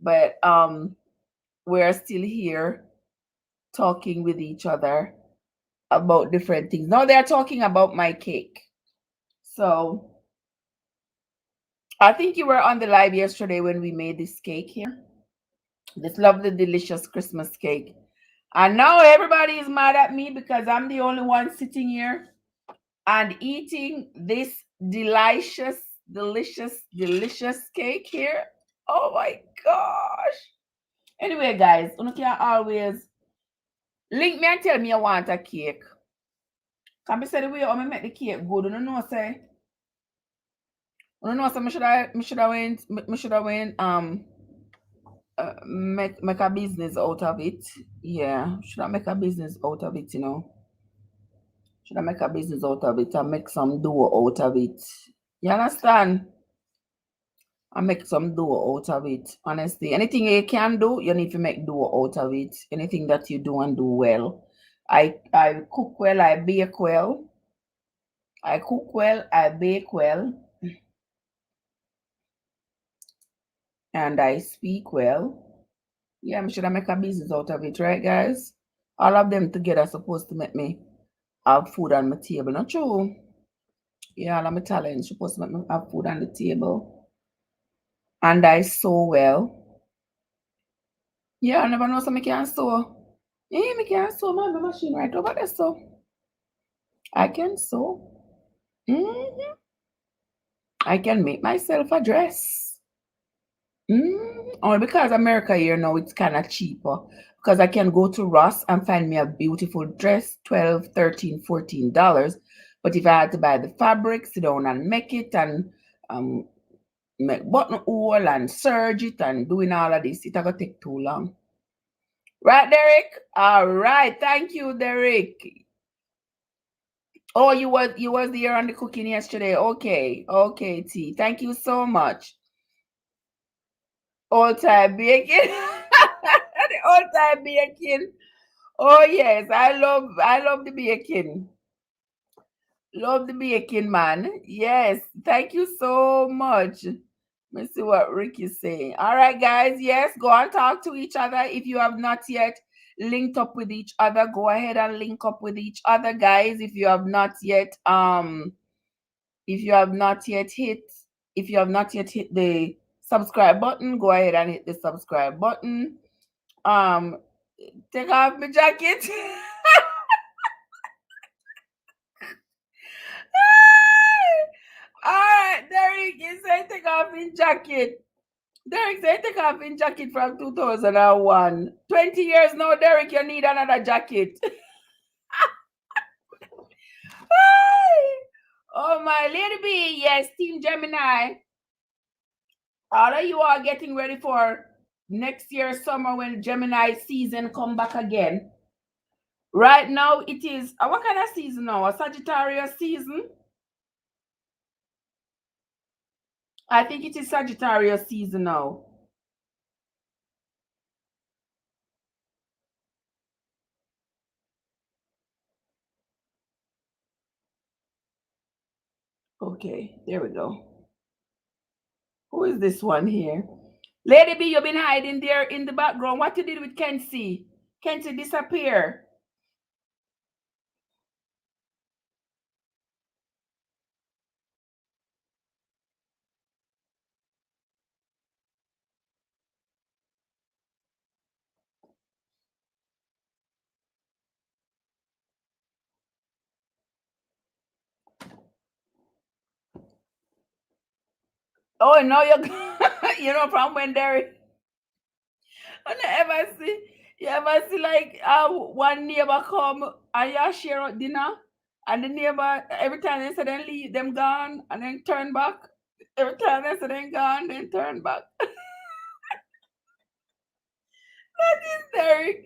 but we're still here talking with each other about different things. Now they're talking about my cake. So I think you were on the live yesterday when we made this cake here, this lovely, delicious Christmas cake. And now everybody is mad at me because I'm the only one sitting here and eating this delicious, delicious, delicious cake here. Oh my gosh. Anyway, guys, you can always link me and tell me you want a cake. Can be say the way I make the cake good. You know say. You know say me should have went make a business out of it. Yeah, should I make a business out of it, you know? Should I make a business out of it and make some dough out of it? You understand? I make some dough out of it. Honestly, anything you can do, you need to make dough out of it. Anything that you do and do well. I cook well, I bake well. I cook well, I bake well, and I speak well. Yeah, I'm sure I make a business out of it, right, guys? All of them together supposed to make me have food on my table. Not true. Yeah, all of my talent supposed to make me have food on the table. And I sew well. Yeah, I never know so I can sew. Yeah, I can sew my machine right over there, so I can sew. Hmm I can make myself a dress. Only because America here now it's kind of cheaper. Because I can go to Ross and find me a beautiful dress, $12, $13, $14. But if I had to buy the fabric, sit down and make it and um make buttonhole and serge it and doing all of this, it's gonna take too long. Right, Derek? All right. Thank you, Derek. Oh, you was there on the cooking yesterday. Okay. Okay, T. Thank you so much. All time baking. The all time baking. Oh yes, I love the baking. Love the baking, man. Yes, thank you so much. Let's see what Rick is saying. All right, guys. Yes, go and talk to each other. If you have not yet linked up with each other, go ahead and link up with each other, guys. If you have not yet if you have not yet hit the subscribe button, go ahead and hit the subscribe button. Take off my jacket. All right, Derek, you say take off his jacket. Derek say take off his jacket from 2001. 20 years now, Derek, you need another jacket. Oh my Lady B, yes, Team Gemini. All of you are getting ready for next year summer when Gemini season come back again. Right now it is what kind of season now? A Sagittarius season? I think it is Sagittarius season now. Okay, there we go. Who is this one here? Lady B, you've been hiding there in the background. What you did with Kenzie? Kenzie disappear. Oh no, you know from when there I ever see you ever see like one neighbor come and you share out dinner And the neighbor, every time they say they leave, them gone, and then turn back. Every time they say they gone, then turn back. That is Derek.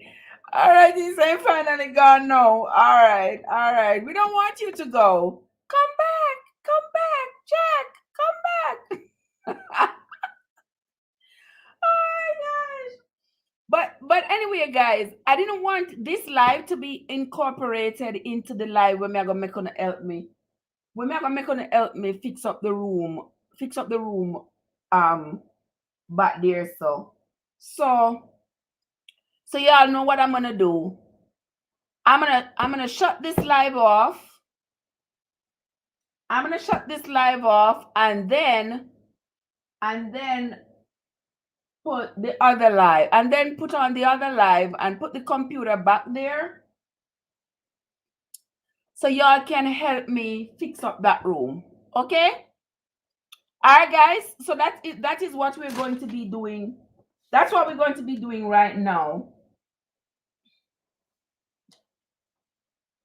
All right, he's saying finally gone now. All right, all right. We don't want you to go. Come back, Jack. Come back. Oh my gosh. But anyway, guys, I didn't want this live to be incorporated into the live where me are gonna make gonna help me. When me are gonna make gonna help me fix up the room back there. So y'all know what I'm gonna do. I'm gonna shut this live off. I'm gonna shut this live off and then put the other live and then put on the other live and put the computer back there so y'all can help me fix up that room. Okay? All right, guys. So that is what we're going to be doing. That's what we're going to be doing right now.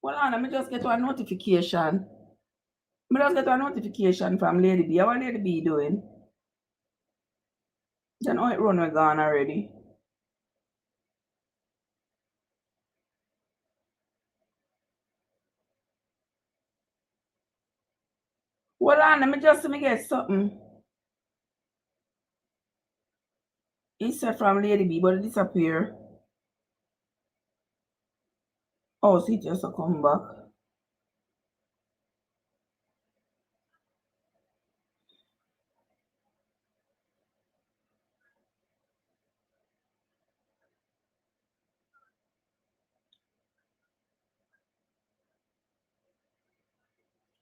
Hold on, let me just get to a notification. Let me just get to a notification from Lady B. How Lady B doing? You know it run gone already. Hold on, let me get something. He said from Lady B, but it disappear. Oh, see, just a come back.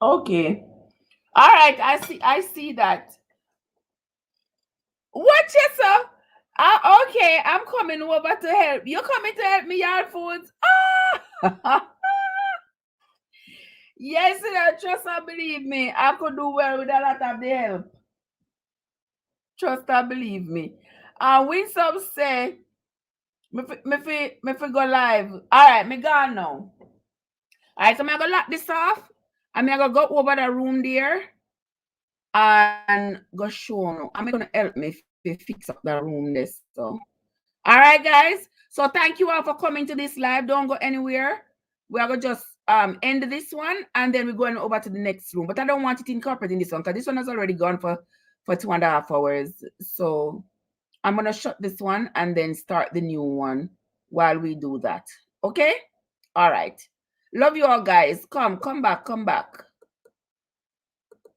Okay. All right, I see that. Watch yourself. Okay, I'm coming over to help. You're coming to help me, Yard Foods. Ah! Yes, trust and believe me. I could do well with a lot of the help. Trust and believe me. And when some say, me fi go live. All right, me gone now. All right, so I'm gonna lock this off. I'm gonna go over the room there and go show you. I'm gonna help me fix up the room this. So, all right, guys. So thank you all for coming to this live. Don't go anywhere. We are gonna just end this one and then we're going over to the next room. But I don't want it incorporated in this one because this one has already gone for 2.5 hours. So I'm gonna shut this one and then start the new one while we do that. Okay? All right. Love you all, guys. Come back.